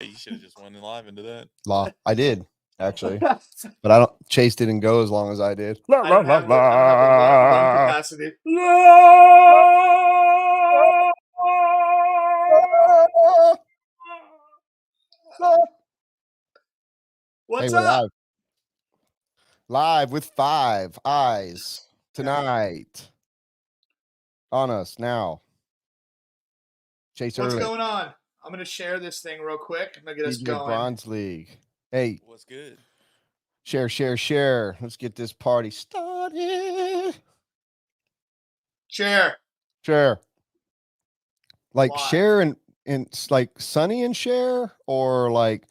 You should have just went live into that. I did actually, but I don't. Chase didn't go as long as I did. I don't have the lung capacity. What's up? Live with 5 eyes tonight on us now. Chase What's Early. going on? I'm going to share this thing real quick. I'm going to get us DJ going. Bronze League. Hey, What's good? share. Let's get this party started. Share. Like Live. share and like Sunny and share, or like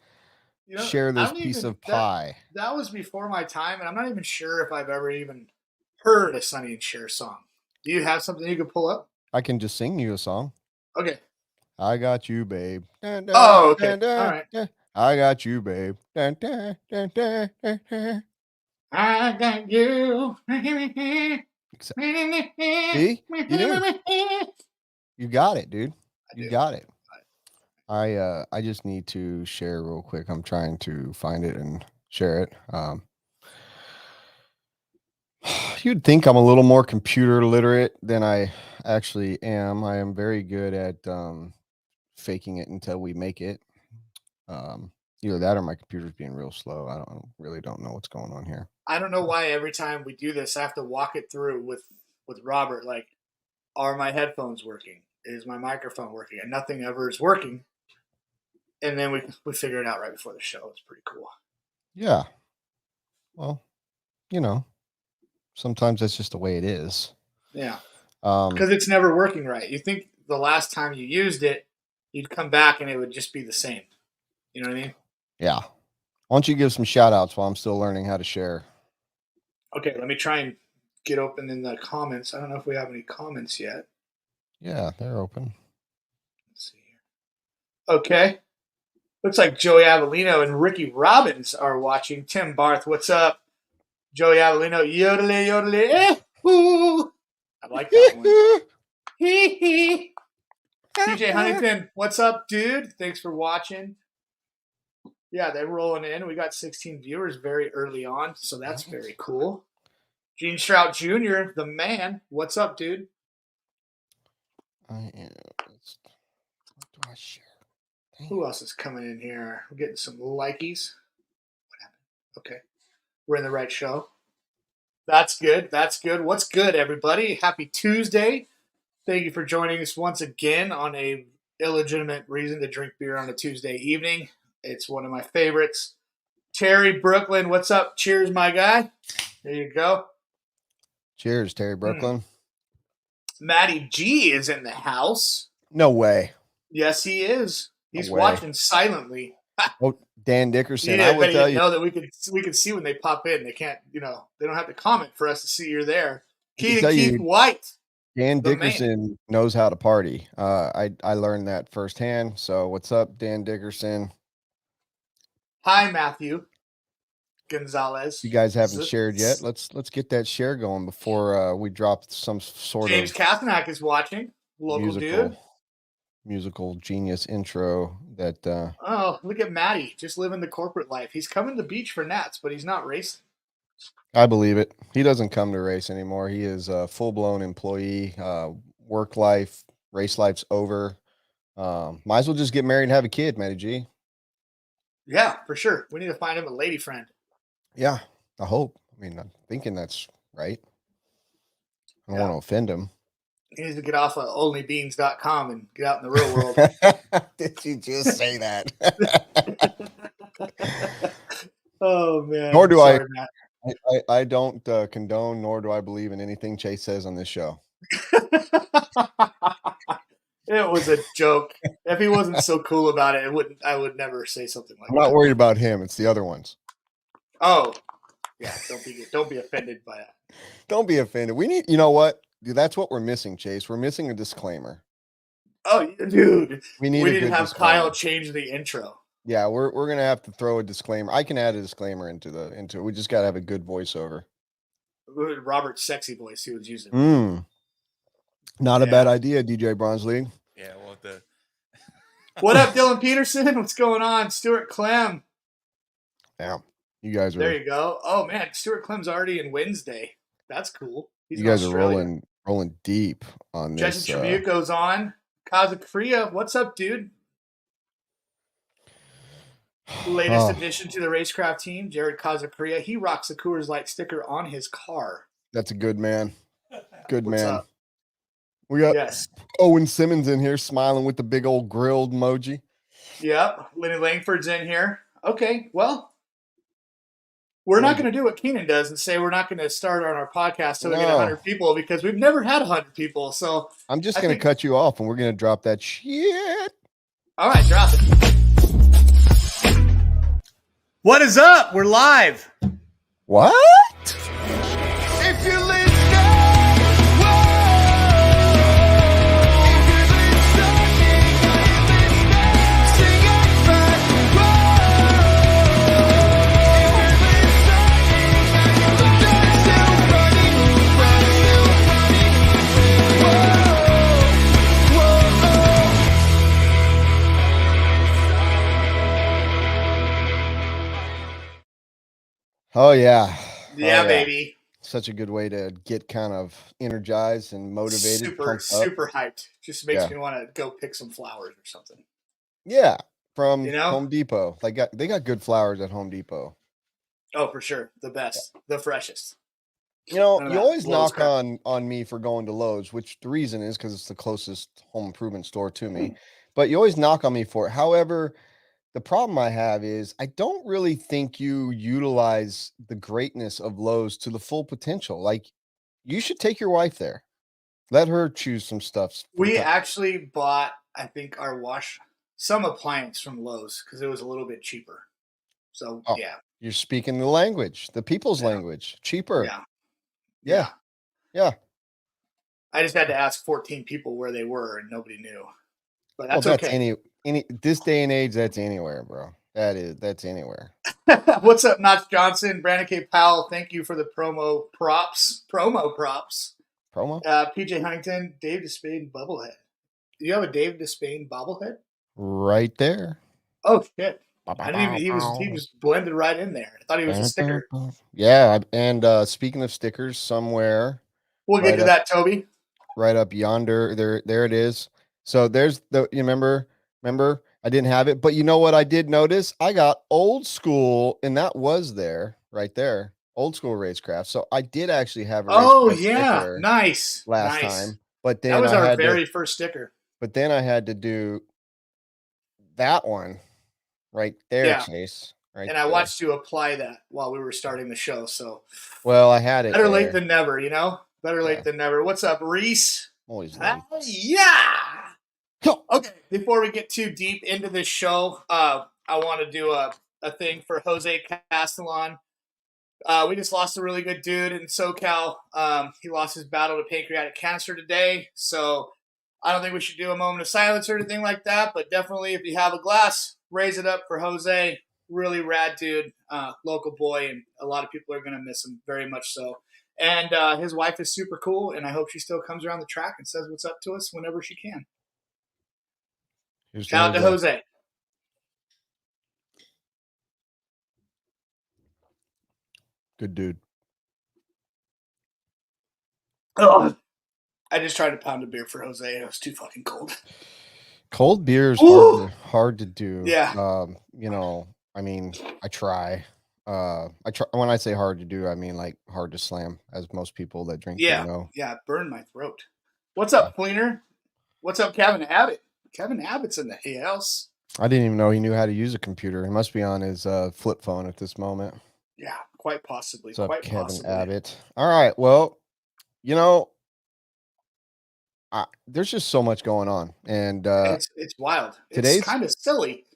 share this piece of pie. That was before my time, and I'm not even sure if I've ever even heard a Sunny and Cher song. Do you have something you could pull up? I can just sing you a song. Okay. I got you, babe. Oh, okay. All right. I got you, babe. I got you. See? You do. You got it, dude. You got it. I just need to share real quick. I'm trying to find it and share it. You'd think I'm a little more computer literate than I actually am. I am very good at faking it until we make it. Either that or my computer's being real slow. I really don't know what's going on here. I don't know why every time we do this, I have to walk it through with Robert. Like, are my headphones working? Is my microphone working? And nothing ever is working. And then we figure it out right before the show. It's pretty cool. Yeah. Well, sometimes that's just the way it is. Yeah. Because it's never working right. You think the last time you used it, you'd come back and it would just be the same. You know what I mean? Yeah. Why don't you give some shout outs while I'm still learning how to share? Okay, let me try and get open in the comments. I don't know if we have any comments yet. Yeah, they're open. Let's see here. Okay. Looks like Joey Avellino and Ricky Robbins are watching. Tim Barth, what's up? Joey Avellino, yodely, ooh. I like that one. TJ Huntington, what's up, dude? Thanks for watching. Yeah, they're rolling in. We got 16 viewers very early on, so that's very cool. Gene Strout Jr., the man. What's up, dude? I am. What do I share? Damn. Who else is coming in here? We're getting some likies. What happened? Okay. We're in the right show. That's good. What's good, everybody? Happy Tuesday. Thank you for joining us once again on a illegitimate reason to drink beer on a Tuesday evening. It's one of my favorites. Terry Brooklyn, what's up? Cheers, my guy. There you go. Cheers, Terry Brooklyn. Matty G is in the house. No way. Yes, he is. He's watching silently. Oh, Dan Dickerson. I would tell you. Know that we can see when they pop in. They can't, they don't have to comment for us to see you're there. Keith White. Dan Dickerson knows how to party. I learned that firsthand. So what's up, Dan Dickerson? Hi, Matthew Gonzalez. You guys haven't shared yet. Let's get that share going before we drop some sort James Kathnak is watching. Local musical genius intro that oh, look at Matty, just living the corporate life. He's coming to the beach for Nats, but he's not racing. I believe it. He doesn't come to race anymore. He is a full-blown employee. Work life, race life's over. Might as well just get married and have a kid, Matty G. Yeah, for sure. We need to find him a lady friend. Yeah, I hope. I mean, I'm thinking that's right. I don't want to offend him. He needs to get off of onlybeans.com and get out in the real world. Did you just say that? Oh, man. Nor do I don't condone, nor do I believe in anything Chase says on this show. It was a joke. If he wasn't so cool about it, I would never say something like that. I'm not worried about him. It's the other ones. Oh, yeah. Don't be offended by that. Don't be offended. We need, you know what? Dude, that's what we're missing, Chase. We're missing a disclaimer. Oh, dude. We need to have disclaimer. Kyle change the intro. Yeah, we're gonna have to throw a disclaimer. I can add a disclaimer into. We just gotta have a good voiceover. Robert's sexy voice he was using. Not a bad idea, DJ Bronze League. Yeah, well, What up, Dylan Peterson? What's going on? Stuart Clem. Yeah, you guys are. There you go. Oh man, Stuart Clem's already in Wednesday. That's cool. He's You in guys Australia. are rolling deep on Jesse this. Trabuco's on. Kazukaria, what's up, dude? Latest addition to the Racecraft team, Jared Kazukaria. He rocks the Coors Light sticker on his car. That's a good man. Good What's man. up? We got Yes. Owen Simmons in here smiling with the big old grilled emoji. Yep. Lenny Langford's in here. Okay, well, we're not going to do what Keenan does and say we're not going to start on our podcast till we get 100 people because we've never had 100 people. So I'm just going to cut you off and we're going to drop that shit. All right, drop it. What is up? We're live. What? If you listening, Oh, yeah. yeah, baby. Such a good way to get kind of energized and motivated. Super hyped. Just makes me want to go pick some flowers or something. Yeah, from Home Depot. They got good flowers at Home Depot. Oh, for sure. The best. The freshest. You always knock on me for going to Lowe's, which the reason is because it's the closest home improvement store to me. But you always knock on me for it. However, the problem I have is I don't really think you utilize the greatness of Lowe's to the full potential. Like, you should take your wife there. Let her choose some stuff. We actually bought, I think, some appliance from Lowe's because it was a little bit cheaper. So, yeah. You're speaking the language, the people's language. Cheaper. Yeah. I just had to ask 14 people where they were and nobody knew. But that's okay. This day and age, that's anywhere, bro. That's anywhere. What's up, Notch Johnson, Brandon K. Powell? Thank you for the promo props. Promo? PJ Huntington, Dave Despain bobblehead. Do you have a Dave Despain bobblehead? Right there. Oh shit! I didn't even. He was blended right in there. I thought he was a sticker. Yeah, and speaking of stickers, somewhere we'll get to that, Toby. Right up yonder, there it is. So there's you remember I didn't have it, but you know what I did notice? I got old school, and that was there right there. Old school Racecraft. So I did actually have a sticker nice last time. But then that was our very first sticker. But then I had to do that one right there, Chase. Right. And I watched you apply that while we were starting the show. So I had it. Better late than never, Better late than never. What's up, Reese? Always yeah. Okay, before we get too deep into this show, I want to do a thing for Jose Castellan. We just lost a really good dude in SoCal. He lost his battle to pancreatic cancer today, so I don't think we should do a moment of silence or anything like that, but definitely if you have a glass, raise it up for Jose. Really rad dude, local boy, and a lot of people are going to miss him very much so. And his wife is super cool, and I hope she still comes around the track and says what's up to us whenever she can. Shout out to Jose. Good dude. Oh, I just tried to pound a beer for Jose, and it was too fucking cold. Cold beer is hard to do. Yeah. I mean, I try. I try. When I say hard to do, I mean like hard to slam, as most people that drink know. Yeah, it burned my throat. What's up, Fleener? What's up, Kevin Abbott? Kevin Abbott's in the house. I didn't even know he knew how to use a computer. He must be on his flip phone at this moment. Yeah, quite possibly. What's up, Kevin Abbott? All right. Well, there's just so much going on, and it's wild. It's kind of silly.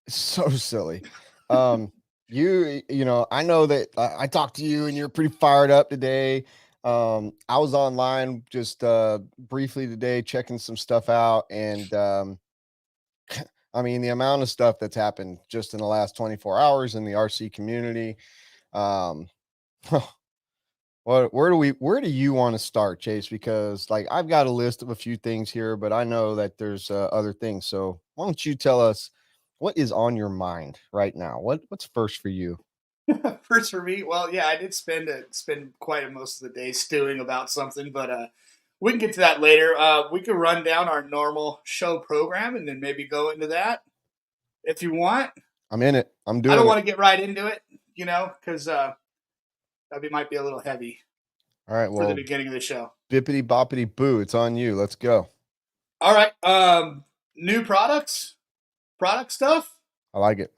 So silly. I know that I talked to you, and you're pretty fired up today. I was online just briefly today, checking some stuff out, and I mean, the amount of stuff that's happened just in the last 24 hours in the RC community. Where do you want to start, Chase? Because like I've got a list of a few things here, but I know that there's other things. So why don't you tell us what is on your mind right now? What's first for you? First for me, well, yeah, I did spend quite most of the day stewing about something, but we can get to that later. We could run down our normal show program and then maybe go into that if you want. I'm in it. I'm I don't doing it. want to get right into it, because might be a little heavy All right. for the Well, beginning of the show. bippity boppity boo. It's on you. Let's go. All right, new product stuff. I like it.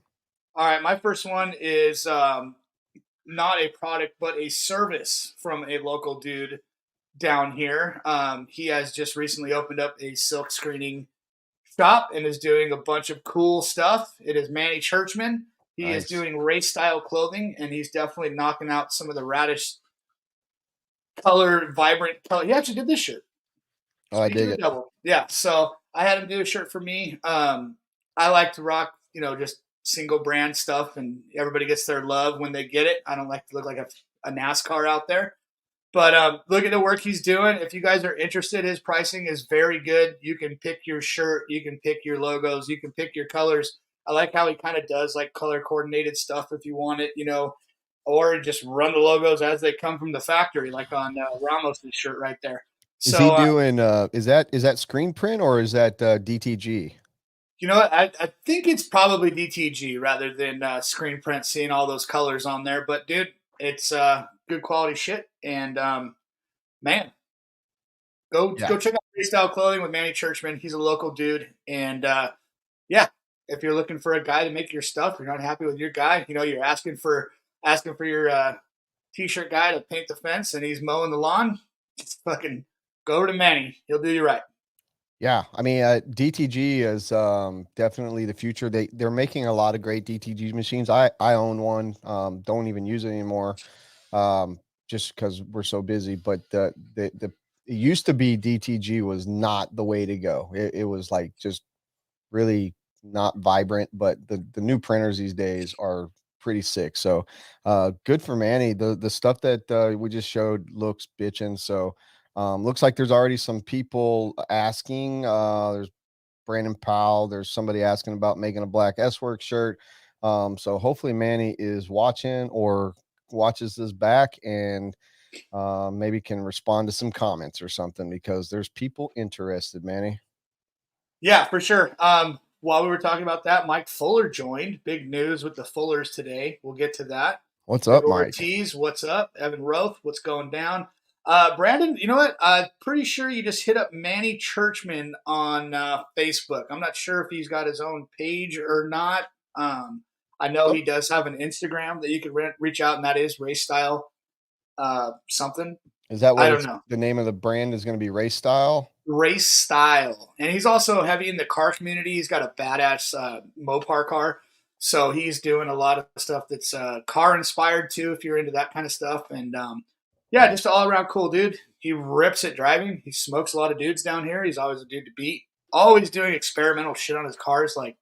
All right, my first one is not a product, but a service from a local dude down here. He has just recently opened up a silk screening shop and is doing a bunch of cool stuff. It is Manny Churchman. He is Nice. doing race style clothing, and he's definitely knocking out some of the radish color, vibrant color. He actually did this shirt. Oh, I dig it. Double. Yeah, so I had him do a shirt for me. I like to rock, just single brand stuff, and everybody gets their love when they get it. I don't like to look like a NASCAR out there. But look at the work he's doing. If you guys are interested, his pricing is very good. You can pick your shirt. You can pick your logos. You can pick your colors. I like how he kind of does like color coordinated stuff if you want it, or just run the logos as they come from the factory, like on Ramos' shirt right there. Is he doing is that screen print or is that DTG? You know what? I think it's probably DTG rather than screen print, seeing all those colors on there. But dude, it's good quality shit. And man, go check out Freestyle Clothing with Manny Churchman. He's a local dude. And yeah, if you're looking for a guy to make your stuff, you're not happy with your guy, you're asking for your t-shirt guy to paint the fence and he's mowing the lawn, just fucking go over to Manny. He'll do you right. Yeah, I mean, DTG is definitely the future. They're making a lot of great DTG machines. I own one. Don't even use it anymore, just because we're so busy. But it used to be DTG was not the way to go. It was like just really not vibrant. But the new printers these days are pretty sick. So good for Manny. The stuff that we just showed looks bitchin'. So. Looks like there's already some people asking. There's Brandon Powell. There's somebody asking about making a black S-Work shirt. So hopefully Manny is watching or watches this back and maybe can respond to some comments or something because there's people interested, Manny. Yeah, for sure. While we were talking about that, Mike Fuller joined. Big news with the Fullers today. We'll get to that. What's up, Mike? Ortiz, what's up? Evan Roth, what's going down? Brandon, you know what? I'm pretty sure you just hit up Manny Churchman on Facebook. I'm not sure if he's got his own page or not. I know he does have an Instagram that you can reach out, and that is Race Style something. Is that what I don't know. The name of the brand is going to be Race Style? Race Style. And he's also heavy in the car community. He's got a badass Mopar car. So he's doing a lot of stuff that's car inspired too, if you're into that kind of stuff. And yeah, just all around cool dude. He rips at driving. He smokes a lot of dudes down here. He's always a dude to beat. Always doing experimental shit on his cars, like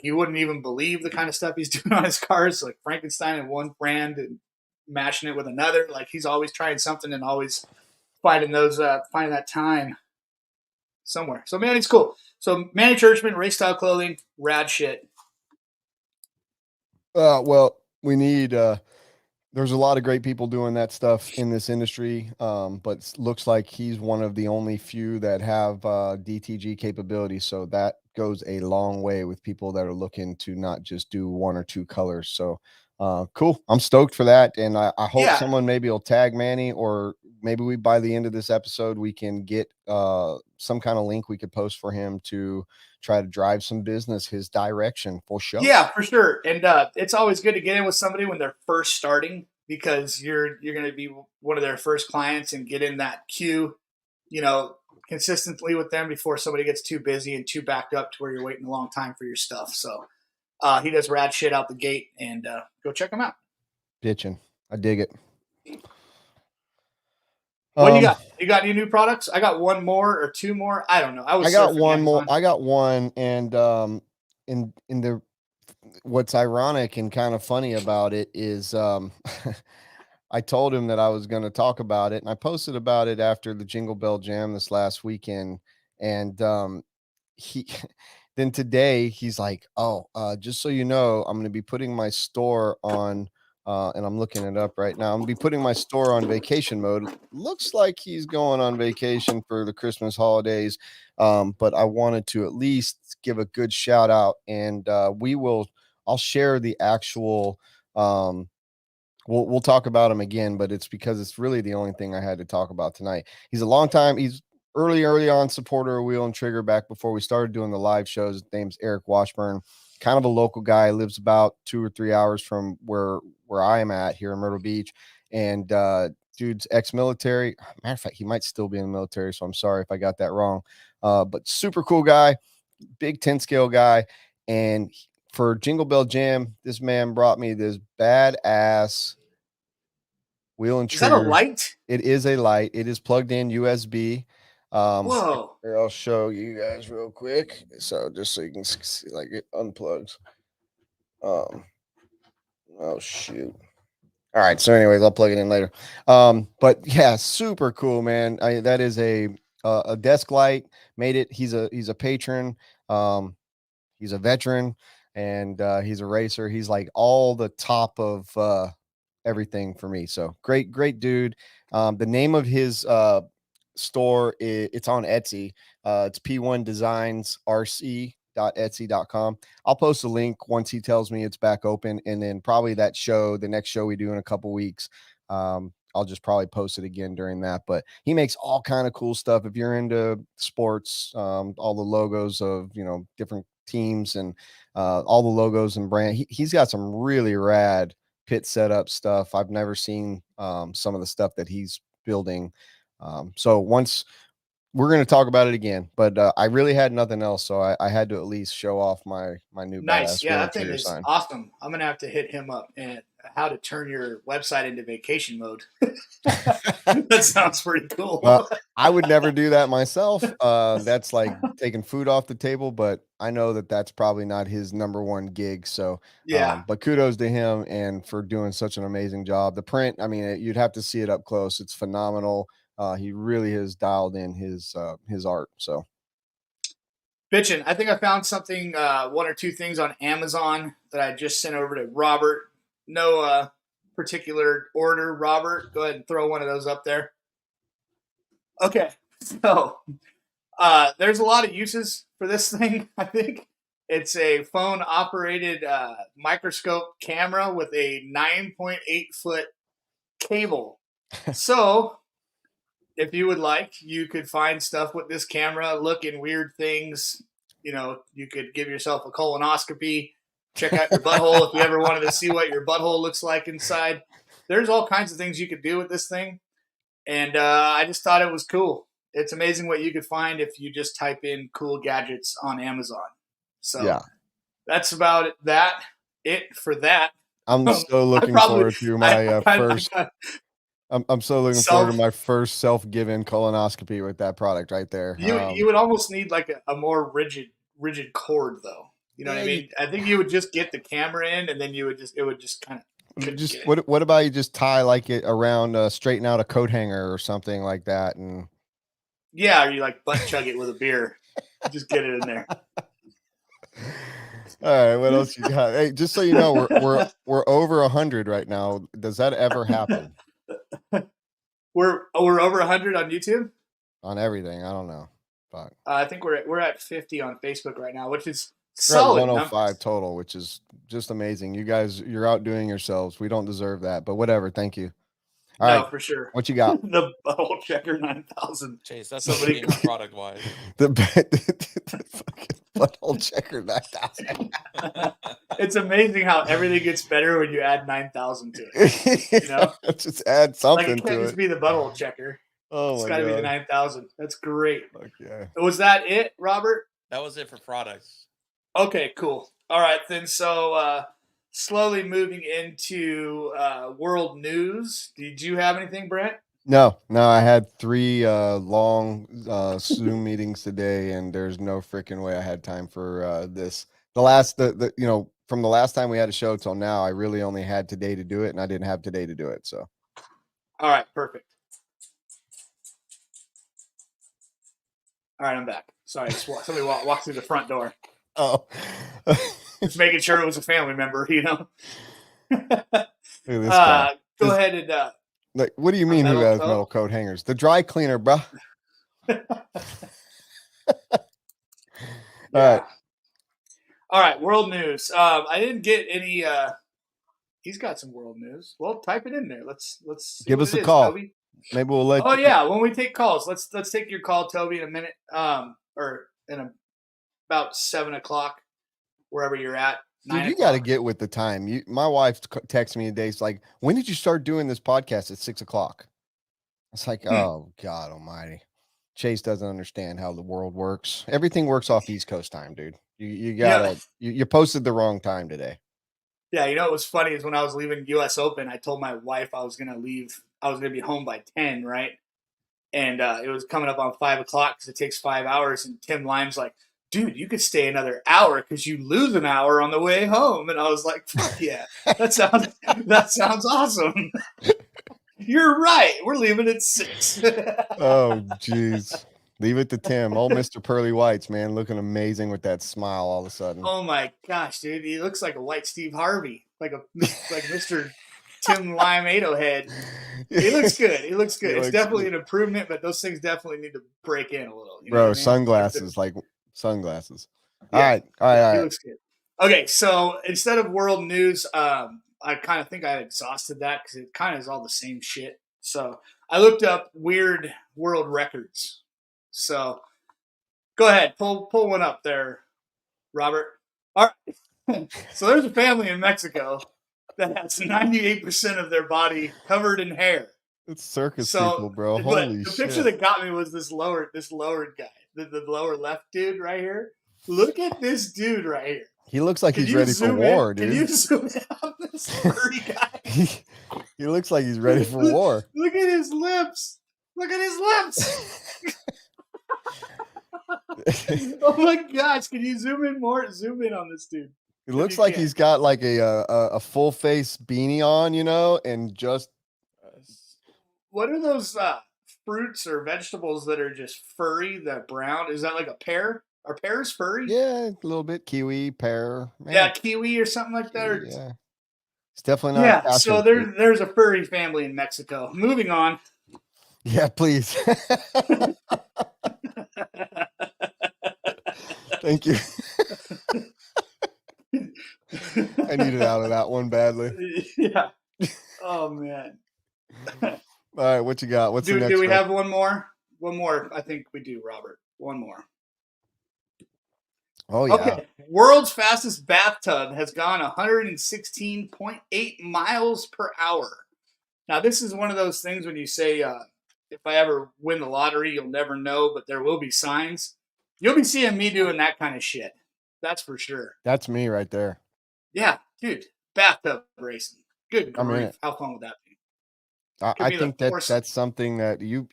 you wouldn't even believe the kind of stuff he's doing on his cars, like Frankenstein in one brand and mashing it with another. Like he's always trying something and always finding that time somewhere. So Manny's cool. So Manny Churchman, Race Style Clothing, rad shit. Well, we need there's a lot of great people doing that stuff in this industry, but looks like he's one of the only few that have DTG capabilities. So that goes a long way with people that are looking to not just do one or two colors. So cool. I'm stoked for that. And I hope someone maybe will tag Manny, or maybe by the end of this episode, we can get some kind of link we could post for him to try to drive some business his direction for sure. Yeah, for sure. And it's always good to get in with somebody when they're first starting, because you're going to be one of their first clients and get in that queue, consistently with them before somebody gets too busy and too backed up to where you're waiting a long time for your stuff. So he does rad shit out the gate, and go check him out. Bitchin'. I dig it. What you got? You got any new products? I got one more or two more. I don't know. I got one more. I got one. And in the what's ironic and kind of funny about it is I told him that I was going to talk about it, and I posted about it after the Jingle Bell Jam this last weekend. And he then today he's like, "Oh, just so you know, I'm going to be putting my store on." And I'm looking it up right now. I'm gonna be putting my store on vacation mode. Looks like he's going on vacation for the Christmas holidays, but I wanted to at least give a good shout out, and I'll share the actual. We'll talk about him again, but it's because it's really the only thing I had to talk about tonight. He's early on supporter of Wheel and Trigger back before we started doing the live shows. His name's Eric Washburn, kind of a local guy, lives about 2 or 3 hours from where I am at here in Myrtle Beach. And dude's ex-military. Matter of fact, he might still be in the military, so I'm sorry if I got that wrong. But super cool guy, big 10 scale guy. And for Jingle Bell Jam, this man brought me this badass Wheel and Is that a Trigger. light? It is a light. It is plugged in USB. Whoa. Here, I'll show you guys real quick. So just so you can see, like, it unplugs. Oh shoot. All right. So anyways, I'll plug it in later. But yeah, super cool, man. That is a desk light. Made it. He's a patron. He's a veteran, and he's a racer. He's like all the top of everything for me. So great dude. The name of his store it's on Etsy. It's P1 Designs RC.etsy.com. I'll post a link once he tells me it's back open, and then probably the next show we do in a couple weeks. I'll just probably post it again during that. But he makes all kind of cool stuff. If you're into sports, all the logos of different teams and all the logos and brand. He's got some really rad pit setup stuff. I've never seen some of the stuff that he's building. So once we're going to talk about it again, but I really had nothing else, so I had to at least show off my new Nice. badass Yeah, Wheel that and thing Trigger is sign. awesome. I'm gonna have to hit him up and how to turn your website into vacation mode. That sounds pretty cool. Well, I would never do that myself. That's like taking food off the table, but I know that that's probably not his number one gig. So, Yeah. but kudos to him and for doing such an amazing job. The print, I mean, you'd have to see it up close. It's phenomenal. He really has dialed in his art. So, Bitchin', I think I found something, one or two things on Amazon that I just sent over to Robert. No particular order, Robert. Go ahead and throw one of those up there. Okay. So there's a lot of uses for this thing, I think. It's a phone operated microscope camera with a 9.8 foot cable. So if you would like, you could find stuff with this camera, look in weird things. You could give yourself a colonoscopy, check out your butthole if you ever wanted to see what your butthole looks like inside. There's all kinds of things you could do with this thing. And I just thought it was cool. It's amazing what you could find if you just type in cool gadgets on Amazon. So yeah, that's about it for that. I'm so looking forward to my first. I'm so looking forward to my first self-given colonoscopy with that product right there. You would almost need like a more rigid cord though. You know what I mean? I think you would just get the camera in, and then it would just kind of what about you just tie like it around straighten out a coat hanger or something like that, and or you like butt chug it with a beer. Just get it in there. All right, what else you got? Hey, just so you know, we're over 100 right now. Does that ever happen? We're over 100 on YouTube? On everything, I don't know. But I think we're at 50 on Facebook right now, which is we're at solid 105 numbers. total, which is just amazing. You guys, you're outdoing yourselves. We don't deserve that, but whatever. Thank you. All right, for sure. what you got? The butthole checker 9000. Chase, that's somebody product wise. the fucking butthole checker 9000. It's amazing how everything gets better when you add 9,000 to it. Just add something like it can't to just it. be the butthole checker. Oh It's my got to god, be the 9,000. That's great. Fuck yeah. Was that it, Robert? That was it for products. Okay, cool. All right, then. So slowly moving into world news. Did you have anything, Brent? No, I had 3 long Zoom meetings today, and there's no freaking way I had time for this. From the last time we had a show till now, I really only had today to do it, and I didn't have today to do it. So All right, perfect. All right, I'm back. Sorry, somebody walked through the front door. Oh, Just making sure it was a family member, you know. look at this guy. Go ahead and Like, what do you mean? Who metal has coat? metal coat hangers? The dry cleaner, bruh. All right. All right, world news. I didn't get any. He's got some world news. Well, type it in there. Let's see Give what us it a is, call. Toby. Maybe we'll let. Oh yeah, when we take calls, let's take your call, Toby, in a minute. Or in about 7:00, wherever you're at. Dude, you got to get with the time. My wife texted me today. It's like, when did you start doing this podcast at 6:00? It's like, oh God Almighty. Chase doesn't understand how the world works. Everything works off East Coast time, dude. You gotta. You posted the wrong time today. Yeah, you know what was funny is when I was leaving U.S. Open, I told my wife I was gonna leave. I was gonna be home by 10, right? And it was coming up on 5:00 because it takes 5 hours. And Tim Lime's like, dude, you could stay another hour because you lose an hour on the way home. And I was like, fuck yeah, that sounds awesome. You're right. We're leaving at 6. Oh, jeez. Leave it to Tim. Old Mr. Pearly Whites, man, looking amazing with that smile all of a sudden. Oh my gosh, dude, he looks like a white Steve Harvey, like Mr. Tim Limeado head. He looks good. It's definitely an improvement, but those things definitely need to break in a little. You know Bro, what I mean? sunglasses, like sunglasses. Yeah. All right. He looks good. Okay, so instead of world news, I kind of think I exhausted that because it kind of is all the same shit. So I looked up weird world records. So go ahead, pull one up there, Robert. All right. So there's a family in Mexico that has 98% of their body covered in hair. It's circus people, bro. Holy the shit. picture that got me was this lower guy, the lower left dude right here. Look at this dude right here. He looks like he's ready for war, dude. Can you zoom in on this furry guy? He looks like he's ready for war. Look at his lips. Oh my gosh! Can you zoom in more? Zoom in on this dude. It looks like he's got like a full face beanie on, you know, and just. What are those fruits or vegetables that are just furry? That brown, is that like a pear? Are pears furry? Yeah, a little bit. Kiwi, pear. Man. Yeah, kiwi or something like that. Yeah, it's definitely not. Yeah, so there's a furry family in Mexico. Moving on. Yeah, please. Thank you. I needed out of that one badly. Yeah. Oh man. All right, what you got? What's the next? Do we have one more? One more. I think we do, Robert. One more. Oh yeah. Okay. World's fastest bathtub has gone 116.8 miles per hour. Now, this is one of those things when you say, if I ever win the lottery, you'll never know, but there will be signs. You'll be seeing me doing that kind of shit. That's for sure. That's me right there. Yeah, dude. Bathtub racing. Good I'm in grief. it. How fun would that be? I think that's something that you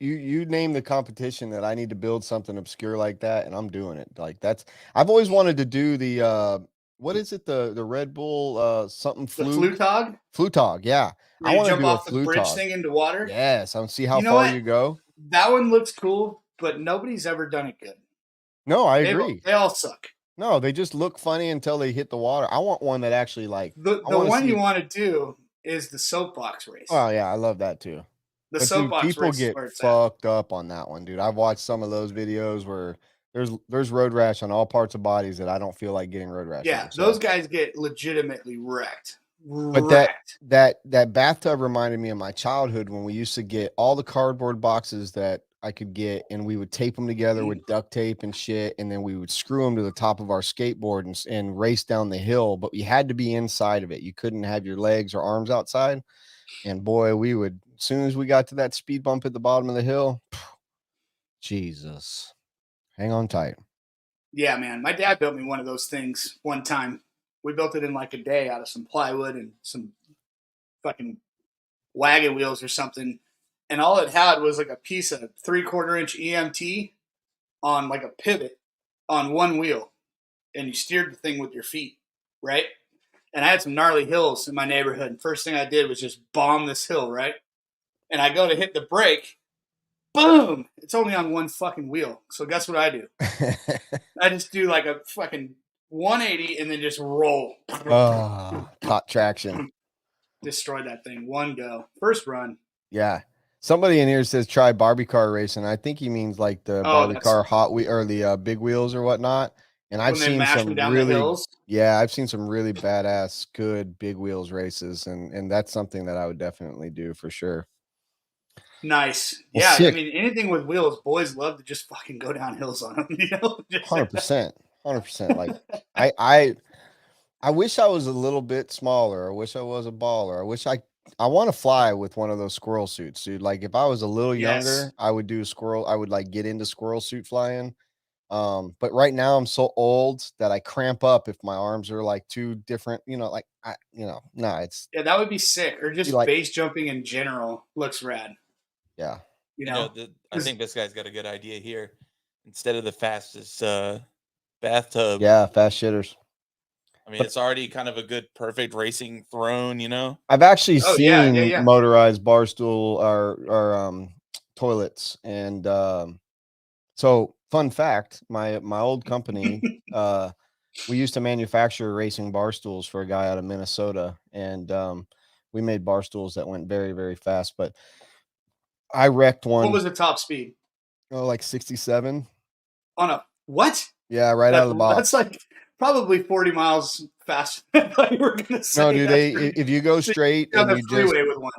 name the competition that I need to build something obscure like that, and I'm doing it. Like I've always wanted to do the what is it, the Red Bull something fluke? The Flutog, yeah. I want to jump off the bridge thing into water. Yes, I want to see how far you go. That one looks cool, but nobody's ever done it good. No, I agree. They all suck. No, they just look funny until they hit the water. I want one that actually like the one you want to do is the soapbox race. Oh yeah, I love that too. The soapbox people race get fucked up on that one, dude. I've watched some of those videos where there's road rash on all parts of bodies that I don't feel like getting road rash. Yeah, those guys get legitimately wrecked. But that bathtub reminded me of my childhood when we used to get all the cardboard boxes that I could get, and we would tape them together with duct tape and shit, and then we would screw them to the top of our skateboard and race down the hill. But you had to be inside of it. You couldn't have your legs or arms outside. And boy, we would, as soon as we got to that speed bump at the bottom of the hill, Jesus, hang on tight. Yeah, man. My dad built me one of those things one time. We built it in like a day out of some plywood and some fucking wagon wheels or something. And all it had was like a piece of 3/4 inch EMT on like a pivot on one wheel. And you steered the thing with your feet, right? And I had some gnarly hills in my neighborhood. And first thing I did was just bomb this hill, right? and I go to hit the brake. Boom! It's only on one fucking wheel. So guess what I do? I just do like a fucking 180 and then just roll. Caught traction. Destroy that thing. One go. First run. Yeah. Somebody in here says try Barbie car racing. I think he means like the Barbie car Hot Wheel or the big wheels or whatnot. And I've seen some really, I've seen some really badass, good big wheels races, and that's something that I would definitely do for sure. Nice. Well, yeah, sick. I mean, anything with wheels, boys love to just fucking go down hills on them. 100%. Like I wish I was a little bit smaller. I wish I was a baller. I want to fly with one of those squirrel suits, dude. Like if I was a little younger, I would do squirrel. I would like get into squirrel suit flying. But right now I'm so old that I cramp up if my arms are like too different, like it's that would be sick. Or just like, base jumping in general looks rad. Yeah. I think this guy's got a good idea here. Instead of the fastest bathtub. Yeah, fast shitters. I mean, it's already kind of a good, perfect racing throne, I've actually seen motorized bar stool or toilets. And so fun fact, my old company, we used to manufacture racing bar stools for a guy out of Minnesota. And we made bar stools that went very, very fast. But I wrecked one. What was the top speed? Oh, like 67. On a what? Yeah, out of the box. That's like probably 40 miles faster than I thought you were going to say. No, dude, if you go straight on the freeway with one.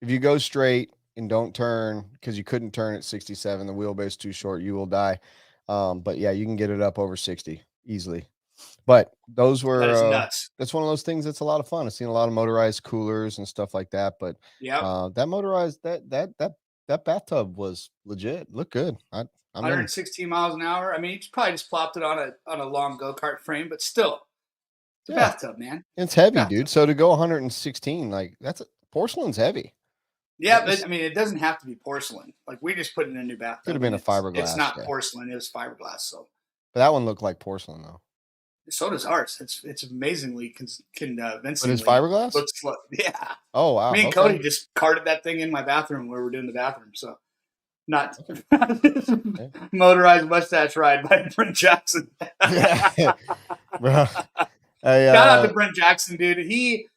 If you go straight and don't turn, because you couldn't turn at 67, the wheelbase too short, you will die. But yeah, you can get it up over 60 easily. But those were nuts. That's one of those things that's a lot of fun. I've seen a lot of motorized coolers and stuff like that. But that motorized that bathtub was legit. Looked good. 116 miles an hour. I mean, you probably just plopped it on a long go-kart frame, but still, it's a bathtub, man. It's heavy, dude. So to go 116, like porcelain's heavy. Yeah, but I mean, it doesn't have to be porcelain. Like we just put in a new bathtub. Could have been a fiberglass. It's not porcelain; it was fiberglass. So, but that one looked like porcelain, though. So does ours. It's amazingly convincing. But it's fiberglass. Looks like, yeah. Oh wow. Me and Cody just carted that thing in my bathroom where we're doing the bathroom. So, not motorized mustache ride by Brent Jackson. Bro. Shout out to Brent Jackson, dude. He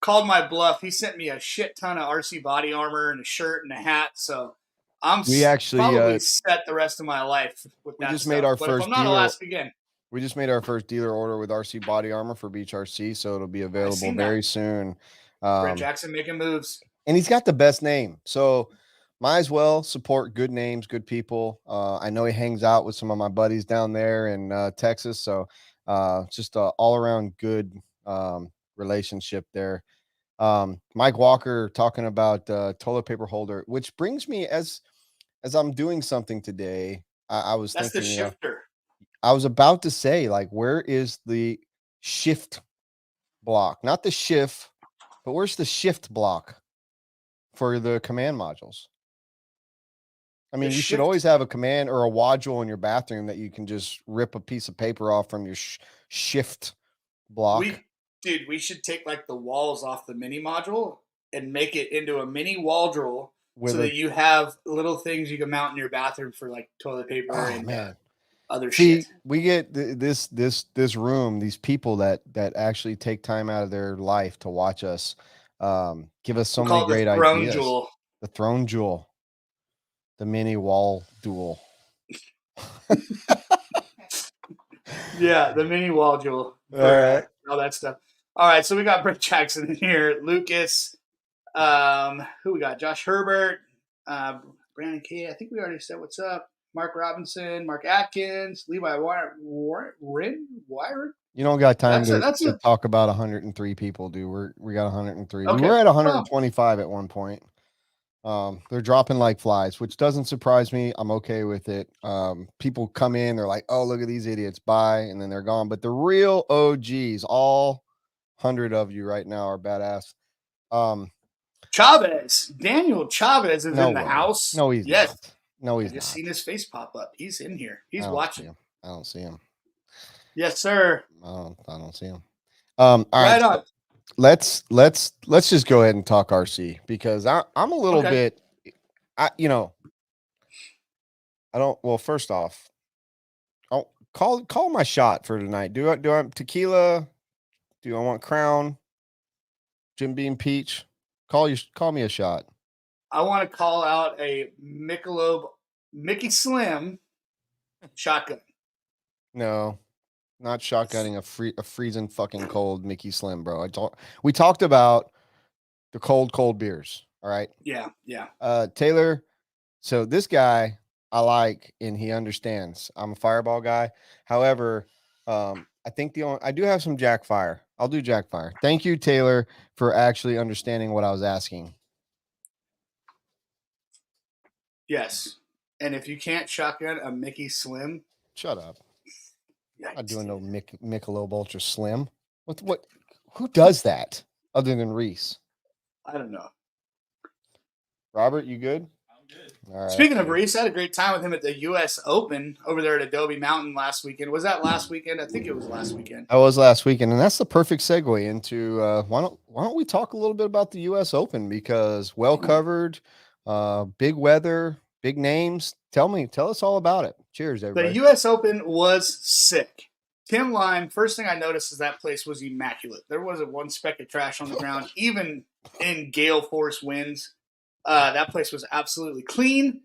called my bluff. He sent me a shit ton of RC body armor and a shirt and a hat. So I'm probably set the rest of my life with that. We just made our first. I'm not, I'll ask again. We just made our first dealer order with RC body armor for Beach RC, so it'll be available very soon. Brent Jackson making moves, and he's got the best name, so might as well support good names, good people. I know he hangs out with some of my buddies down there in Texas, so just all around good relationship there. Mike Walker talking about toilet paper holder, which brings me as I'm doing something today. I was thinking the shifter. I was about to say, like, where is the shift block? Not the shift, but where's the shift block for the command modules? I mean, you should always have a command or a module in your bathroom that you can just rip a piece of paper off from your shift block. We should take like the walls off the mini module and make it into a mini wall drill so that you have little things you can mount in your bathroom for like toilet paper and other shit. We get this room, these people that actually take time out of their life to watch us, give us so many great ideas. The throne jewel, the mini wall duel. Yeah, the mini wall jewel. All right, all that stuff. All right, so we got Brent Jackson in here, Lucas. Who we got? Josh Herbert, Brandon K. I think we already said what's up. Mark Robinson, Mark Atkins, Levi Wyron. You don't got time to talk about 103 people, dude. We got 103. Okay. We were at 125 at one point. They're dropping like flies, which doesn't surprise me. I'm okay with it. People come in, they're like, "Oh, look at these idiots, bye," and then they're gone. But the real OGs, all 100 of you right now, are badass. Daniel Chavez is in the house. No, he's not. No, he's not. I just seen his face pop up. He's in here. He's watching. I don't see him. Yes, sir. I don't see him. All right. On. Let's just go ahead and talk RC because I'm a little bit I don't. Well, first off, I'll call my shot for tonight. Do I tequila? Do I want Crown? Jim Beam Peach? Call me a shot. I want to call out a Michelob Mickey Slim shotgun. No, not shotgunning a freezing fucking cold Mickey Slim, bro. We talked about the cold beers. All right. Yeah. Taylor. So this guy I like and he understands. I'm a Fireball guy. However, I think I do have some Jack Fire. I'll do Jack Fire. Thank you, Taylor, for actually understanding what I was asking. Yes. And if you can't shotgun a Mickey Slim, shut up. yikes, Not doing no Michelob Ultra Slim. What? Who does that other than Reese? I don't know. Robert, you good? I'm good. All right. Speaking of Reese, I had a great time with him at the U.S. Open over there at Adobe Mountain last weekend. Was that last weekend? I think it was last weekend. That was last weekend, and that's the perfect segue into why don't we talk a little bit about the U.S. Open, because well covered, big weather, big names. Tell us all about it. Cheers, everybody. The U.S. Open was sick. Tim Lime, first thing I noticed is that place was immaculate. There wasn't one speck of trash on the ground, even in gale force winds. That place was absolutely clean.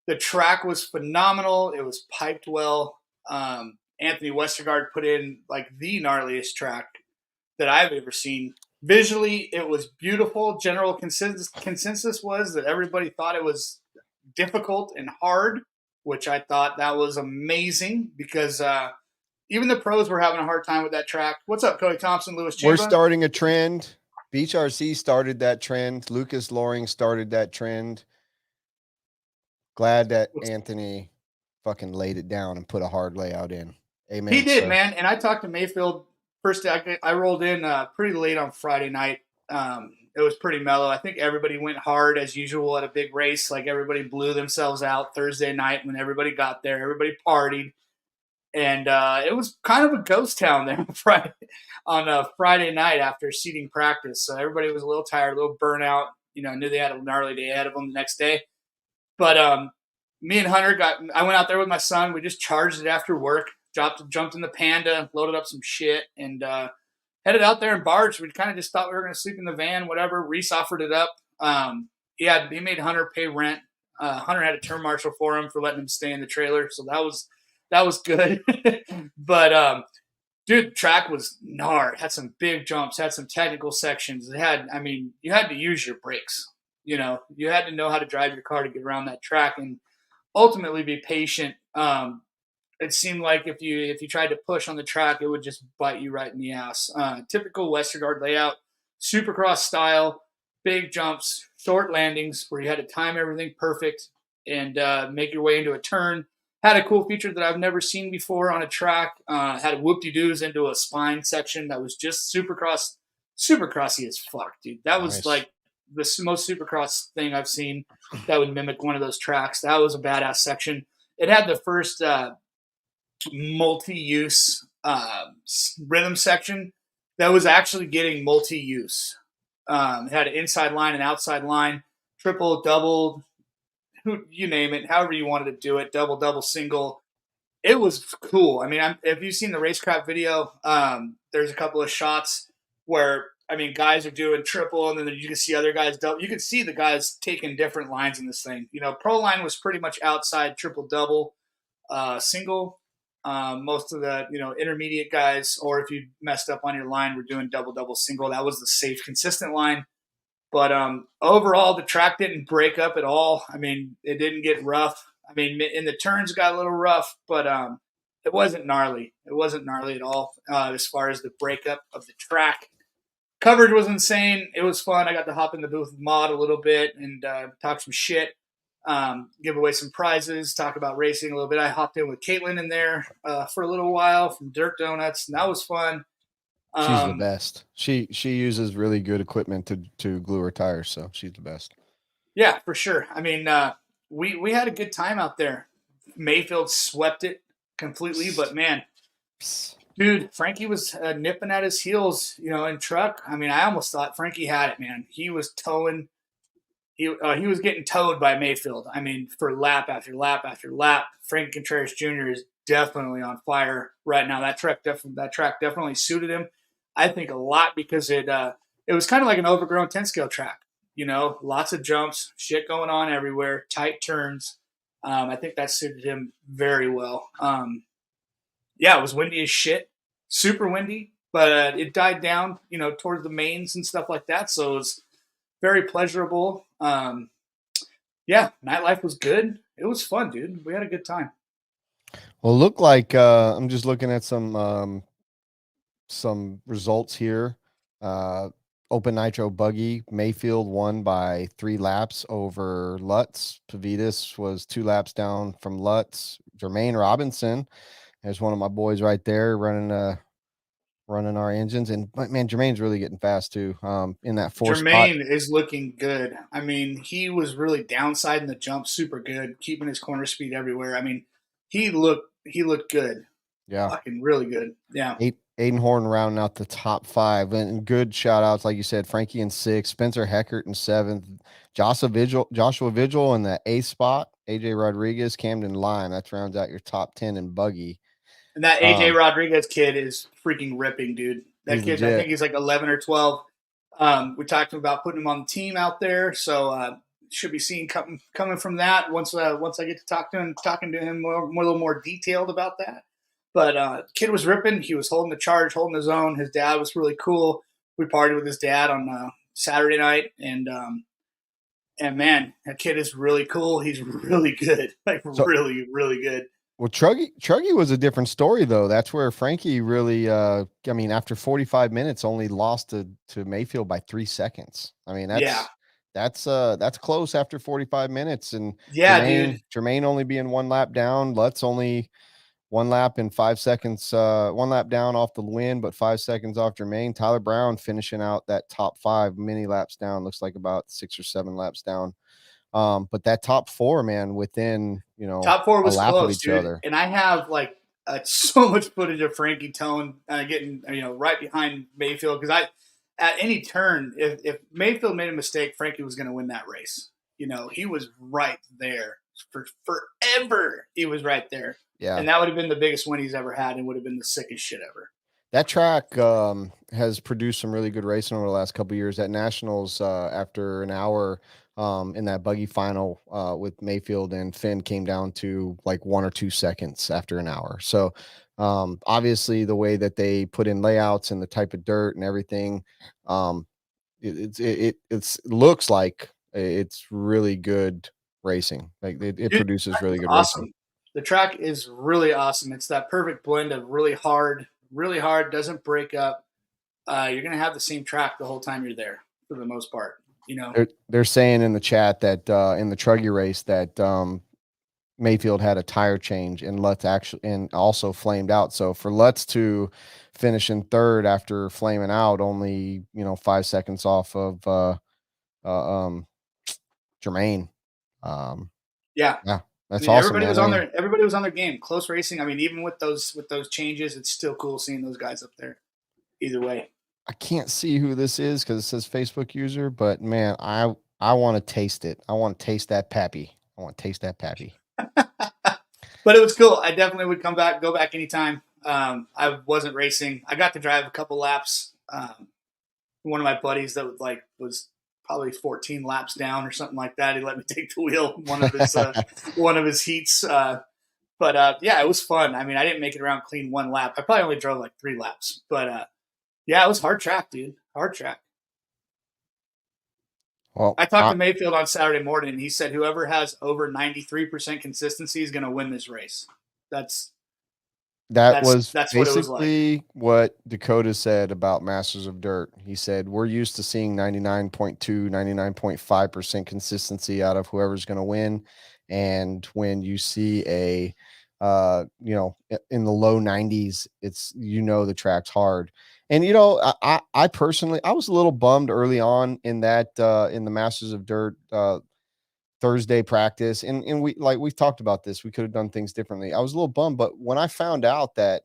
The track was phenomenal. It was piped well. Anthony Westergaard put in like the gnarliest track that I've ever seen. Visually, it was beautiful. General consensus was that everybody thought it was difficult and hard, which I thought that was amazing because even the pros were having a hard time with that track. What's up, Cody Thompson, Lewis Chamberlain? We're starting a trend. Beach RC started that trend. Lucas Loring started that trend. Glad that Anthony fucking laid it down and put a hard layout in. Amen. He did, man. And I talked to Mayfield first day. I rolled in pretty late on Friday night. It was pretty mellow. I think everybody went hard as usual at a big race. Like everybody blew themselves out Thursday night when everybody got there. Everybody partied. And it was kind of a ghost town there on Friday night after seating practice. So everybody was a little tired, a little burnout. Knew they had a gnarly day ahead of them the next day. But me and Hunter I went out there with my son. We just charged it after work, jumped in the Panda, loaded up some shit, and headed out there and barged. We kind of just thought we were going to sleep in the van, whatever. Reese offered it up. He made Hunter pay rent. Hunter had a term marshal for him for letting him stay in the trailer. So that was good. But dude, the track was gnarly. Had some big jumps, had some technical sections. You had to use your brakes. You had to know how to drive your car to get around that track and ultimately be patient. It seemed like if you tried to push on the track, it would just bite you right in the ass. Typical Westergaard layout, supercross style, big jumps, short landings where you had to time everything perfect and make your way into a turn. Had a cool feature that I've never seen before on a track. Had a whoop-de-doos into a spine section that was just supercrossy as fuck, dude. That was Nice. like the most supercross thing I've seen that would mimic one of those tracks. That was a badass section. It had the first multi-use rhythm section that was actually getting multi-use. It had an inside line and outside line, triple, double, you name it, however you wanted to do it, double, single. It was cool. If you've seen the Racecraft video, there's a couple of shots where guys are doing triple, and then you can see other guys double. You can see the guys taking different lines in this thing. Pro line was pretty much outside triple, double, single. Most of the intermediate guys, or if you messed up on your line, were doing double, single. That was the safe, consistent line. But overall, the track didn't break up at all. It didn't get rough. In the turns, it got a little rough, but it wasn't gnarly. It wasn't gnarly at all as far as the breakup of the track. Coverage was insane. It was fun. I got to hop in the booth with Mod a little bit and talk some shit, give away some prizes, talk about racing a little bit. I hopped in with Caitlin in there for a little while from Dirt Donuts, and that was fun. She's the best. She uses really good equipment to glue her tires, so she's the best. Yeah, for sure. We had a good time out there. Mayfield swept it completely, but man, dude, Frankie was nipping at his heels, in truck. I almost thought Frankie had it, man. He was towing he was getting towed by Mayfield. I mean, for lap after lap after lap. Frank Contreras Jr. is definitely on fire right now. That track definitely suited him. I think a lot because it was kind of like an overgrown 10 scale track. Lots of jumps, shit going on everywhere, tight turns. I think that suited him very well. It was windy as shit, super windy, but it died down, towards the mains and stuff like that. So it was very pleasurable. Nightlife was good. It was fun, dude. We had a good time. Well, look like I'm just looking at some results here. Open Nitro Buggy, Mayfield won by 3 laps over Lutz. Pavitas was 2 laps down from Lutz. Jermaine Robinson, there's one of my boys right there running our engines. And man, Jermaine's really getting fast too. In that 4 spot. Jermaine is looking good. I mean, he was really downside in the jump, super good, keeping his corner speed everywhere. I mean, he looked good. Yeah. Fucking really good. Yeah. Aiden Horn rounding out the top 5, and good shout outs, like you said, Frankie in 6th, Spencer Heckert in 7th, Joshua Vigil in the 8th spot, AJ Rodriguez, Camden Lime. That rounds out your top 10 in buggy. And that AJ Rodriguez kid is freaking ripping, dude. That kid, legit. I think he's like 11 or 12. We talked about putting him on the team out there, so should be seeing coming from that once I get to talking to him a little more detailed about that. But kid was ripping. He was holding the charge, holding his own. His dad was really cool. We partied with his dad on Saturday night, and man, that kid is really cool. He's really good, really, really good. Well, Truggy was a different story though. That's where Frankie really, after 45 minutes, only lost to Mayfield by 3 seconds. I mean, that's close after 45 minutes. And Jermaine only being 1 lap down. Lutz only 1 lap in 5 seconds, 1 lap down off the win, but 5 seconds off Jermaine. Tyler Brown finishing out that top 5 many laps down. Looks like about 6 or 7 laps down. But that top 4, man, within, top 4 was a lap close, of each dude. other. And I have so much footage of Frankie Tone getting, right behind Mayfield. Cause at any turn, if Mayfield made a mistake, Frankie was going to win that race. He was right there for forever. He was right there. Yeah. And that would have been the biggest win he's ever had and would have been the sickest shit ever. That track has produced some really good racing over the last couple of years. At Nationals, after an hour in that buggy final with Mayfield and Finn, came down to like 1 or 2 seconds after an hour. So obviously the way that they put in layouts and the type of dirt and everything, it looks like it's really good racing. Like it produces really good racing. The track is really awesome. It's that perfect blend of really hard, doesn't break up. You're going to have the same track the whole time you're there for the most part. They're saying in the chat that in the Truggy race that Mayfield had a tire change and Lutz also flamed out. So for Lutz to finish in 3rd after flaming out, only 5 seconds off of Jermaine. Yeah. That's awesome. Everybody was on their game. Close racing. I mean, even with those changes, it's still cool seeing those guys up there. Either way. I can't see who this is because it says Facebook user, but man, I want to taste it. I want to taste that pappy. But it was cool. I definitely would go back anytime. I wasn't racing. I got to drive a couple laps. One of my buddies that was probably 14 laps down or something like that. He let me take the wheel one of his heats. But it was fun. I mean, I didn't make it around clean 1 lap. I probably only drove 3 laps. But it was hard track, dude. Hard track. Well, I talked to Mayfield on Saturday morning, and he said whoever has over 93% consistency is going to win this race. That's basically what Dakota said about Masters of Dirt. He said, we're used to seeing 99.2, 99.5% consistency out of whoever's going to win. And when you see in the low 90s, it's, the track's hard. And, I personally, I was a little bummed early on in that, in the Masters of Dirt, Thursday practice. And we've talked about this. We could have done things differently. I was a little bummed, but when I found out that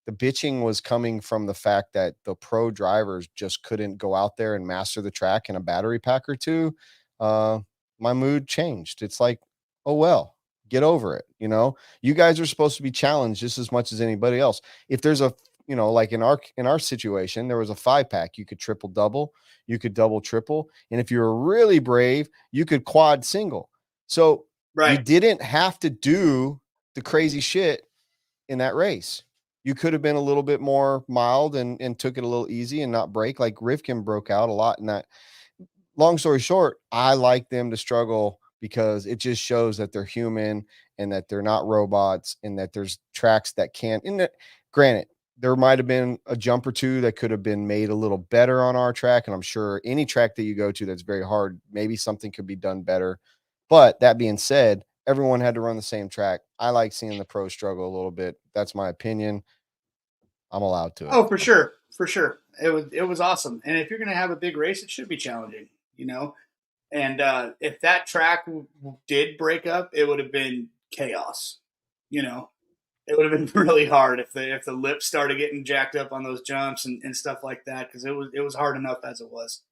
the bitching was coming from the fact that the pro drivers just couldn't go out there and master the track in a battery pack or two, my mood changed. It's like, oh well, get over it. You guys are supposed to be challenged just as much as anybody else. If there's a, like in our situation, there was a 5-pack, you could triple double, you could double triple, and if you were really brave, you could quad single. So you Right. didn't have to do the crazy shit in that race. You could have been a little bit more mild and took it a little easy and not break. Like Rivkin broke out a lot in that. Long story short, I like them to struggle because it just shows that they're human and that they're not robots, and that there's tracks that can't. Granted, there might have been a jump or two that could have been made a little better on our track, and I'm sure any track that you go to that's very hard, maybe something could be done better. But that being said, everyone had to run the same track. I like seeing the pros struggle a little bit. That's my opinion. I'm allowed to it. Oh, for sure, for sure. It was awesome. And if you're going to have a big race, it should be challenging, And if that track did break up, it would have been chaos. It would have been really hard if the lips started getting jacked up on those jumps and stuff like that, because it was hard enough as it was.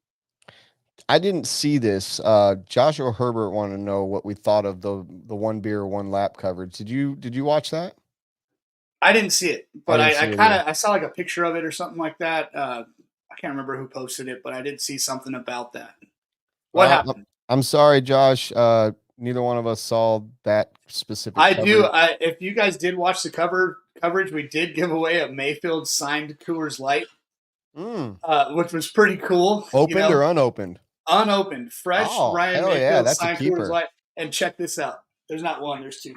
I didn't see this. Joshua Herbert wanted to know what we thought of the one beer, one lap coverage. Did you watch that? I didn't see it, but didn't I see it kind either. of I saw like a picture of it or something like that. I can't remember who posted it, but I did see something about that. What Well, happened? I'm sorry, Josh. Neither one of us saw that specific I do. coverage. If you guys did watch the coverage, we did give away a Mayfield signed Coors Light, which was pretty cool. Opened or unopened? Unopened, fresh Oh, Ryan hell yeah, Mayfield that's a signed Coors keeper. Light. And check this out. There's not one. There's two.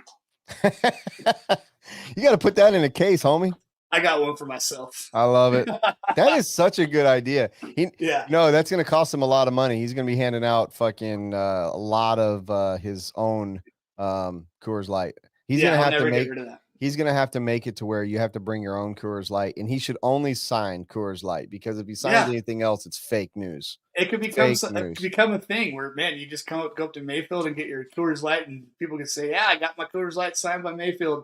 You got to put that in a case, homie. I got one for myself. I love it. That is such a good idea. Yeah. No, that's going to cost him a lot of money. He's going to be handing out fucking a lot of his own Coors Light. He's going to have to make. Get rid of that. He's going to have to make it to where you have to bring your own Coors Light, and he should only sign Coors Light, because if he signs anything else, it's fake news. It could become a thing where, man, you just go up to Mayfield and get your Coors Light, and people can say, "Yeah, I got my Coors Light signed by Mayfield."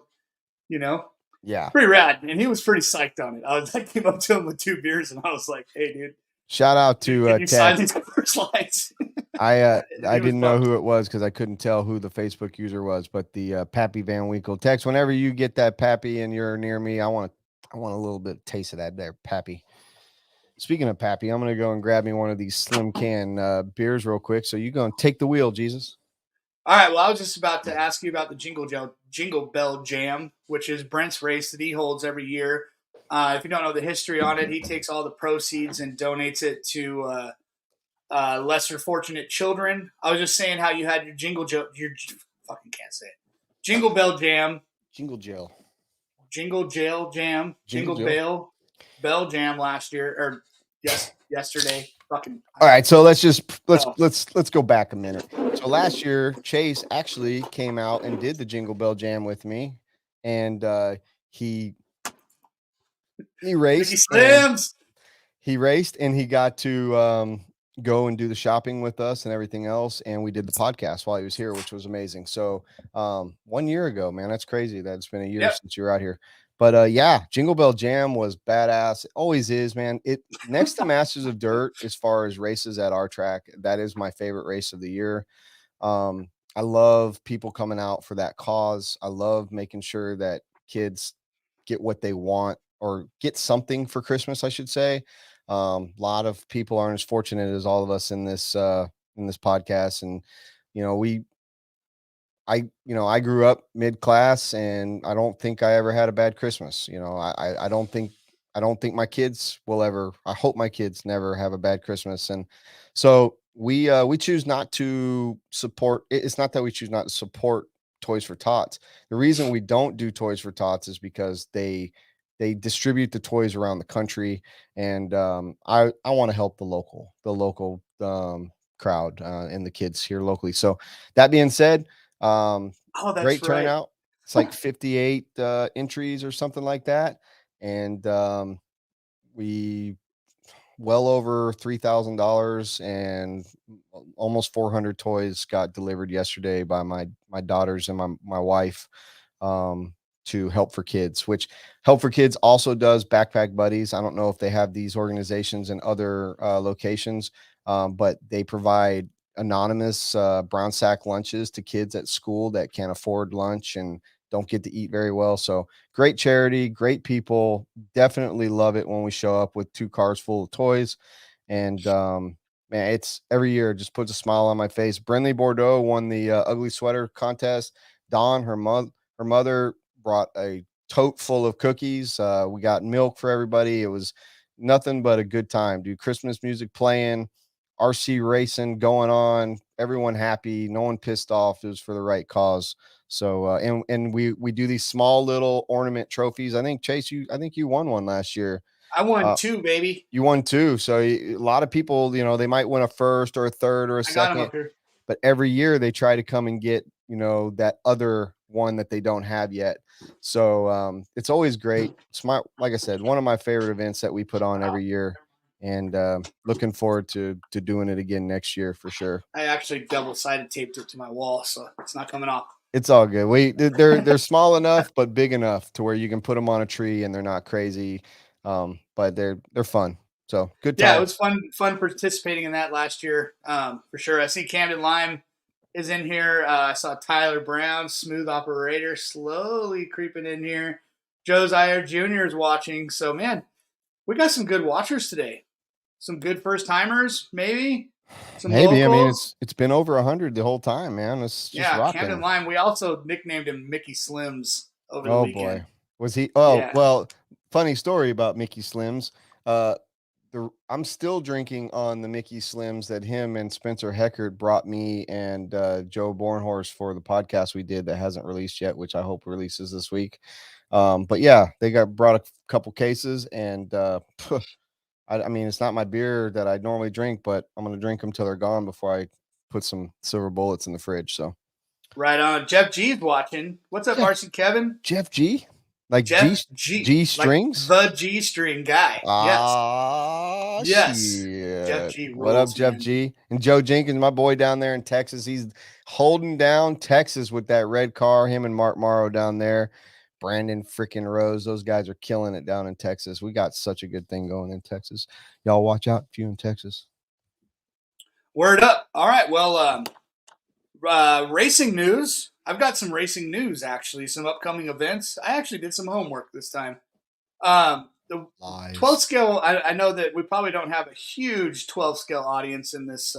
Yeah, pretty rad. And he was pretty psyched on it. I came up to him with 2 beers, and I was like, "Hey, dude, shout out to you sign these Coors Lights." I didn't know who it was because I couldn't tell who the Facebook user was, but the Pappy Van Winkle text. Whenever you get that, Pappy, and you're near me, I want a little bit of taste of that there, Pappy. Speaking of Pappy, I'm gonna go and grab me one of these slim can beers real quick. So you go and take the wheel, Jesus. All right. Well, I was just about to ask you about the Jingle Bell Jam, which is Brent's race that he holds every year. If you don't know the history on it, he takes all the proceeds and donates it to lesser fortunate children. I was just saying how you had your fucking can't say it. Jingle Bell Jam. Jingle Jail. Jingle Jail Jam. Jingle Bell Jam last year or yesterday. Fucking. All right, so let's go back a minute. So last year, Chase actually came out and did the Jingle Bell Jam with me, and he raced. He raced, and he got to go and do the shopping with us and everything else, and we did the podcast while he was here, which was amazing. So 1 year ago, man, that's crazy that it's been a year since you were out here. But yeah, Jingle Bell Jam was badass. It always is, man. It next to Masters of Dirt, as far as races at our track, that is my favorite race of the year. I love people coming out for that cause. I love making sure that kids get what they want, or get something for Christmas, I should say. A lot of people aren't as fortunate as all of us in this podcast, and I grew up mid class, and I don't think I ever had a bad Christmas. I don't think my kids will ever. I hope my kids never have a bad Christmas, and so we choose not to support. It's not that we choose not to support Toys for Tots. The reason we don't do Toys for Tots is because they distribute the toys around the country, and I want to help the local crowd and the kids here locally. So that being said, great turnout. It's like 58 entries or something like that, and we well over $3,000 and almost 400 toys got delivered yesterday by my daughters and my wife. To Help for Kids, which Help for Kids also does Backpack Buddies. I don't know if they have these organizations in other locations, but they provide anonymous brown sack lunches to kids at school that can't afford lunch and don't get to eat very well. So great charity, great people. Definitely love it when we show up with 2 cars full of toys. And man, it's every year just puts a smile on my face. Brinley Bordeaux won the ugly sweater contest. Dawn, her mother brought a tote full of cookies. We got milk for everybody. It was nothing but a good time, dude. Christmas music playing, RC racing going on, everyone happy, no one pissed off. It was for the right cause. So and we do these small little ornament trophies. I think Chase, I think you won one last year. I won 2, baby. You won 2. So a lot of people, they might win a first or a third or a I got him second, up here. but every year they try to come and get, that other one that they don't have yet. So it's always great. It's like I said, one of my favorite events that we put on every year, and looking forward to doing it again next year for sure. I actually double-sided taped it to my wall, so it's not coming off. It's all good. They're small enough but big enough to where you can put them on a tree and they're not crazy. But they're fun. So good time. Yeah, it was fun participating in that last year, for sure. I see Camden Lime is in here. I saw Tyler Brown, smooth operator, slowly creeping in here. Josiah Jr. is watching. So, man, we got some good watchers today. Some good first timers, maybe. Some maybe. locals. I mean, it's been over 100 the whole time, man. It's just rocking. Camden Lime. We also nicknamed him Mickey Slims over the weekend. Oh boy, was he? Oh Yeah. Well, funny story about Mickey Slims. I'm still drinking on the Mickey Slims that him and Spencer Heckert brought me and Joe Bornhorst for the podcast we did that hasn't released yet, which I hope releases this week. But yeah, they brought a couple cases, and I mean, it's not my beer that I normally drink, but I'm gonna drink them till they're gone before I put some silver bullets in the fridge. So right on. Jeff G's watching. What's up, RC Kevin? Jeff G, like Jeff G strings, like the G string guy. Yes. Shit. Jeff G. Rules, What up, Jeff man. G? And Joe Jenkins, my boy down there in Texas. He's holding down Texas with that red car. Him and Mark Morrow down there. Brandon freaking Rose. Those guys are killing it down in Texas. We got such a good thing going in Texas. Y'all watch out if you're in Texas. Word up. All right. Well, racing news. I've got some racing news, actually. Some upcoming events. I actually did some homework this time. The Lies. 12 scale, I know that we probably don't have a huge 12 scale audience in this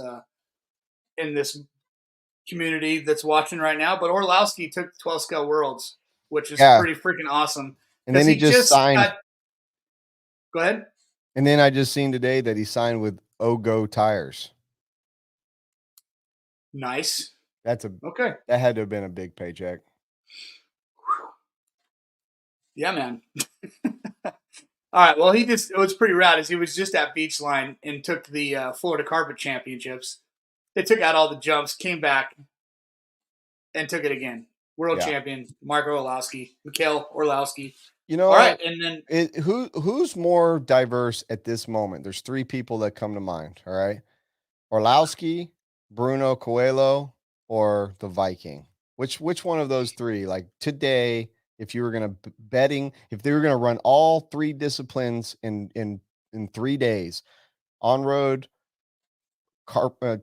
community that's watching right now, but Orlowski took 12 scale worlds, which is pretty freaking awesome. And then he just signed. Go ahead. And then I just seen today that he signed with Ogo Tires. Nice. Okay. That had to have been a big paycheck. Yeah, man. All right. Well, it was pretty rad as he was just at Beachline and took the Florida Carpet Championships. They took out all the jumps, came back, and took it again. World champion, Marco Orlowski, Mikhail Orlowski. All right. And then who's more diverse at this moment? There's 3 people that come to mind. All right. Orlowski, Bruno Coelho, or the Viking. Which one of those 3? Like today, if you were going to if they were going to run all 3 disciplines in 3 days, on road,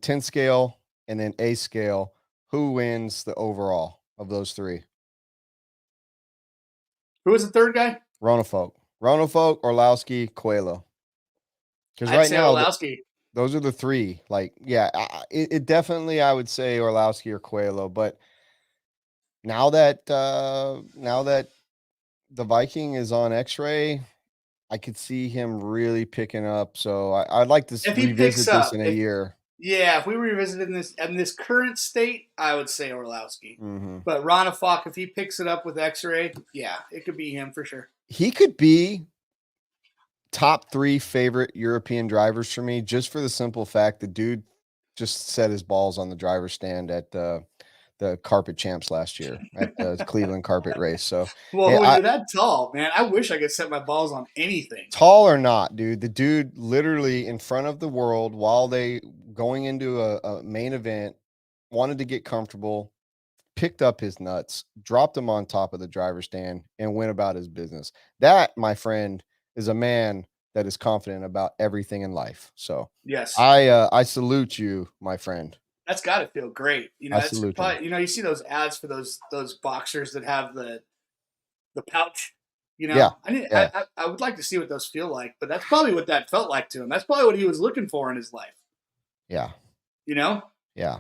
10 scale, and then A scale, who wins the overall of those 3? Who was the third guy? Ronafolk, Orlowski, Coelho. Because right now, Orlowski. Those are the 3. Like, yeah, it definitely, I would say Orlowski or Coelho. But now that the Viking is on X-Ray, I could see him really picking up. So I'd like to revisit this in a year. Yeah, if we revisited in this current state, I would say Orlowski. Mm-hmm. But Ronafolk, if he picks it up with X-Ray, yeah, it could be him for sure. He could be top 3 favorite European drivers for me, just for the simple fact the dude just set his balls on the driver's stand at the Carpet Champs last year at the Cleveland Carpet Race. So, well, you're that tall, man. I wish I could set my balls on anything. Tall or not, dude. The dude literally in front of the world while they going into a main event, wanted to get comfortable, picked up his nuts, dropped them on top of the driver's stand, and went about his business. That, my friend, is a man that is confident about everything in life. So yes, I salute you, my friend. That's got to feel great. You know, I that's salute him. probably, you see those ads for those boxers that have the pouch. Yeah, yeah. I would like to see what those feel like, but that's probably what that felt like to him. That's probably what he was looking for in his life. Yeah. Yeah.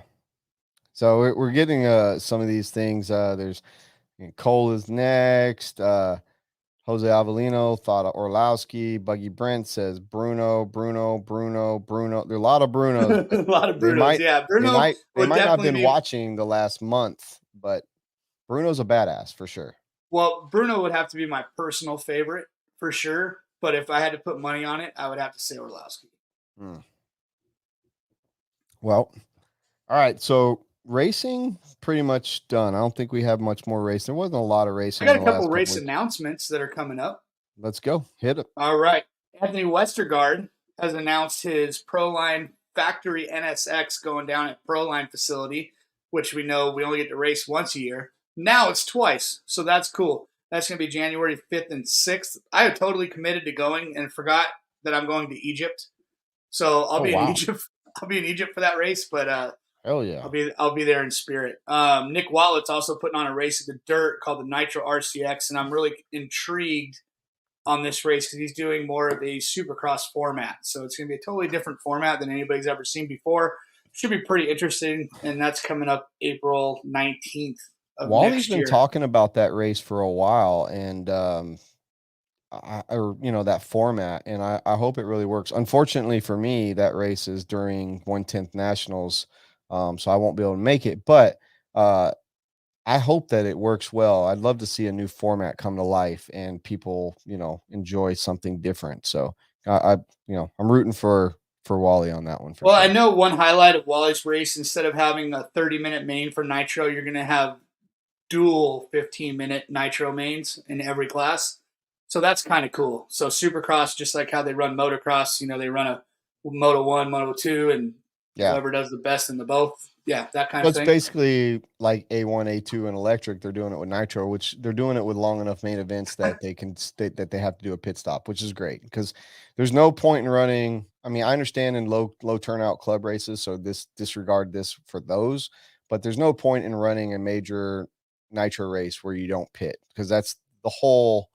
So we're getting some of these things. There's Cole is next. Jose Avellino thought of Orlowski. Buggy Brent says Bruno. There are a lot of Brunos, A but lot of they Brunos. might Yeah, they Bruno might they would might not have definitely been be. watching the last month, but Bruno's a badass for sure. Well, Bruno would have to be my personal favorite for sure. But if I had to put money on it, I would have to say Orlowski. Well, all right. So racing pretty much done. I don't think we have much more race. There wasn't a lot of racing. I got in a the couple last race weeks. announcements that are coming up. Let's go. Hit it. All right. Anthony Westergaard has announced his Proline Factory NSX going down at Proline facility, which we know we only get to race once a year. Now it's twice, so that's cool. That's going to be January 5th and 6th. I have totally committed to going and forgot that I'm going to Egypt. So I'll be in Egypt. I'll be in Egypt for that race, but hell yeah, I'll be there in spirit. Nick Wallett's also putting on a race at the dirt called the Nitro RCX, and I'm really intrigued on this race because he's doing more of a supercross format. So it's going to be a totally different format than anybody's ever seen before. Should be pretty interesting, and that's coming up April 19th of Wally's next been year. talking about that race for a while, and that format, and I hope it really works. Unfortunately for me, that race is during 1/10 Nationals, so I won't be able to make it. But I hope that it works well. I'd love to see a new format come to life and people, enjoy something different. So I'm rooting for Wally on that one. Well, sure. I know one highlight of Wally's race, instead of having a 30-minute main for Nitro, you're going to have dual 15-minute Nitro mains in every class. So that's kind of cool. So Supercross, just like how they run motocross, they run a Moto 1, Moto 2, and whoever does the best in the both. Yeah, that kind of thing. It's basically like A1, A2, and electric. They're doing it with Nitro, which they're doing it with long enough main events that they can state that they have to do a pit stop, which is great because there's no point in running. I mean, I understand in low turnout club races, so disregard this for those, but there's no point in running a major Nitro race where you don't pit because that's the whole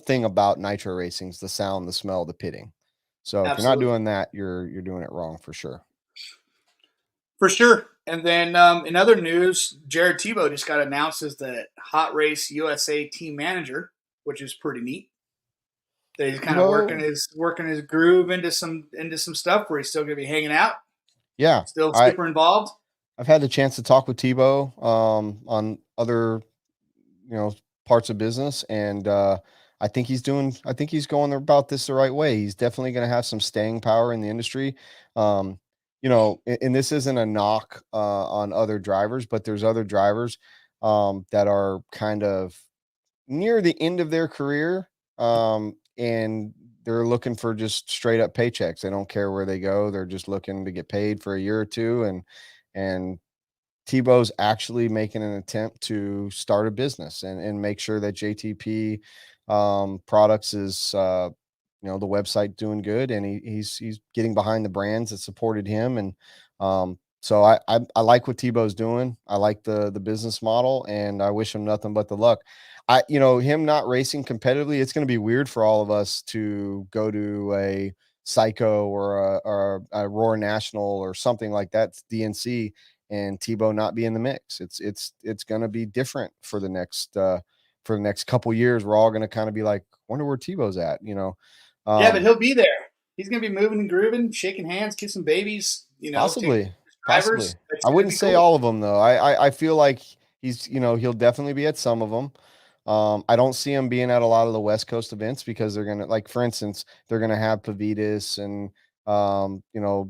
thing about Nitro racing is the sound, the smell, the pitting. So if you're not doing that, you're doing it wrong for sure. For sure. And then in other news, Jared Tebow just got announced as the Hot Race USA team manager, which is pretty neat. That he's kind of working his groove into some stuff where he's still going to be hanging out. Yeah, still super involved. I've had the chance to talk with Tebow on other parts of business, and I think he's going about this the right way. He's definitely going to have some staying power in the industry. And this isn't a knock on other drivers, but there's other drivers that are kind of near the end of their career, and they're looking for just straight up paychecks. They don't care where they go. They're just looking to get paid for a year or two, and Tebow's actually making an attempt to start a business and make sure that JTP products is the website doing good, and he's getting behind the brands that supported him, and so I like what Tebow's doing. I like the business model, and I wish him nothing but the luck. Him not racing competitively, it's going to be weird for all of us to go to a Psycho or a Roar National or something like that, DNC, and Tebow not be in the mix. It's going to be different for the next couple years. We're all going to kind of be like, wonder where Tebow's at, yeah, but he'll be there. He's going to be moving and grooving, shaking hands, kissing babies, possibly. I wouldn't say cool. all of them though. I feel like he's, he'll definitely be at some of them. I don't see him being at a lot of the West Coast events because they're going to, like, for instance, they're going to have Pavitas and,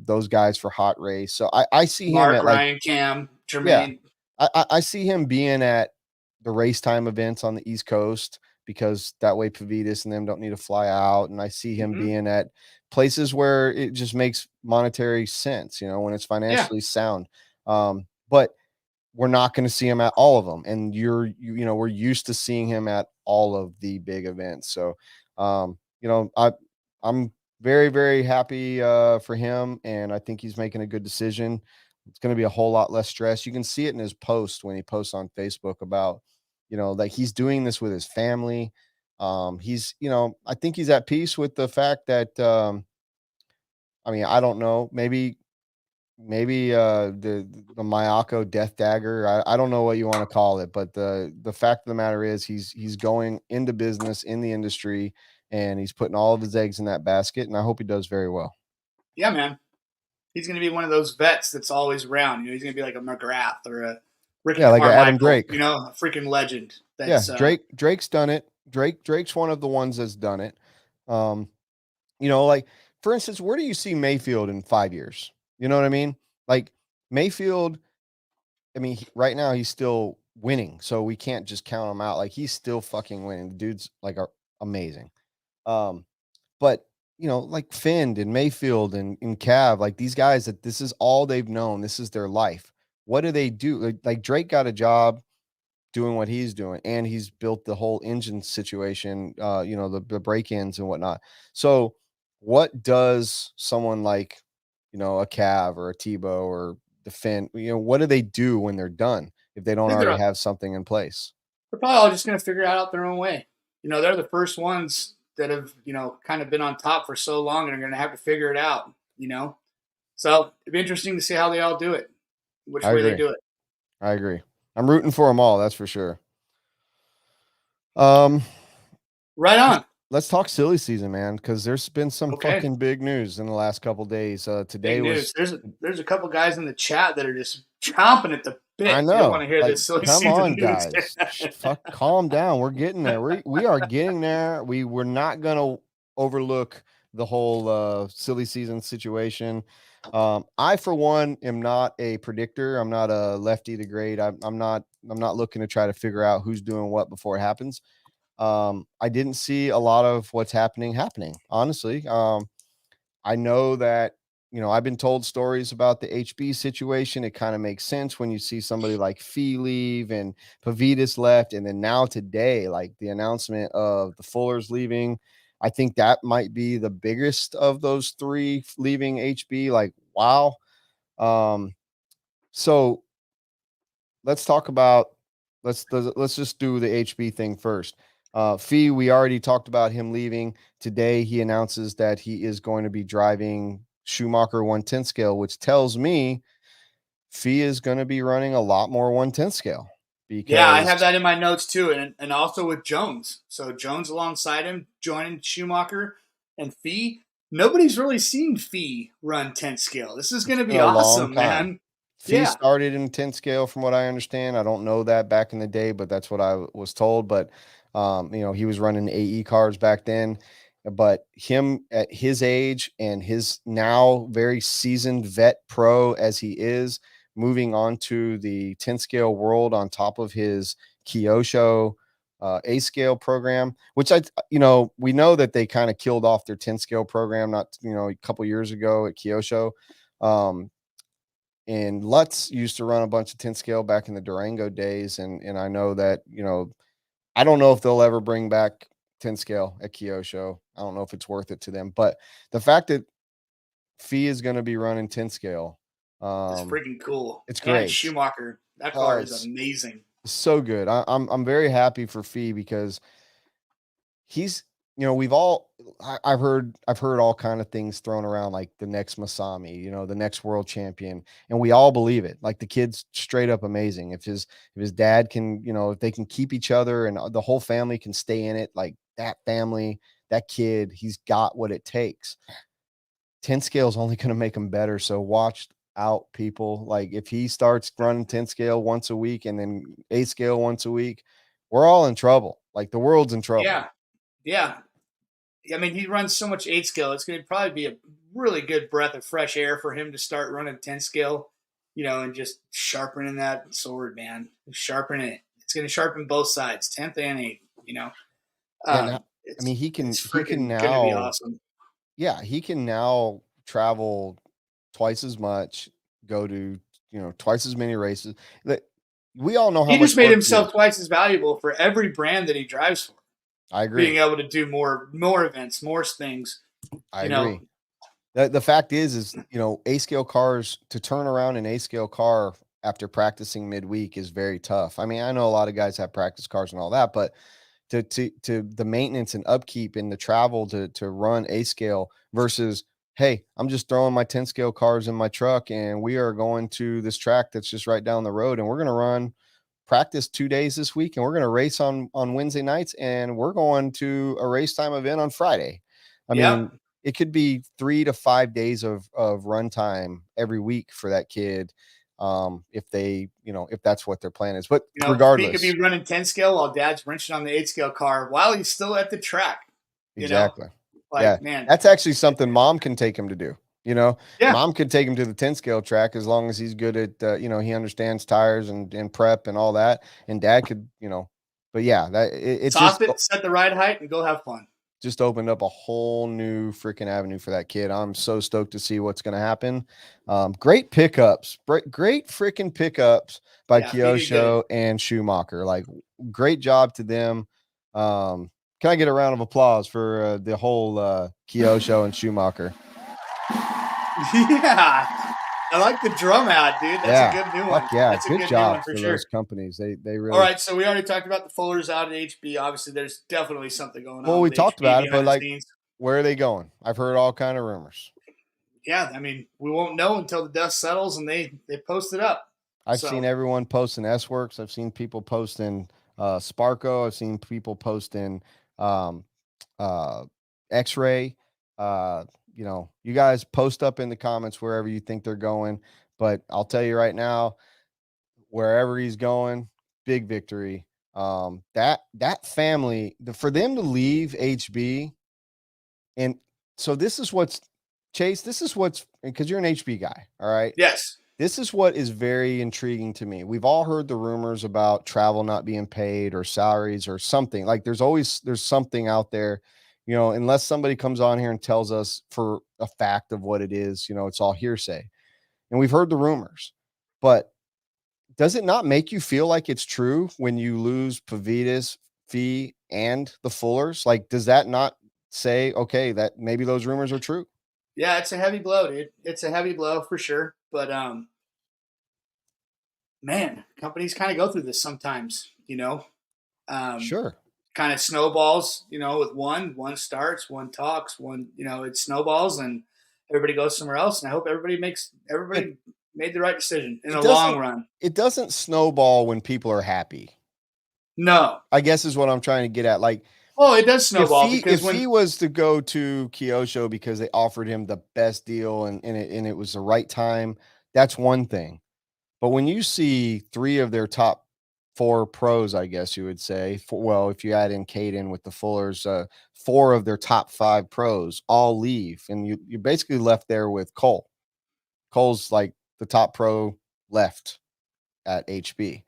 those guys for Hot Race. So I see Mark, him at Ryan, Cam, Jermaine. Yeah, I see him being at the race time events on the East Coast because that way Pavitas and them don't need to fly out. And I see him being at places where it just makes monetary sense, when it's financially sound. But we're not going to see him at all of them. And we're used to seeing him at all of the big events. So, I'm very, very happy for him. And I think he's making a good decision. It's going to be a whole lot less stress. You can see it in his post when he posts on Facebook about, like he's doing this with his family. He's, I think he's at peace with the fact that, I mean, I don't know, maybe the Mayako death dagger. I don't know what you want to call it, but the fact of the matter is he's going into business in the industry, and he's putting all of his eggs in that basket, and I hope he does very well. Yeah, man. He's going to be one of those vets that's always around. He's going to be like a McGrath or a Ricky like Carmichael, Adam Drake. a freaking legend. That's, Drake's done it. Drake's one of the ones that's done it. Like for instance, where do you see Mayfield in 5 years? You know what I mean? Like Mayfield, I mean, right now he's still winning, so we can't just count him out. Like he's still fucking winning. The dude's like amazing. But like Finn and Mayfield and Cav, like these guys that this is all they've known. This is their life. What do they do? Like Drake got a job doing what he's doing, and he's built the whole engine situation, the break-ins and whatnot. So what does someone like, a Cav or a Tebow or the Finn, what do they do when they're done if they don't already have something in place? They're probably all just going to figure it out their own way. They're the first ones that have, kind of been on top for so long and are going to have to figure it out, So it'd be interesting to see how they all do it, which way they do it. I agree. I'm rooting for them all. That's for sure. Right on. Let's talk silly season, man, because there's been some fucking big news in the last couple days. Today was there's a couple guys in the chat that are just chomping at the bit. I know. They want to hear this silly season Come on, news. guys. Fuck, calm down. We're getting there. We are getting there. We're not gonna overlook the whole silly season situation. I, for one, am not a predictor. I'm not a lefty to grade. I'm not looking to try to figure out who's doing what before it happens. I didn't see a lot of what's happening, honestly. I know that, I've been told stories about the HB situation. It kind of makes sense when you see somebody like Fee leave and Pavitas left. And then now today, like the announcement of the Fullers leaving, I think that might be the biggest of those three leaving HB. Like, wow. So let's talk about, let's just do the HB thing first. Fee, we already talked about him leaving. Today, he announces that he is going to be driving Schumacher 110 scale, which tells me Fee is going to be running a lot more 110 scale. Yeah, I have that in my notes too, and also with Jones. So Jones alongside him, joining Schumacher and Fee. Nobody's really seen Fee run 10 scale. This is going to be awesome, man. Fee started in 10 scale, from what I understand. I don't know that back in the day, but that's what I was told. But he was running AE cars back then. But him at his age and his now very seasoned vet pro as he is, moving on to the 10 scale world on top of his Kyosho A scale program, which we know that they kind of killed off their 10 scale program, a couple years ago at Kyosho. And Lutz used to run a bunch of 10 scale back in the Durango days. And I know that, I don't know if they'll ever bring back 10 scale at Kyosho. I don't know if it's worth it to them, but the fact that Fee is going to be running 10 scale, it's freaking cool. It's great. And Schumacher, that car is amazing. So good. I'm very happy for Fee because he's, I've heard all kind of things thrown around, like the next Masami, the next world champion, and we all believe it. Like the kid's straight up amazing. If his dad can, if they can keep each other and the whole family can stay in it, like that family, that kid, he's got what it takes. 10 scale is only going to make him better. So watch out, people. Like if he starts running 10 scale once a week and then 8 scale once a week, we're all in trouble. Like the world's in trouble. Yeah. I mean, he runs so much 8 scale. It's going to probably be a really good breath of fresh air for him to start running 10 scale, and just sharpening that sword, man. Sharpening it. It's going to sharpen both sides, 10th and 8th, he can now going to be awesome. Yeah, he can now travel twice as much, go to, twice as many races. We all know how he much just made himself twice as valuable for every brand that he drives for. I agree. Being able to do more events, more things. I agree. The fact is, A scale cars, to turn around an A scale car after practicing midweek is very tough. I mean, I know a lot of guys have practice cars and all that, but to the maintenance and upkeep and the travel to run A scale versus, hey, I'm just throwing my 10 scale cars in my truck and we are going to this track that's just right down the road and we're going to run practice 2 days this week and we're going to race on Wednesday nights and we're going to a race time event on Friday. I mean, it could be 3 to 5 days of run time every week for that kid. If they, if that's what their plan is, but regardless, he could be running 10 scale while dad's wrenching on the 8 scale car while he's still at the track. Exactly. Like, man, that's actually something mom can take him to do. Yeah. Mom could take him to the 10 scale track as long as he's good at, he understands tires and prep and all that. And dad could, but yeah, it's just set the ride height and go have fun. Just opened up a whole new freaking avenue for that kid. I'm so stoked to see what's going to happen. Great pickups, great freaking pickups by Kyosho and Schumacher. Like, great job to them. Can I get a round of applause for the whole Kyosho and Schumacher? Yeah, I like the drum ad, dude. That's a good new one. Yeah, that's good job for those companies. They really. All right, so we already talked about the Fullers out at HB. Obviously, there's definitely something going on. Well, we talked HB about it, but like, scenes. Where are they going? I've heard all kind of rumors. Yeah, I mean, we won't know until the dust settles and they post it up. I've seen everyone posting S-Works. I've seen people posting Sparko. I've seen people posting X-Ray. You guys post up in the comments wherever you think they're going. But I'll tell you right now, wherever he's going, big victory. That family, for them to leave HB, and so this is what's Chase. This is what's, because you're an HB guy, all right? Yes. This is what is very intriguing to me. We've all heard the rumors about travel not being paid or salaries or something. Like, there's something out there, unless somebody comes on here and tells us for a fact of what it is, it's all hearsay. And we've heard the rumors, but does it not make you feel like it's true when you lose Pavitas, Fee, and the Fullers? Like, does that not say, okay, that maybe those rumors are true? Yeah, it's a heavy blow, dude. It's a heavy blow for sure. But man, companies kind of go through this sometimes, Sure. Kind of snowballs, with one starts, one talks, one, it snowballs and everybody goes somewhere else. And I hope everybody made the right decision in the long run. It doesn't snowball when people are happy. No. I guess is what I'm trying to get at. Like, well, it does snowball because if he was to go to Kyosho because they offered him the best deal and it was the right time, that's one thing. But when you see 3 of their top 4 pros, I guess you would say, if you add in Caden with the Fullers, 4 of their top 5 pros all leave, and you're basically left there with Cole. Cole's like the top pro left at HB.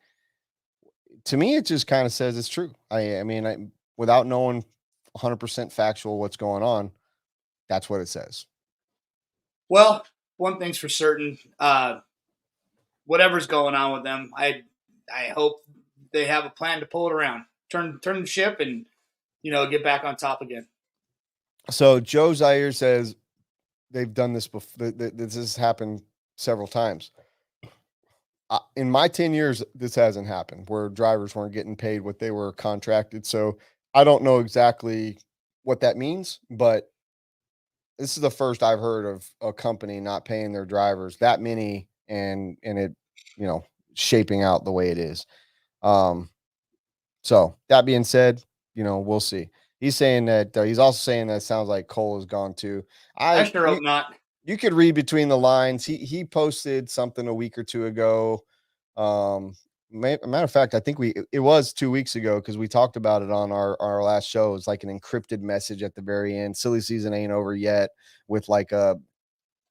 To me, it just kind of says it's true. I mean, without knowing 100% factual what's going on, that's what it says. Well, one thing's for certain. Whatever's going on with them, I hope they have a plan to pull it around, turn the ship, and get back on top again. So Joe Zaire says they've done this before. This has happened several times. In my 10 years, this hasn't happened where drivers weren't getting paid what they were contracted. So I don't know exactly what that means, but this is the first I've heard of a company not paying their drivers that many and it, shaping out the way it is. So that being said, we'll see. He's saying that he's also saying that it sounds like Cole is gone too. I sure hope not. You could read between the lines. He posted something a week or two ago. Matter of fact, I think it was 2 weeks ago because we talked about it on our last show. It's like an encrypted message at the very end. Silly season ain't over yet, with like a,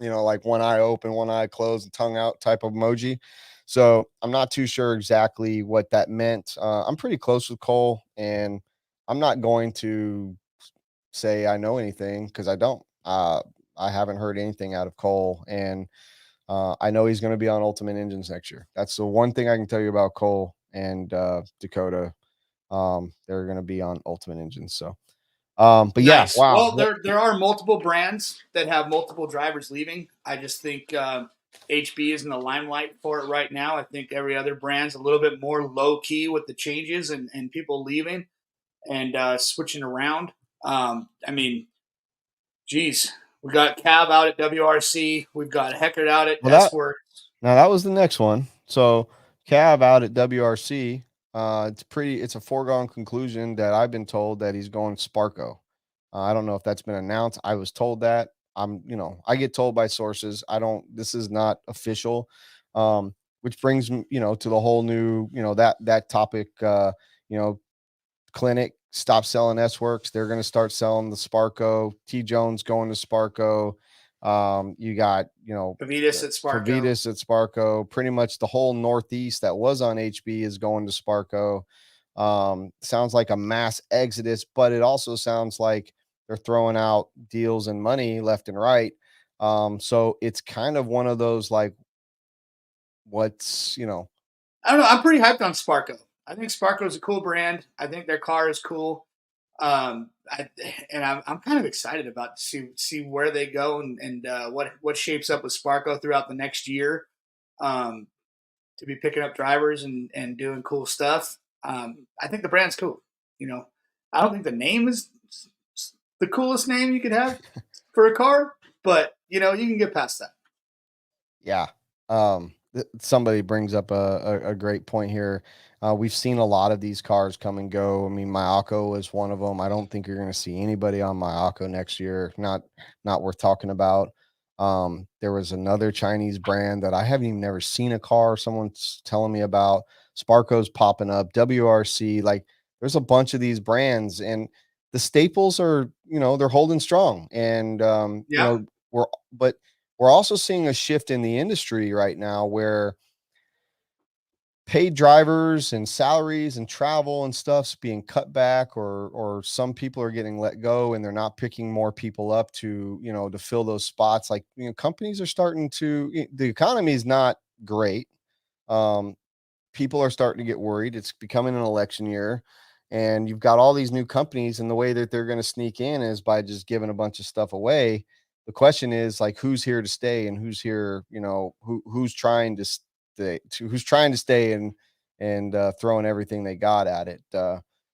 like one eye open, one eye closed, and tongue out type of emoji. So I'm not too sure exactly what that meant. I'm pretty close with Cole, and I'm not going to say I know anything because I don't. I haven't heard anything out of Cole, and I know he's going to be on Ultimate Engines next year. That's the one thing I can tell you about Cole and Dakota. They're going to be on Ultimate Engines. So But yeah, Nice. wow. Well, there are multiple brands that have multiple drivers leaving. I just think HB is in the limelight for it right now. I think every other brand's a little bit more low key with the changes and people leaving and switching around. I mean, geez, we got Cav out at WRC. We've got Heckert out at Well, S Works. now that was the next one. So Cav out at WRC. It's a foregone conclusion that I've been told that he's going Sparko. I don't know if that's been announced. I was told that. I get told by sources. This is not official. Which brings me, to the whole new, that topic, Clinic stop selling S Works. They're going to start selling the Sparko. T Jones going to Sparko. You got, Pavitas at Sparko. Favitas at Sparko. Pretty much the whole Northeast that was on HB is going to Sparko. Sounds like a mass exodus, but it also sounds like they're throwing out deals and money left and right. So it's kind of one of those like, what's, I don't know. I'm pretty hyped on Sparko. I think Sparko is a cool brand. I think their car is cool. I'm kind of excited about to see where they go and what shapes up with Sparko throughout the next year. To be picking up drivers and doing cool stuff. I think the brand's cool. I don't think the name is the coolest name you could have for a car, but you can get past that. Yeah. Somebody brings up a great point here. We've seen a lot of these cars come and go. I mean, Mayako is one of them. I don't think you're going to see anybody on Mayako next year. Not worth talking about. There was another Chinese brand that I haven't even never seen a car. Someone's telling me about. Sparko's popping up. WRC. Like, there's a bunch of these brands, and the staples are, they're holding strong. And Yeah. we're also seeing a shift in the industry right now where paid drivers and salaries and travel and stuff's being cut back, or some people are getting let go and they're not picking more people up to fill those spots. Like, companies are starting to, the economy is not great. People are starting to get worried. It's becoming an election year, and you've got all these new companies, and the way that they're going to sneak in is by just giving a bunch of stuff away. The question is, like, who's here to stay and who's here, who's trying to stay and throwing everything they got at it.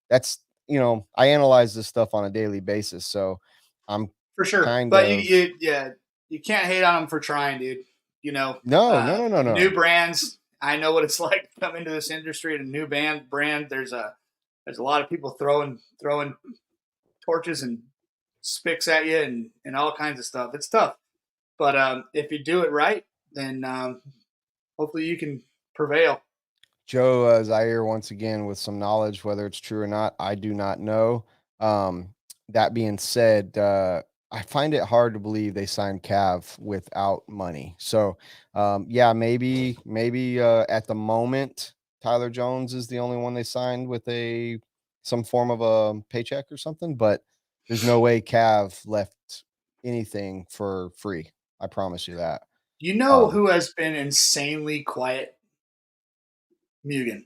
That's, I analyze this stuff on a daily basis. So I'm For sure. But you can't hate on them for trying, dude. No. New brands. I know what it's like to come into this industry and a new brand. There's a lot of people throwing torches and spicks at you and all kinds of stuff. It's tough, but if you do it right, then hopefully you can prevail. Joe Zaire once again with some knowledge, whether it's true or not, I do not know. That being said, I find it hard to believe they signed Cav without money. So, maybe at the moment, Tyler Jones is the only one they signed with some form of a paycheck or something. But there's no way Cav left anything for free. I promise you that. Who has been insanely quiet? Mugen.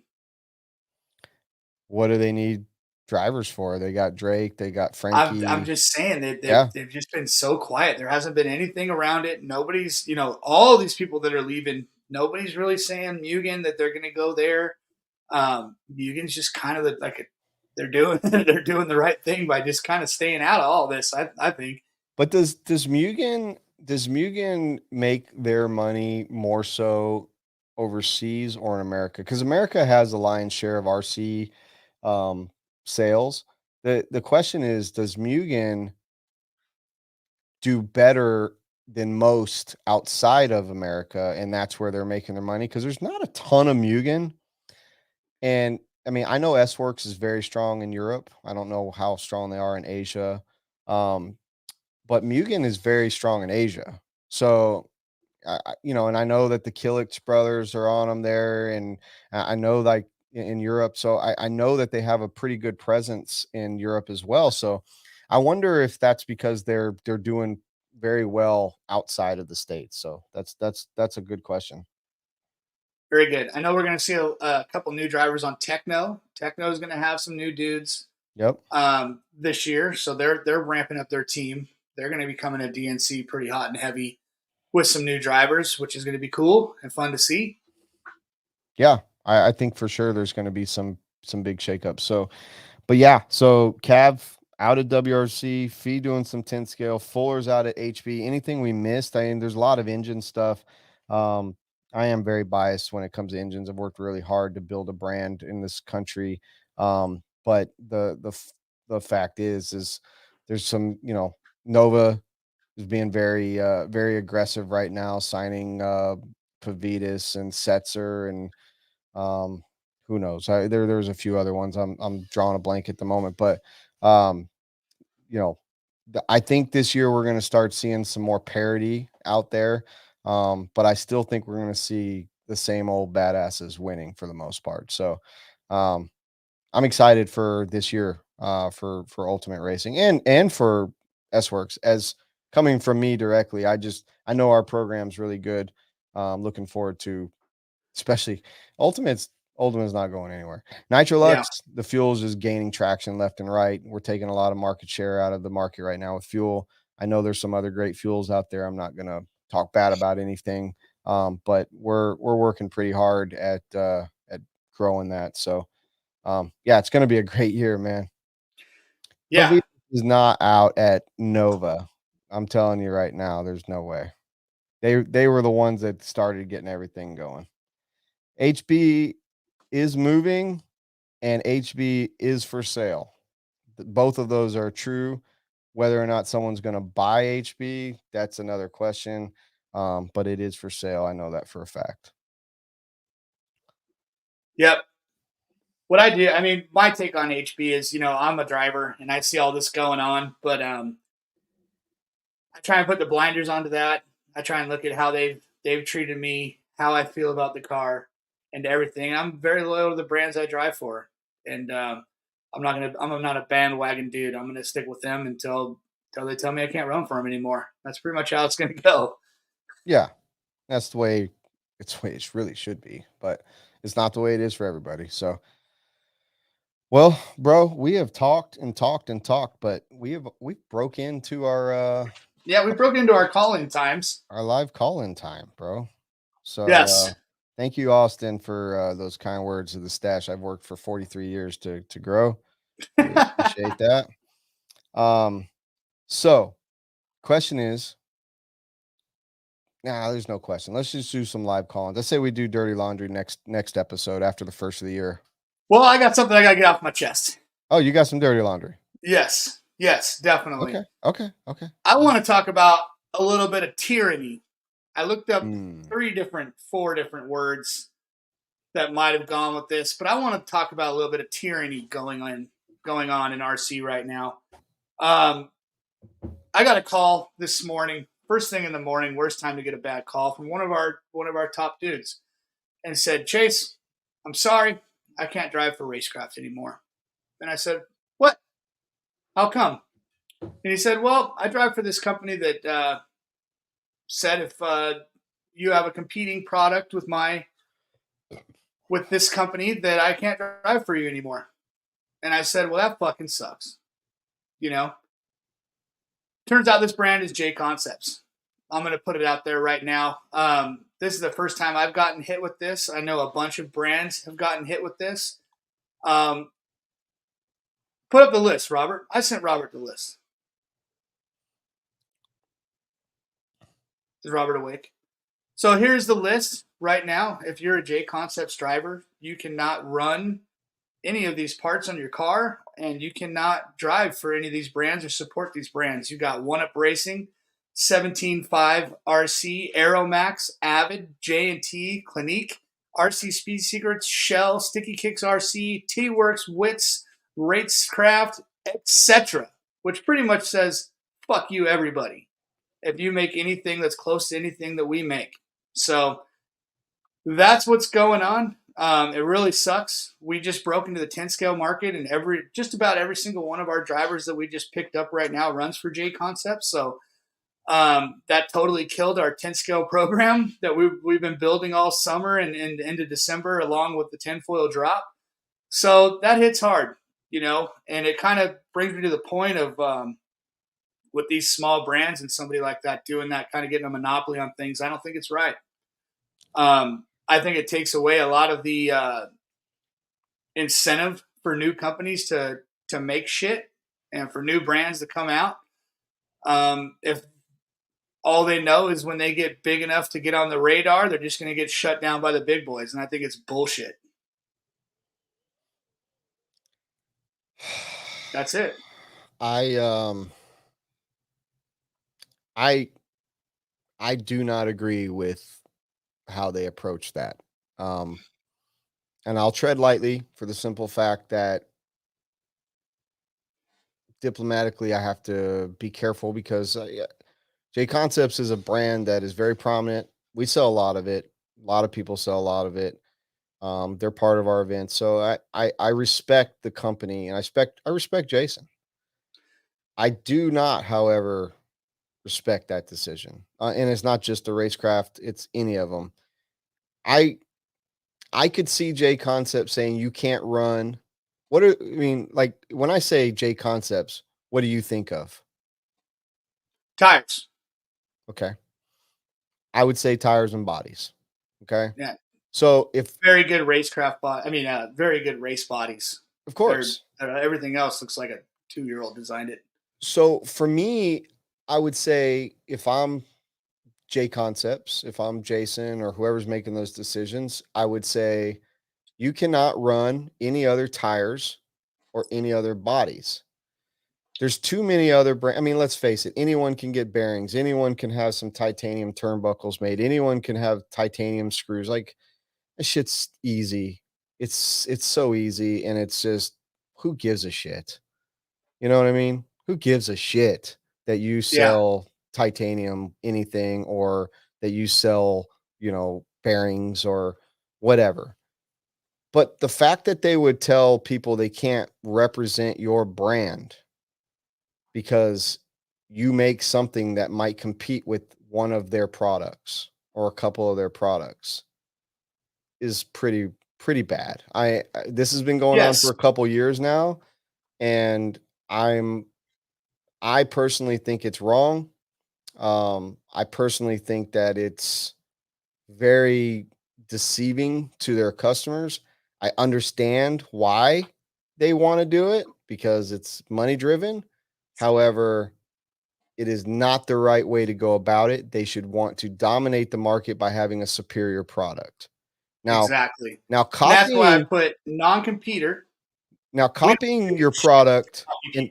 What do they need drivers for? They got Drake, they got Frankie. I'm just saying they've just been so quiet. There hasn't been anything around it. Nobody's, all these people that are leaving, nobody's really saying Mugen that they're going to go there. Mugen's just kind of they're doing the right thing by just kind of staying out of all this. I think. But does Mugen make their money more so overseas or in America? Because America has the lion's share of RC sales. The question is, does Mugen do better than most outside of America, and that's where they're making their money? Because there's not a ton of Mugen, and I mean, I know S Works is very strong in Europe. I don't know how strong they are in Asia, but Mugen is very strong in Asia. So and I know that the Killick brothers are on them there, and I know, like, in Europe. So I know that they have a pretty good presence in Europe as well. So I wonder if that's because they're doing very well outside of the States. So that's a good question. Very good. I know we're going to see a couple new drivers on Techno. Techno is going to have some new dudes. Yep. this year. So they're ramping up their team. They're going to be coming to DNC pretty hot and heavy with some new drivers, which is going to be cool and fun to see. Yeah, I think for sure there's going to be some big shakeups. So, but yeah, so Cav out at WRC, Fee doing some 10 scale, Fuller's out at HB. Anything we missed? I mean, there's a lot of engine stuff. I am very biased when it comes to engines. I've worked really hard to build a brand in this country. But the fact is there's some, Nova is being very aggressive right now, signing Pavitas and Setzer and who knows? There's a few other ones. I'm drawing a blank at the moment, but um, I think this year we're going to start seeing some more parity out there. But I still think we're going to see the same old badasses winning for the most part. So I'm excited for this year for Ultimate Racing and for S Works. As coming from me directly, I know our program's really good. Looking forward to, especially Ultimate's not going anywhere. Nitrolux, the fuel is just gaining traction left and right. We're taking a lot of market share out of the market right now with fuel. I know there's some other great fuels out there. I'm not going to talk bad about anything, but we're working pretty hard at growing that. So yeah, it's going to be a great year, man. Yeah. But is not out at Nova. I'm telling you right now, there's no way. They were the ones that started getting everything going. HB is moving and HB is for sale. Both of those are true. Whether or not someone's going to buy HB, that's another question. But it is for sale. I know that for a fact. Yep. What I do, I mean, my take on HB is, I'm a driver and I see all this going on, but I try and put the blinders onto that. I try and look at how they've treated me, how I feel about the car, and everything. I'm very loyal to the brands I drive for, and I'm not a bandwagon dude. I'm gonna stick with them until they tell me I can't run for them anymore. That's pretty much how it's gonna go. Yeah, that's the way it really should be, but it's not the way it is for everybody. So, well, bro, we have talked and talked and talked, but we broke into our we broke into our call-in times. Our live call-in time, bro. So yes. Thank you, Austin, for those kind words of the stash. I've worked for 43 years to grow. Really appreciate that. So question is, there's no question. Let's just do some live call-ins. Let's say we do dirty laundry next episode after the first of the year. Well, I got something I gotta get off my chest. Oh, you got some dirty laundry. Yes, definitely. Okay. I want to talk about a little bit of tyranny. I looked up 4 different words that might have gone with this, but I want to talk about a little bit of tyranny going on in RC right now. I got a call this morning, first thing in the morning, worst time to get a bad call, from one of our top dudes, and said, "Chase, I'm sorry, I can't drive for Racecraft anymore." And I said, "What? How come?" And he said, "Well, I drive for this company that said if you have a competing product with this company, that I can't drive for you anymore." And I said, "Well, that fucking sucks." Turns out this brand is J Concepts. I'm going to put it out there right now. This is the first time I've gotten hit with this. I know a bunch of brands have gotten hit with this. Put up the list, Robert. I sent Robert the list. Is Robert awake? So here's the list right now. If you're a J Concepts driver, you cannot run any of these parts on your car, and you cannot drive for any of these brands or support these brands. You got One Up Racing, 17.5 RC, Aeromax, Avid, J&T, Clinique, RC Speed Secrets, Shell, Sticky Kicks RC, T-Works, Wits, Racecraft, etc., which pretty much says, fuck you, everybody, if you make anything that's close to anything that we make. So that's what's going on. It really sucks. We just broke into the 10 scale market, and just about every single one of our drivers that we just picked up right now runs for J Concepts. So that totally killed our 10 scale program that we've been building all summer and into December, along with the 10 foil drop. So that hits hard. and it kind of brings me to the point of with these small brands and somebody like that doing that, kind of getting a monopoly on things. I don't think it's right. I think it takes away a lot of the incentive for new companies to make shit and for new brands to come out. If all they know is when they get big enough to get on the radar, they're just going to get shut down by the big boys, and I think it's bullshit. That's it. I do not agree with how they approach that. And I'll tread lightly for the simple fact that diplomatically I have to be careful because J Concepts is a brand that is very prominent. We sell a lot of it. A lot of people sell a lot of it. They're part of our event. So I respect the company and I respect Jason. I do not, however, respect that decision. And it's not just the racecraft, it's any of them. I could see J Concept saying you can't run. Like when I say J Concepts, what do you think of? Tires. Okay. I would say tires and bodies. Okay. Yeah. So if very good racecraft very good race bodies. Of course. Everything else looks like a 2-year-old designed it. So for me, I would say if I'm J Concepts, if I'm Jason or whoever's making those decisions, I would say you cannot run any other tires or any other bodies. There's too many other brands. I mean, let's face it. Anyone can get bearings. Anyone can have some titanium turnbuckles made. Anyone can have titanium screws. Like, that shit's easy. It's so easy, and it's just who gives a shit? You know what I mean? Who gives a shit that you sell titanium anything or that you sell, bearings or whatever. But the fact that they would tell people they can't represent your brand because you make something that might compete with one of their products or a couple of their products is pretty bad. This has been going on for a couple years now, and I personally think it's wrong. I personally think that it's very deceiving to their customers. I understand why they want to do it because it's money driven. However, it is not the right way to go about it. They should want to dominate the market by having a superior product. Exactly. Now And that's why I copying put non-competer. Now copying your product and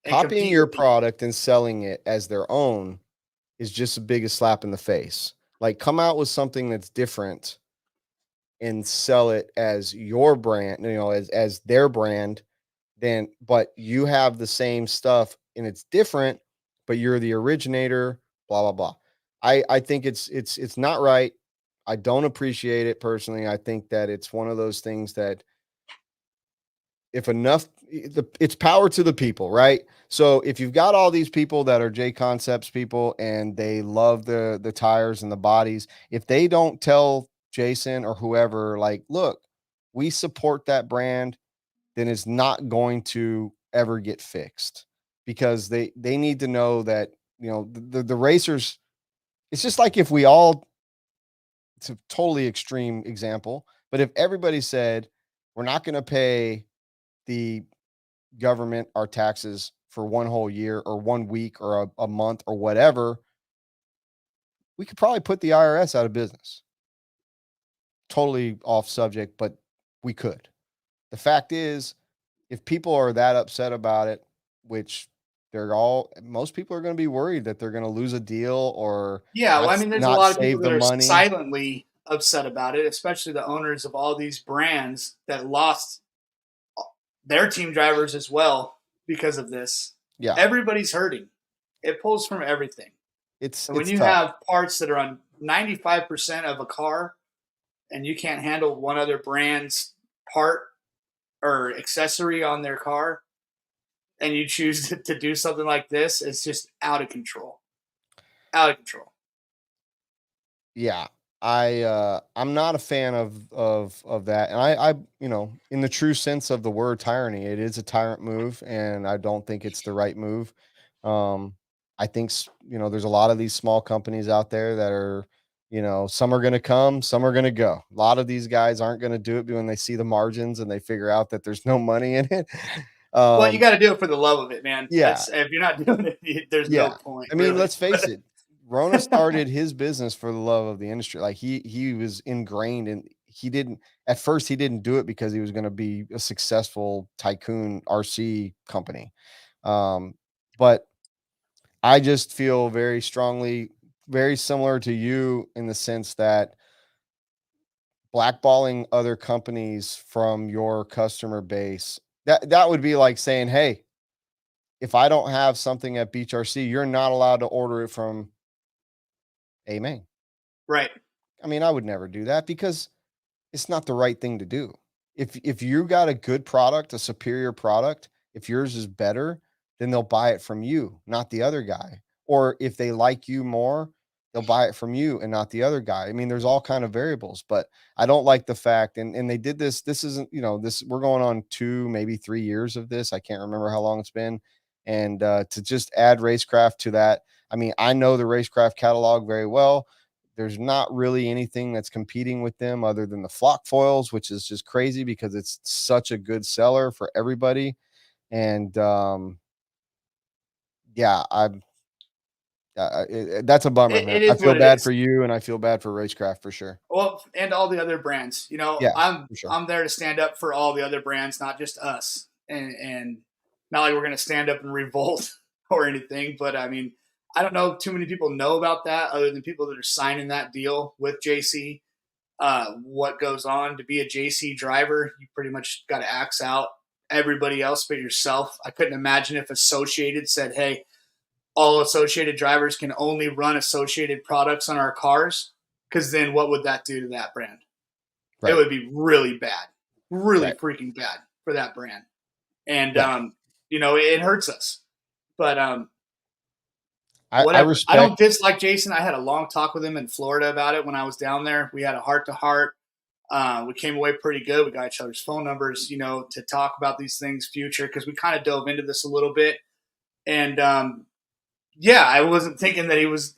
copying your product and selling it as their own is just the biggest slap in the face. Like, come out with something that's different and sell it as your brand, as their brand, but you have the same stuff and it's different, but you're the originator, blah, blah, blah. I think it's not right. I don't appreciate it personally. I think that it's one of those things that if enough, it's power to the people, right? So if you've got all these people that are J Concepts people and they love the tires and the bodies, if they don't tell Jason or whoever, like, look, we support that brand, then it's not going to ever get fixed because they need to know that, the racers, it's just like if we all, it's a totally extreme example, but if everybody said, we're not going to pay the government our taxes for one whole year or 1 week or a month or whatever, we could probably put the IRS out of business. Totally off subject, but we could. The fact is, if people are that upset about it, which most people are going to be worried that they're going to lose a deal or there's a not lot of people save that the are money. silently upset about it, especially the owners of all these brands that lost their team drivers as well because of this. Yeah. Everybody's hurting. It pulls from everything. When you have parts that are on 95% of a car and you can't handle one other brand's part or accessory on their car and you choose to do something like this, it's just out of control. Out of control. Yeah. I'm not a fan of that. And I in the true sense of the word tyranny, it is a tyrant move, and I don't think it's the right move. Um, I think there's a lot of these small companies out there that are, some are going to come, some are going to go. A lot of these guys aren't going to do it when they see the margins and they figure out that there's no money in it. Well, you got to do it for the love of it, man. Yeah, That's if you're not doing it, there's no yeah. point. I mean, Really. let's face it. Rona started his business for the love of the industry. Like he was ingrained, and he didn't at first he didn't do it because he was going to be a successful tycoon RC company. But I just feel very strongly, very similar to you in the sense that blackballing other companies from your customer base, that would be like saying, hey, if I don't have something at Beach RC, you're not allowed to order it from Amen. Right. I mean, I would never do that because it's not the right thing to do. If you got a good product, a superior product, if yours is better, then they'll buy it from you, not the other guy. Or if they like you more, they'll buy it from you and not the other guy. I mean, there's all kind of variables, but I don't like the fact, and they did this isn't, this we're going on 2, maybe 3 years of this. I can't remember how long it's been. And to just add racecraft to that, I mean, I know the racecraft catalog very well. There's not really anything that's competing with them other than the flock foils, which is just crazy because it's such a good seller for everybody. And yeah, that's a bummer, man. It I is feel what it bad is. for you, and I feel bad for Racecraft for sure. Well, and all the other brands. Yeah, I'm for sure. I'm there to stand up for all the other brands, not just us. And not like we're going to stand up and revolt or anything, but I mean, I don't know too many people know about that other than people that are signing that deal with JC. What goes on to be a JC driver? You pretty much got to axe out everybody else but yourself. I couldn't imagine if Associated said, "Hey, all Associated drivers can only run Associated products on our cars," because then what would that do to that brand? Right. It would be really bad, really Right. freaking bad for that brand. And, Yeah. it hurts us. But I whatever. I don't respect. dislike Jason. I had a long talk with him in Florida about it when I was down there. We had a heart to heart. We came away pretty good. We got each other's phone numbers, to talk about these things future because we kind of dove into this a little bit. And yeah, I wasn't thinking that he was.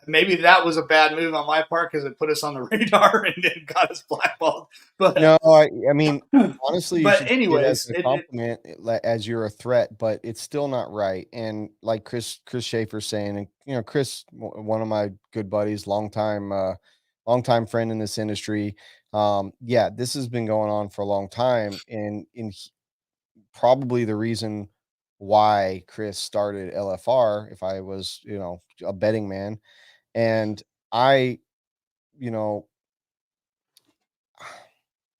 Maybe that was a bad move on my part because it put us on the radar and it got us blackballed. But No, I mean, honestly, you but should see it as anyways, a compliment, as you're a threat, but it's still not right. And like Chris Schaefer's saying, and Chris, one of my good buddies, longtime friend in this industry. Yeah, this has been going on for a long time, and probably the reason why Chris started LFR, if I was, a betting man, and I, you know,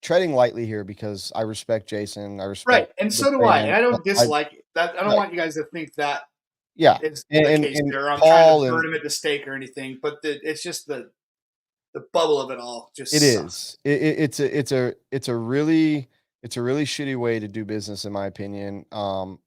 treading lightly here because I respect Jason. I right, respect and the so do I. And brand. I don't I dislike that. I don't Right. want you guys to think that Yeah. is And, the and case and there. I'm trying to Paul burn and him at the stake or anything, but it's just the bubble of it all it just sucks. is. It's a really shitty way to do business, in my opinion.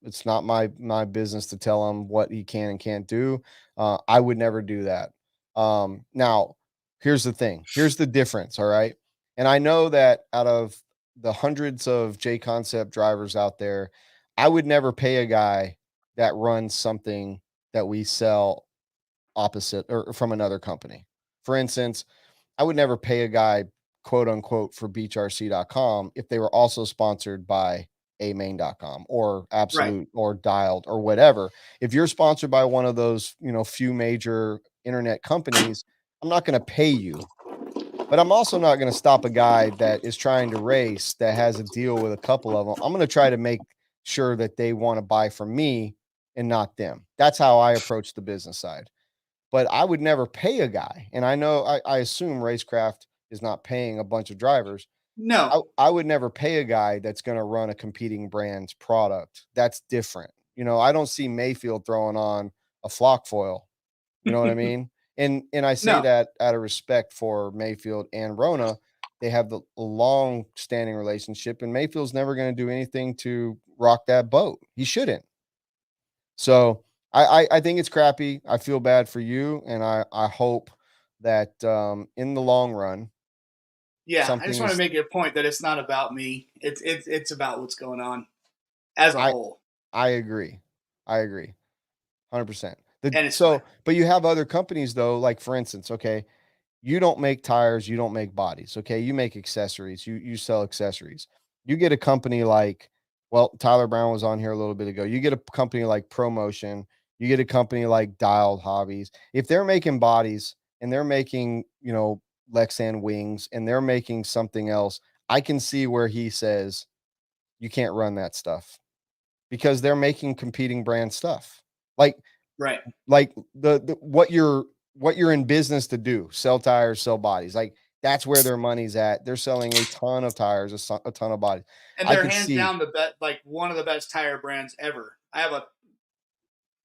It's not my business to tell him what he can and can't do. I would never do that. Now, here's the thing. Here's the difference. All right, and I know that out of the hundreds of J Concept drivers out there, I would never pay a guy that runs something that we sell opposite or from another company. For instance, I would never pay a guy, quote unquote, for beachrc.com if they were also sponsored by amain.com or Right. absolute or dialed or whatever. If you're sponsored by one of those, few major internet companies, I'm not going to pay you, but I'm also not going to stop a guy that is trying to race that has a deal with a couple of them. I'm going to try to make sure that they want to buy from me and not them. That's how I approach the business side. But I would never pay a guy. And I know I assume Racecraft is not paying a bunch of drivers. No. I would never pay a guy that's going to run a competing brand's product. That's different. I don't see Mayfield throwing on a flock foil. You know what I mean? And I say No. that out of respect for Mayfield and Rona. They have the long standing relationship, and Mayfield's never going to do anything to rock that boat. He shouldn't. So I think it's crappy. I feel bad for you, and I hope that in the long run, Yeah, I something just want to is. make it a point that it's not about me. It's about what's going on as a whole. I agree. 100%. And it's fine. But you have other companies though, like for instance, okay, you don't make tires, you don't make bodies, okay? You make accessories. You sell accessories. You get a company like, well, Tyler Brown was on here a little bit ago. You get a company like ProMotion, you get a company like Dialed Hobbies. If they're making bodies and they're making, Lexan wings and they're making something else, I can see where he says you can't run that stuff because they're making competing brand stuff. Like Right. the what you're in business to do, sell tires, sell bodies. Like that's where their money's at. They're selling a ton of tires, a ton of bodies. And I they're could hands see down like one of the best tire brands ever. I have a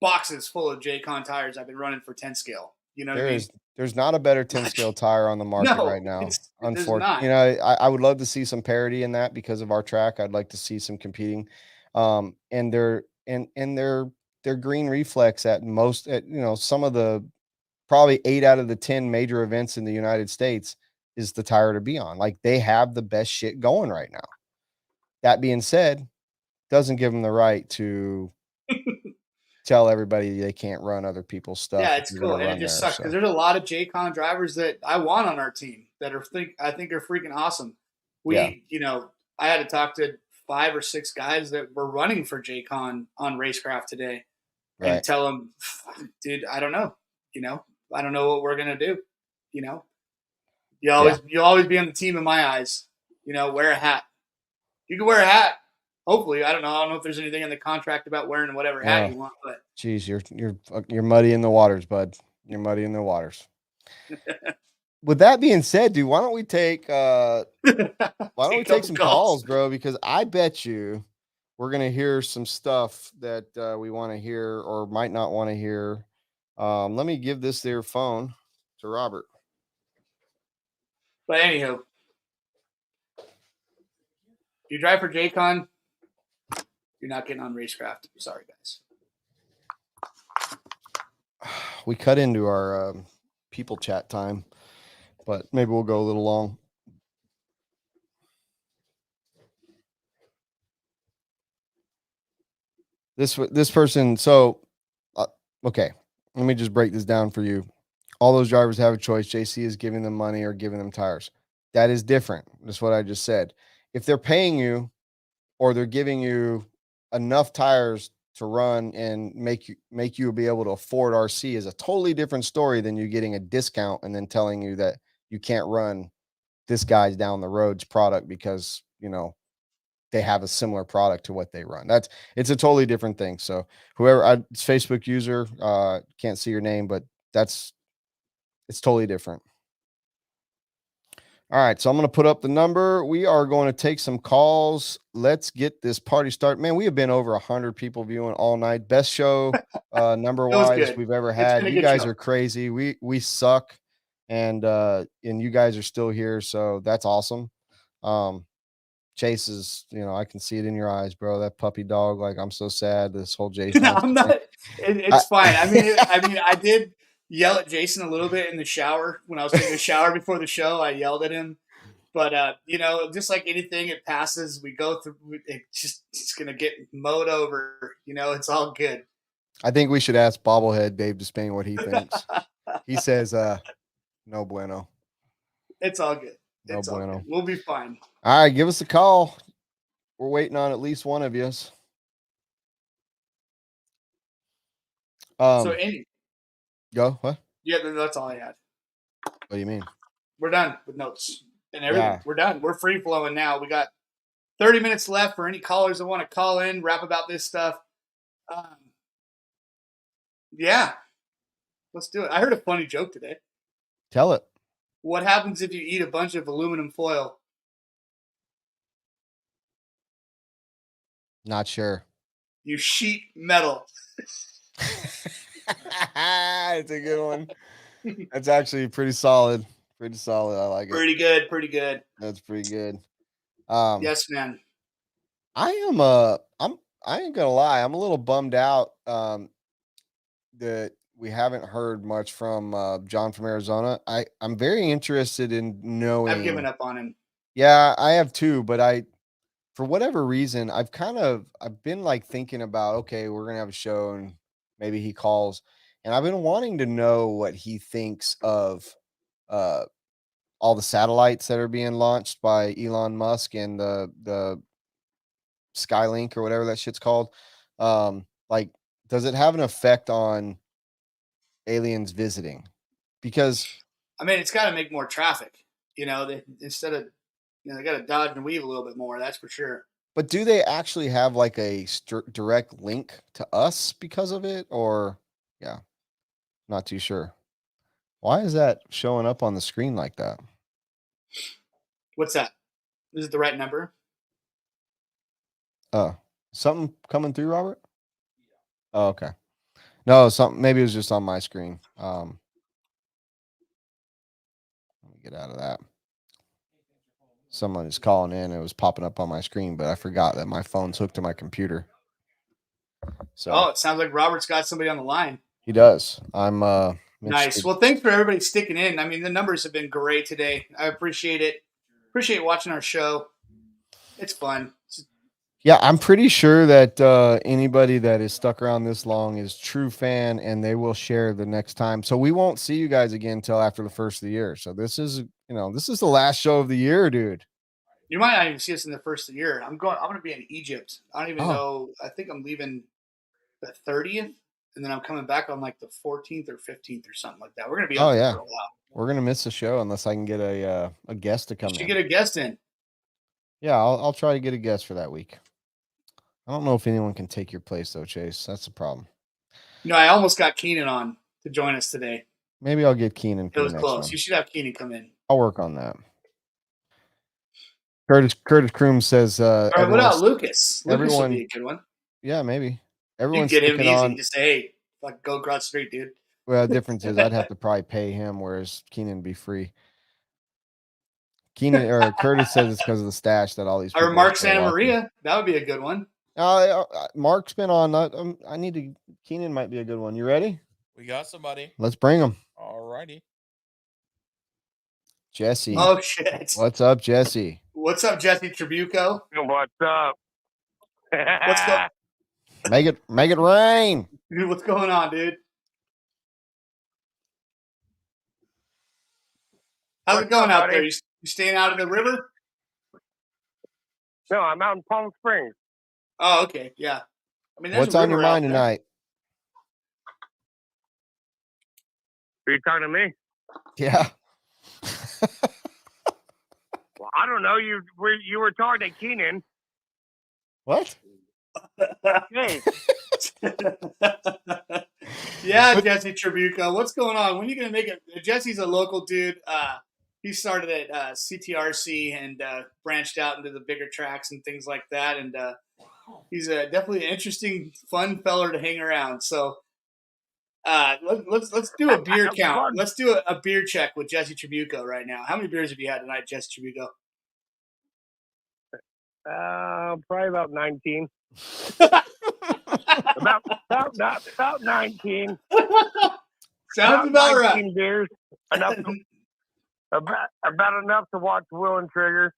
boxes full of J-Con tires I've been running for 10 scale. You know what I mean? there's not a better 10 scale tire on the market No, right now. there's Unfortunately, not. I would love to see some parity in that because of our track. I'd like to see some competing. And their green reflex at most at some of the probably 8 out of the 10 major events in the United States is the tire to be on. Like they have the best shit going right now. That being said, doesn't give them the right to tell everybody they can't run other people's stuff Yeah, if it's you're cool, going to and it run just there. sucks because So there's a lot of J-Con drivers that I want on our team that I think are freaking awesome. yeah, I had to talk to 5 or 6 guys that were running for J-Con on Racecraft today, and right. tell them, dude, I don't know. I don't know what we're gonna do. You know, you'll always be on the team in my eyes. Wear a hat. You can wear a hat. Hopefully, I don't know. I don't know if there's anything in the contract about wearing whatever hat No, you want, but geez, you're muddy in the waters, bud. You're muddy in the waters. With that being said, dude, why don't we take take a couple some calls. calls, bro? Because I bet you we're gonna hear some stuff that we want to hear or might not want to hear. Let me give this their phone to Robert. But anywho, if you drive for J-Con, you're not getting on Racecraft. Sorry, guys. We cut into our people chat time, but maybe we'll go a little long. This person. So, okay, let me just break this down for you. All those drivers have a choice. JC is giving them money or giving them tires. That is different. That's what I just said. If they're paying you or they're giving you enough tires to run and make you be able to afford RC is a totally different story than you getting a discount and then telling you that you can't run this guy's down the road's product because they have a similar product to what they run. It's a totally different thing. So whoever it's Facebook user, can't see your name, but it's totally different. All right, so I'm going to put up the number. We are going to take some calls. Let's get this party started. Man, we have been over 100 people viewing all night. Best show number-wise we've ever had. You guys are crazy. We suck, and you guys are still here, so that's awesome. Chase is, I can see it in your eyes, bro. That puppy dog, like I'm so sad. This whole Jason. No, I'm not. It's fine. I mean, I did yell at Jason a little bit in the shower when I was taking a shower before the show. I yelled at him, but just like anything, it passes. We go through. It's gonna get mowed over. It's all good. I think we should ask bobblehead Dave Despain what he thinks. He says, "No bueno." It's all good. No bueno. All good. We'll be fine. All right, give us a call. We're waiting on at least one of you. So Andy, go what? Yeah, that's all I had. What do you mean? We're done with notes and everything. Yeah. We're done. We're free flowing now. We got 30 minutes left for any callers that want to call in, rap about this stuff. Yeah, let's do it. I heard a funny joke today. Tell it. What happens if you eat a bunch of aluminum foil? Not sure. You sheet metal. It's a good one. That's actually pretty solid. Pretty solid. I like it. Pretty good. Pretty good. That's pretty good. Yes, man. I ain't gonna lie. I'm a little bummed out. That we haven't heard much from John from Arizona. I'm very interested in knowing. I've given up on him. Yeah, I have too, but for whatever reason, I've been like thinking about, okay, we're gonna have a show and maybe he calls, and I've been wanting to know what he thinks of uh all the satellites that are being launched by Elon Musk and the Skylink or whatever that shit's called. Like, does it have an effect on aliens visiting? Because I mean, it's got to make more traffic. Instead of they got to dodge and weave a little bit more. That's for sure. but do they actually have like a direct link to us because of it, or yeah, not too sure. Why is that showing up on the screen like that? What's that? Is it the right number? Something coming through, Robert? Oh, okay. No, something maybe it was just on my screen. Let me get out of that. Someone is calling in. It was popping up on my screen, but I forgot that my phone's hooked to my computer. So it sounds like Robert's got somebody on the line. he does. I'm nice. Well, thanks for everybody sticking in. I mean, the numbers have been great today. I appreciate it. Appreciate watching our show. It's fun. Yeah, I'm pretty sure that anybody that is stuck around this long is true fan, and they will share the next time. So we won't see you guys again until after the first of the year. So this is the last show of the year, dude. You might not even see us in the first of the year. I'm going to be in Egypt. I don't even know. I think I'm leaving the 30th, and then I'm coming back on like the 14th or 15th or something like that. We're going to be for a while. We're going to miss the show unless I can get a guest to come in. You should get a guest in. Yeah, I'll try to get a guest for that week. I don't know if anyone can take your place though, Chase. That's the problem. I almost got Keenan on to join us today. Maybe I'll get Keenan. It was close. One. You should have Keenan come in. I'll work on that. Curtis Kroom says. All right, what about Lucas? Lucas will be a good one. Yeah, maybe. Everyone's you get him easy. On. Just say, hey, like go across the street, dude. Well, the difference is I'd have to probably pay him, whereas Keenan would be free. Keenan or Curtis says it's because of the stash that all these people. Or Mark Santa Maria. That would be a good one. Mark's been on. I need to. Keenan might be a good one. You ready? We got somebody. Let's bring him. All righty. Jesse. Oh, shit. What's up, Jesse? What's up, Jesse Tribuco? What's up? What's going? Make it rain. Dude, what's going on, dude? How's it going out there? You staying out in the river? No, I'm out in Palm Springs. Oh, okay. Yeah. I mean, what's on your mind tonight? Are you talking to me? Yeah. Well, I don't know. You were talking to Keenan. What? Hey. Yeah, Jesse Tribuco. What's going on? When are you going to make it? Jesse's a local dude. He started at CTRC and branched out into the bigger tracks and things like that. And he's definitely an interesting, fun feller to hang around. So let's do a beer count. Let's do a beer check with Jesse Tribuco right now. How many beers have you had tonight, Jesse Tribuco? Probably about 19. about 19. Sounds about 19 right. Beers. About enough to watch Will and Trigger.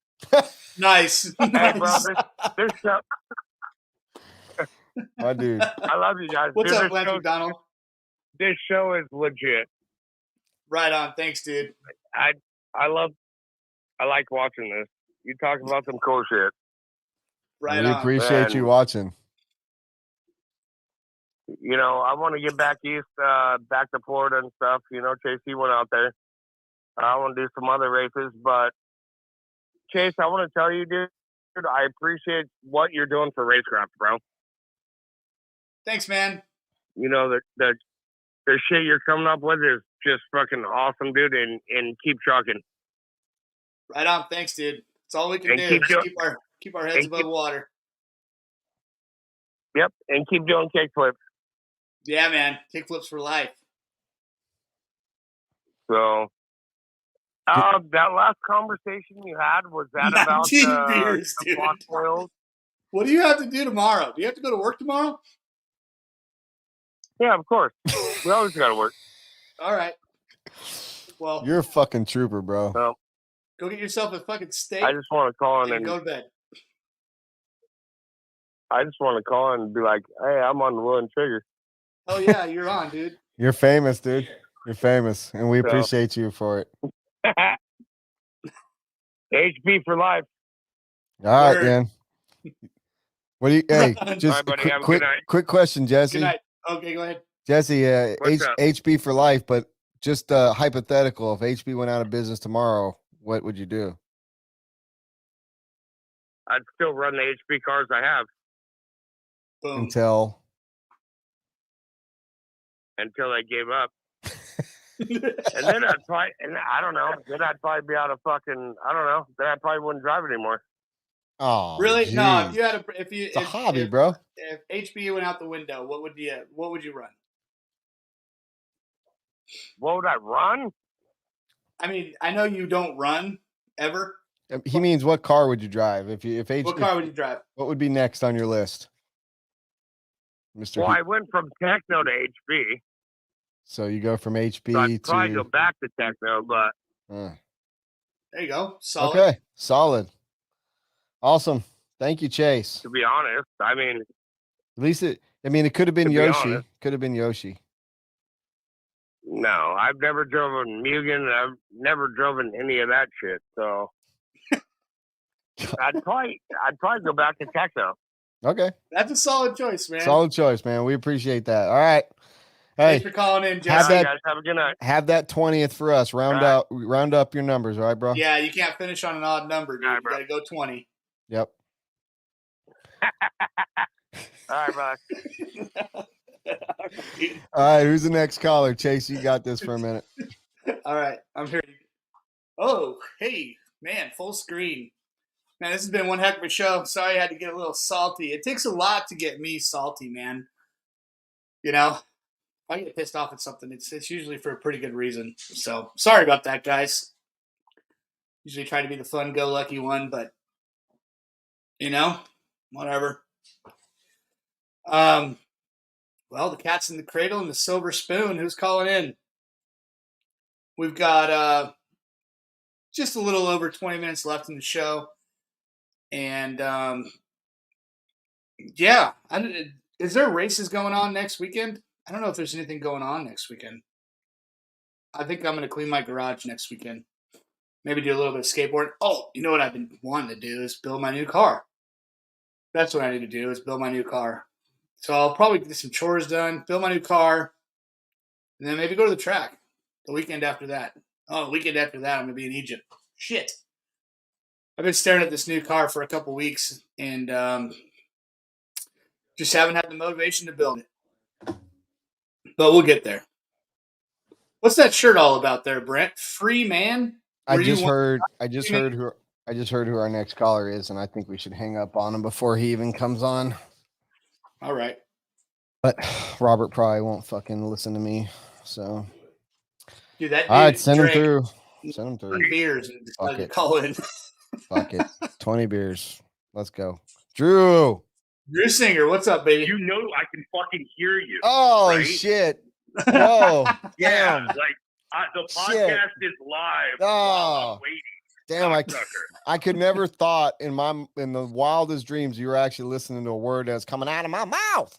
Nice. Hey, bro, this show. My dude. I love you guys. What's up, Lance McDonald? This show is legit. Right on. Thanks, dude. I like watching this. You talk about some cool shit. Right we on. appreciate you watching. I want to get back east, back to Florida and stuff. Chase, he went out there. I want to do some other races, but Chase, I want to tell you, dude, I appreciate what you're doing for racecraft, bro. Thanks, man. The shit you're coming up with is just fucking awesome, dude, and keep trucking. Right on. Thanks, dude. It's all we can do. Keep our heads above water. Yep, and keep doing kickflips. Yeah, man. Kickflips for life. So, that last conversation you had, was that about beers, the block oils? What do you have to do tomorrow? Do you have to go to work tomorrow? Yeah, of course. We always got to work. All right. Well, You're a fucking trooper, bro. So go get yourself a fucking steak I just want to call in and and go to bed. I just want to call in and be like, hey, I'm on the Willing Trigger. Oh yeah, you're on, dude. You're famous, dude. You're famous, and we So- appreciate you for it. HB for life. All right, Word. man. What do you? Hey, All right, just buddy, a have a good night. quick question, Jesse. Good night. Okay, go ahead. Jesse, What's up? HB for life, but just hypothetical. If HB went out of business tomorrow, what would you do? I'd still run the HB cars I have Boom. Until I gave up. And then I'd probably, and I don't know, then I'd probably be out of fucking, I don't know, then I probably wouldn't drive it anymore. Oh, really? No. If you had it's a hobby, bro. If HB went out the window, what would you run? What would I run? I mean, I know you don't run ever. He means what car would you drive if HB? What car would you drive? What would be next on your list, Mr. Well, I went from techno to HB. So you go from HB So I'd probably to go back to techno, but there you go. Solid. Okay, solid, awesome. Thank you, Chase. to be honest, I mean, At least it could have been To be Yoshi. honest. Could have been Yoshi. no, I've never driven Mugen. I've never driven any of that shit. So I'd probably go back to techno. Okay, That's a solid choice, man. solid choice, man. We appreciate that. All right. Hey, Thanks for calling in, Have Jesse. All that- right, guys, have a good night. have that 20th for us. Round up your numbers, all right, bro? Yeah, you can't finish on an odd number, dude. All right, You bro. got to go 20. Yep. All right, bye. All right, who's the next caller? Chase, you got this for a minute. All right, I'm here. Oh, hey, man, full screen. Man, this has been one heck of a show. Sorry I had to get a little salty. It takes a lot to get me salty, man. You know, if I get pissed off at something, it's usually for a pretty good reason. So sorry about that, guys. Usually try to be the fun-go-lucky one, but whatever. Well, the cat's in the cradle and the silver spoon. Who's calling in? We've got just a little over 20 minutes left in the show. And, yeah. Is there races going on next weekend? I don't know if there's anything going on next weekend. I think I'm going to clean my garage next weekend. Maybe do a little bit of skateboarding. Oh, you know what I've been wanting to do is build my new car. That's what I need to do is build my new car. So I'll probably get some chores done, build my new car, and then maybe go to the track the weekend after that. Oh, the weekend after that, I'm going to be in Egypt. Shit. I've been staring at this new car for a couple weeks and just haven't had the motivation to build it. But we'll get there. What's that shirt all about there, Brent? Free man? I just heard who our next caller is, and I think we should hang up on him before he even comes on. All right. But Robert probably won't fucking listen to me. So Dude, that dude all right, send him drank through. Send him through. 3 beers and decided to it. call in. Fuck it. 20 beers. Let's go. Drew. Drew Singer, what's up, baby? You know I can fucking hear you. Oh Right? shit. No. Yeah, Damn. like the podcast Shit. is live. Oh. While I'm waiting. Damn, Sucker. I could never thought in the wildest dreams you were actually listening to a word that's coming out of my mouth.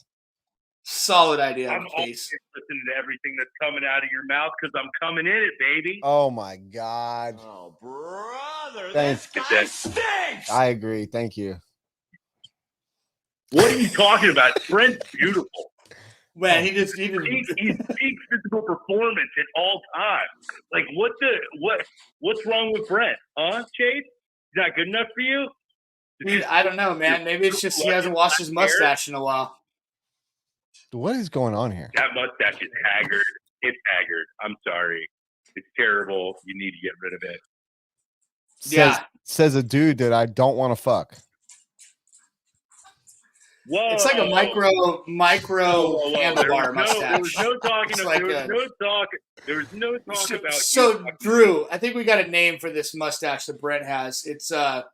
Solid idea, I'm always Case. listening to everything that's coming out of your mouth because I'm coming in it, baby. Oh my God. Oh, brother, Thanks. this guy stinks. I agree. Thank you. What are you talking about? Brent's beautiful. Man, he just He's peak physical performance at all times. Like what's wrong with Brent? Huh, Chase? He's not good enough for you? Dude, I don't know, man. Maybe it's just he hasn't washed his mustache in a while. What is going on here? That mustache is haggard. It's haggard. I'm sorry. It's terrible. You need to get rid of it. Says a dude that I don't want to fuck. Whoa. It's like a micro Whoa. handlebar mustache. There was no talking. It's like There was no talk about. So you. Drew, I think we got a name for this mustache that Brent has. It's not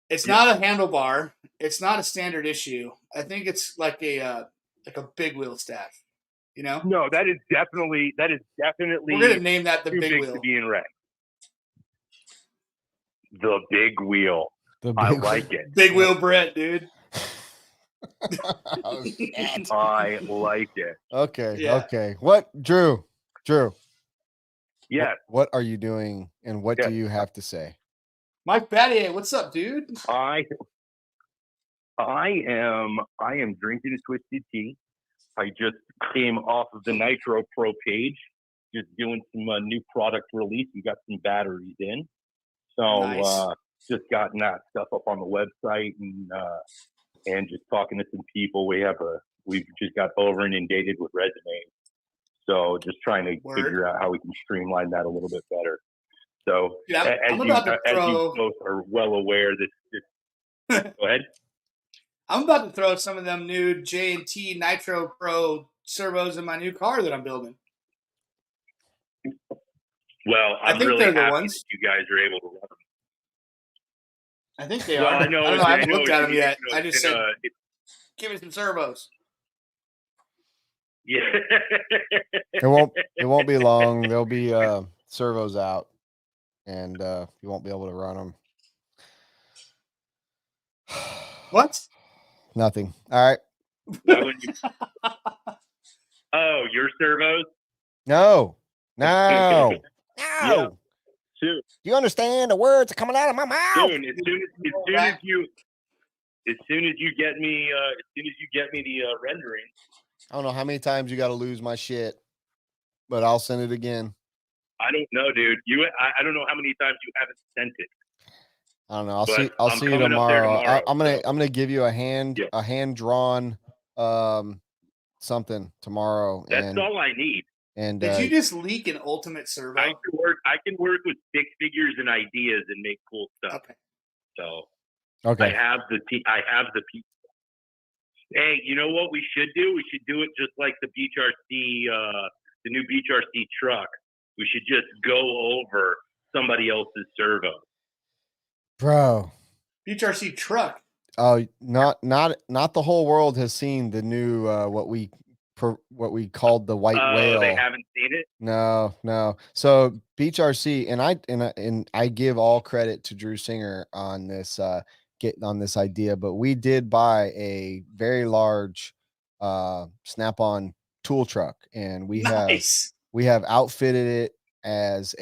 a handlebar. It's not a standard issue. I think it's like a big wheel stash. You know, No, that is definitely we're gonna name that the too big big wheel. to be in red. The big wheel. The I big like it. Big wheel Brent, dude. Oh, shit. I like it. Okay. Yeah. Okay. What, Drew? Yes, What are you doing, and what do Yes. you have to say? Mike Battier, what's up, dude? I am drinking a twisted tea. I just came off of the Nitro Pro page, just doing some new product release. We got some batteries in, so Nice. just gotten that stuff up on the website and just talking to some people. We've just got over inundated with resumes, so just trying to Word. figure out how we can streamline that a little bit better. So Yeah, I'm about to as you throw. both are well aware, this go ahead. I'm about to throw some of them new J&T Nitro Pro servos in my new car that I'm building. Well, I I'm think really they're the happy ones. that you guys are able to run them. I think they Well, are. I know. don't know. I haven't know looked at them it's- yet. you know, I just it's said, been, give me some servos. yeah. It won't be long. There'll be servos out, and you won't be able to run them. What? Nothing. All right. Why would you? Oh, your servos? No. Yeah. Soon, Do you understand the words are coming out of my mouth? soon. As soon as you get me the rendering. I don't know how many times you got to lose my shit, but I'll send it again. I don't know, dude. I don't know how many times you haven't sent it. I don't know. I'll But I'll I'm see you coming up there tomorrow. tomorrow, I'm so. gonna give you a hand drawn something tomorrow. That's all I need. And Did you just leak an ultimate servo? I can work with stick figures and ideas and make cool stuff. Okay. So okay. I have the people. Hey, you know what we should do? We should do it just like the Beach RC, the new Beach RC truck. We should just go over somebody else's servo. Bro. Beach RC truck. Oh, not the whole world has seen the new what we called the white whale. They haven't seen it? No. So Beach RC, and I give all credit to Drew Singer on this on this idea, but we did buy a very large Snap-on tool truck, and we have outfitted it as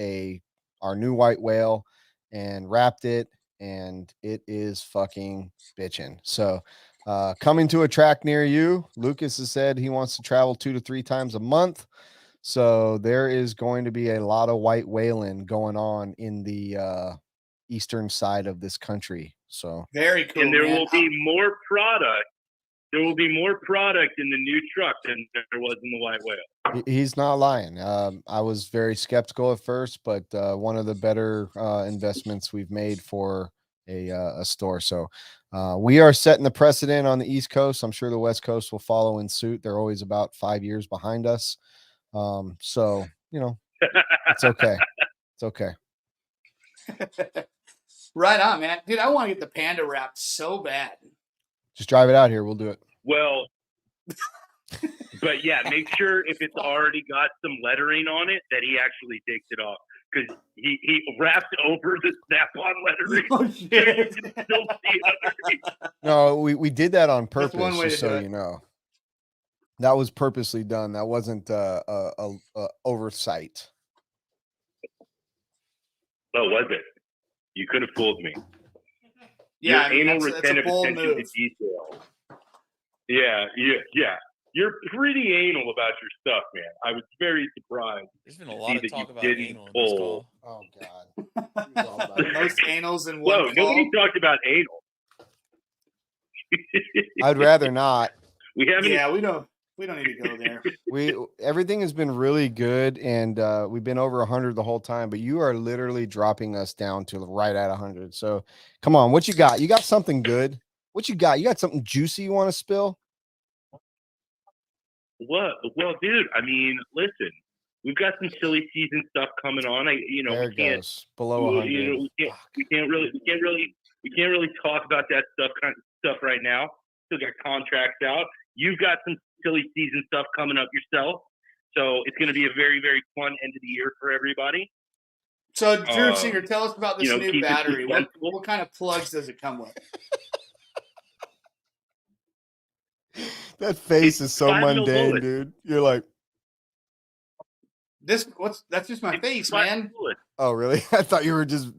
our new white whale and wrapped it, and it is fucking bitching. So coming to a track near you. Lucas has said he wants to travel 2 to 3 times a month. So there is going to be a lot of white whaling going on in the eastern side of this country. So very cool. And there will be more product. There will be more product in the new truck than there was in the white whale. He's not lying. I was very skeptical at first, but one of the better investments we've made for a store. So we are setting the precedent on the East Coast. I'm sure the West Coast will follow in suit. They're always about 5 years behind us. So, it's okay. It's okay. Right on, man. Dude, I want to get the Panda wrapped so bad. Just drive it out here. We'll do it. Well, but yeah, make sure if it's already got some lettering on it that he actually takes it off, because he wrapped over the Snap-on lettering. Oh shit! Still see underneath. No, we did that on purpose, one way just to do so it. you know. That was purposely done. That wasn't a oversight. Oh, was it? You could have fooled me. Yeah, Your anal that's a retentive bold attention move. to detail. Yeah. You're pretty anal about your stuff, man. I was very surprised. There's been a lot of that talk you about didn't anal in this pull. call. Oh God. Most anals in Whoa, one nobody call. talked about anal. I'd rather not. We haven't. Yeah, we don't need to go there. Everything has been really good, and we've been over 100 the whole time, but you are literally dropping us down to right at 100. So come on, what you got? You got something good? What you got? You got something juicy you want to spill? What? Well, dude, I mean, listen, we've got some silly season stuff coming on. There we it can't goes. Below 100. we can't really talk about that kind of stuff right now. still got contracts out. You've got some silly season stuff coming up yourself. So it's going to be a very, very fun end of the year for everybody. So, Drew Singer, tell us about this new keep it battery. suspenseful. What kind of plugs does it come with? That face It's is so 5 mil mundane, bullet. dude. You're like, That's just my It's face, 5 man. bullet. oh, really? I thought you were just.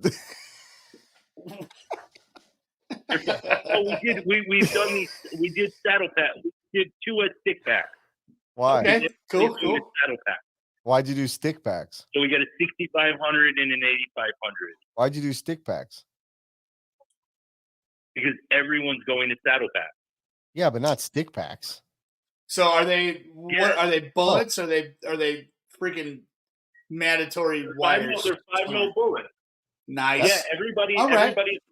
Oh, we've done these. We did saddle pack. We did 2 stick packs. Why? Okay, cool. Saddle pack. Why'd you do stick packs? So we got a 6500 and an 8500 Why'd you do stick packs? because everyone's going to saddle pack. Yeah, but not stick packs. So are they Yeah. what are they bullets? Are they freaking mandatory wires? They're 5 mil bullets. Nice. Yeah, everybody's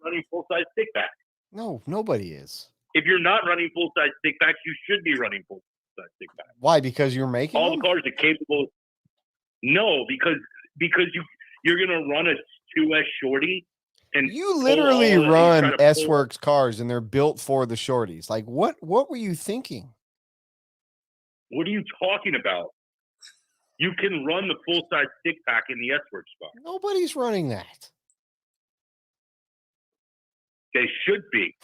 running full size stick pack. No, nobody is. If you're not running full size stick packs, you should be running full size stick packs. Why? Because you're making All them? the cars are capable. No, because you're gonna run a 2S shorty, and You literally run try to S Works cars, and they're built for the shorties. Like, what were you thinking? What are you talking about? You can run the full size stick pack in the S Works car. Nobody's running that. They should be.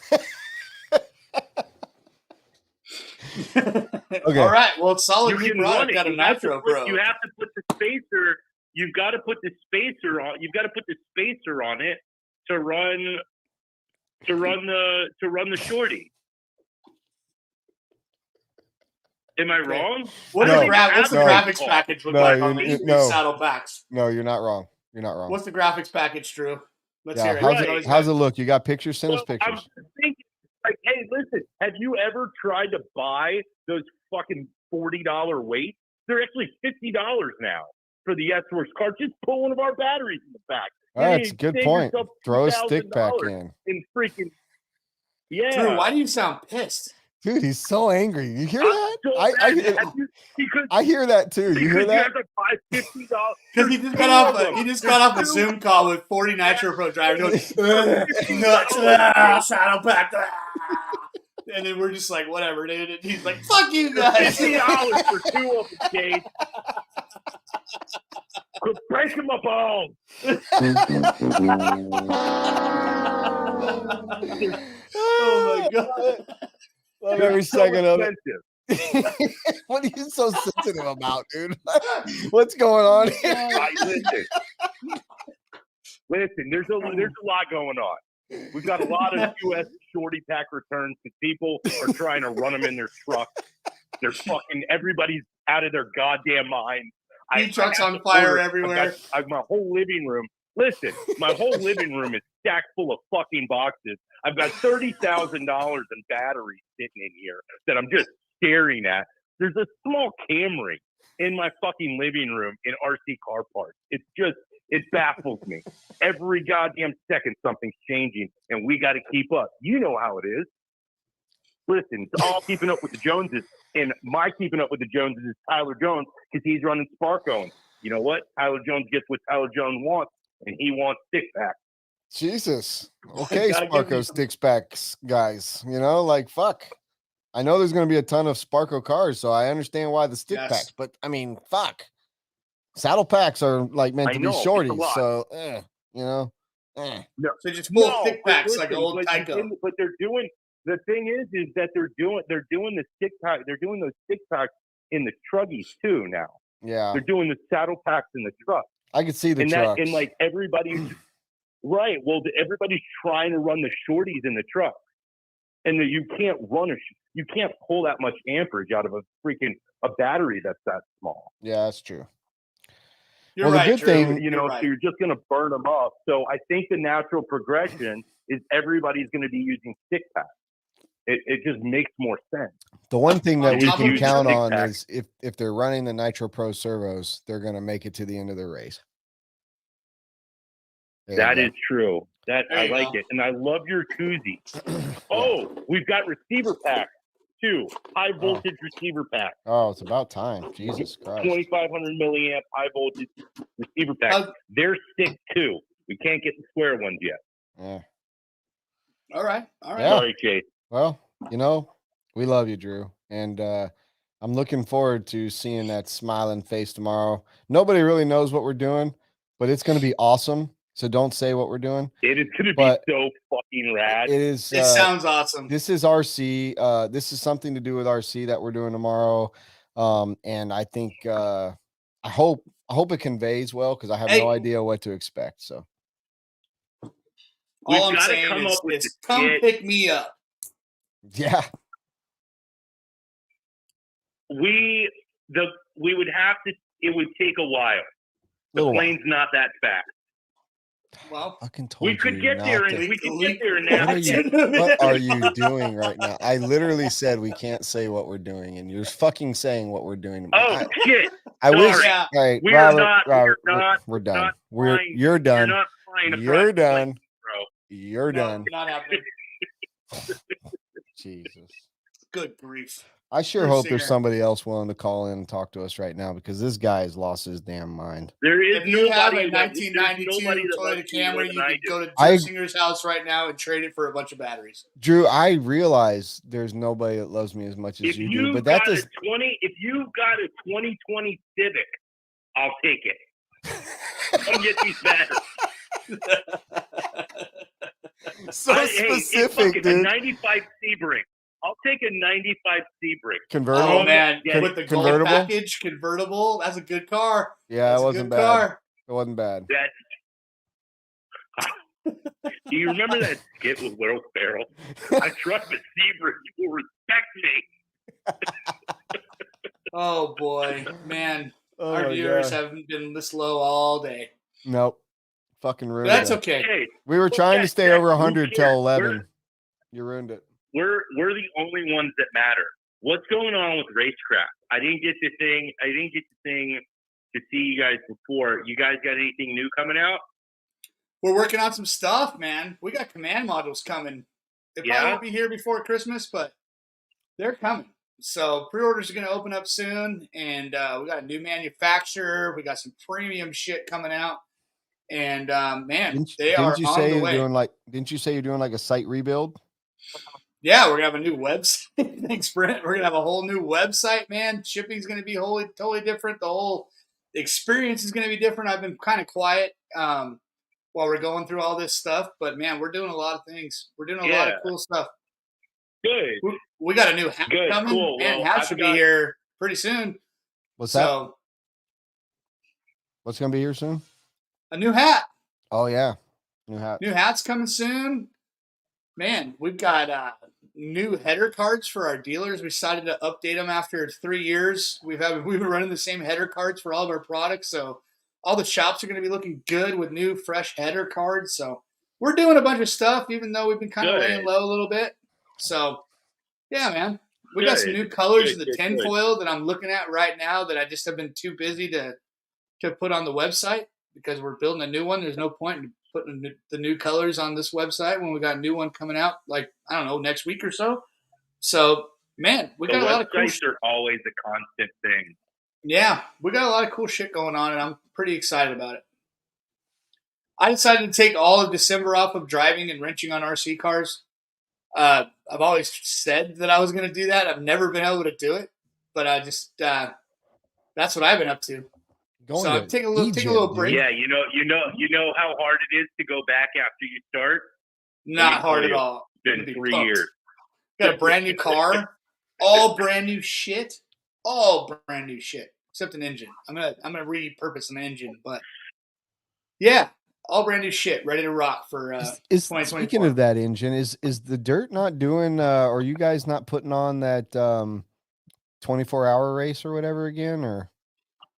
Okay. All right. Well, it's solid. You New can product run it. got a You have to nitro, put- bro. You have to put the spacer. You've got to put the spacer on. You've got to put the spacer on it to run the shorty. Am I wrong? What's No, the no, graphics package look no, like you- on these new no. saddle packs? No, you're not wrong. You're not wrong. What's the graphics package, Drew? Let's Yeah, hear it. how's Right. it? How's it look? You got pictures? Send us Well, I'm pictures. thinking, like, hey, listen, have you ever tried to buy those fucking $40 weights? They're actually $50 now for the S Works car. Just put one of our batteries in the back. That's a good Save point. yourself Throw a stick pack $2,000 in. in freaking Drew, why do you sound pissed? Dude, he's so angry. You hear I'm that? so I mad. hear, Because I hear that too. You hear because that? have to buy $50. Because he just got off a Zoom call with 40 Nitro Pro drivers going, nuts, saddle pack, and then we're just like, whatever, dude. And he's like, fuck you guys. $50 for 2 of them, Dave. Quit breaking my balls. Oh my god. Love every So second of it. expensive. What are you so sensitive about, dude? What's going on here? Listen, there's a lot going on. We've got a lot of US shorty pack returns because people are trying to run them in their truck. They're fucking, everybody's out of their goddamn mind. Trucks have on to fire order- everywhere. I've got my whole living room. Listen, my whole living room is stacked full of fucking boxes. I've got $30,000 in batteries sitting in here that I'm just staring at. There's a small Camry in my fucking living room in RC car parts. It baffles me. Every goddamn second something's changing, and we got to keep up. You know how it is. Listen, it's all keeping up with the Joneses, and my keeping up with the Joneses is Tyler Jones because he's running Sparko. And you know what? Tyler Jones gets what Tyler Jones wants, and he wants stick pack. Jesus. Okay, Gotta give Sparko you- sticks backs, guys. You know, like fuck. I know there's going to be a ton of Sparko cars, so I understand why the stick Yes. packs. But I mean, fuck. Saddle packs are like meant I to know, be it's a shorties, lot. so you know. So just full No, stick but packs like an listen, old but Tyco. But they're doing. The thing is that they're doing the stick pack. They're doing those stick packs in the truggies too now. Yeah, They're doing the saddle packs in the truck. I could see the and trucks. that and like everybody's right. Well, everybody's trying to run the shorties in the truck, and you can't you can't pull that much amperage out of a battery that's that small. Yeah, that's true. You're Well, the right, good Drew. thing- You know, You're so right. you're just going to burn them up. So I think the natural progression is everybody's going to be using stick packs. It just makes more sense. The one thing that On we top can of count stick on pack. is if they're running the Nitro Pro servos, they're going to make it to the end of the race. There you That go. is true. There I you like go. it. And I love your koozie. Oh, we've got receiver packs too. High voltage receiver pack. Oh, it's about time. Jesus Christ. 2,500 milliamp high voltage receiver pack. How's- They're stick too. We can't get the square ones yet. Yeah. All right. Yeah. Sorry, Chase. Well, you know, We love you, Drew. And I'm looking forward to seeing that smiling face tomorrow. Nobody really knows what we're doing, but it's going to be awesome. So don't say what we're doing. It is going to be But so fucking rad. It is. It sounds awesome. This is RC. This is something to do with RC that we're doing tomorrow. And I think I hope it conveys well because I have no idea what to expect. So all I'm gotta saying come is, up with is the come skit. pick me up. yeah, We would have to. It would take a while. The Little while. plane's not that fast. Well, fucking told We could you get not there, to- and we could we- get there What now. are you? What are you doing right now? I literally said we can't say what we're doing, and you're fucking saying what we're doing. Oh shit! I wish. sorry. Yeah. All right, We're Robert, not- Robert, we're not- we're done. not We're flying- you're done. You're not flying a You're private done. plane, bro. You're no, done. not happening. Jesus. Good grief. I sure Bruce hope there's Singer. somebody else willing to call in and talk to us right now because this guy has lost his damn mind. There is If you have nobody a that- 1992 there's nobody that Toyota loves you more Camry, than you I can do. go to I- Drew Singer's house right now and trade it for a bunch of batteries. Drew, I realize there's nobody that loves me as much as If you you do, but that got does. if you got a 2020 Civic, I'll take it. Come get these batteries. So It's fucking a 95 Sebring. I'll take a 95 Sebring. Convertible. Oh man, Yeah. with the gold Convertible? package, convertible. That's a good car. Yeah, That's it a wasn't good bad. car. It wasn't bad. Do you remember that skit with Will Ferrell? I trust the Sebring. You will respect me. Oh boy, man, Oh our my viewers God. haven't been this low all day. Nope. Fucking But ruined that's it. okay. Hey, We were trying to stay Jack, over who 100 cares? till 11. You ruined it. We're the only ones that matter. What's going on with Racecraft? I didn't get to see you guys before. You guys got anything new coming out? We're working on some stuff, man. We got command modules coming. They probably Yeah? won't be here before Christmas, but they're coming. So pre-orders are going to open up soon, and we got a new manufacturer. We got some premium shit coming out, and man, they are you on say the you're way. doing didn't you say you're doing like a site rebuild? Yeah, we're gonna have a new website. Thanks, Brent. We're gonna have a whole new website, man. Shipping's gonna be totally different. The whole experience is gonna be different. I've been kind of quiet while we're going through all this stuff, but man, we're doing a lot of things. We're doing a lot of cool stuff. Good. We got a new hat Good, coming. cool. Man, Well, hat I've should got- be here pretty soon. What's that? So What's gonna be here soon? a new hat. Oh yeah, new hat. New hat's coming soon. Man, we've got new header cards for our dealers. We decided to update them after 3 years. We've been running the same header cards for all of our products, so all the shops are going to be looking good with new, fresh header cards. So we're doing a bunch of stuff, even though we've been kind of Good. laying low a little bit. So yeah, man, we got some Good. new colors Good, in the good, good. tinfoil that I'm looking at right now that I just have been too busy to put on the website because we're building a new one. There's no point in putting the new colors on this website when we got a new one coming out, like, I don't know, next week or so. So, man, we got a lot of cool websites are always a constant thing. Yeah, we got a lot of cool shit going on, and I'm pretty excited about it. I decided to take all of December off of driving and wrenching on RC cars. I've always said that I was going to do that. I've never been able to do it, but I just that's what I've been up to. Going So to I'm taking a little Egypt, break. Yeah, you know how hard it is to go back after you start. Not Let me hard tell at you, all. It's I'm been gonna be 3 pumped. years. Got a brand new car, all brand new shit, all brand new shit, except an engine. I'm gonna repurpose an engine, but yeah, all brand new shit, ready to rock for Is 2024. speaking of that engine, is the dirt not doing? Or you guys not putting on that 24-hour race or whatever again? Or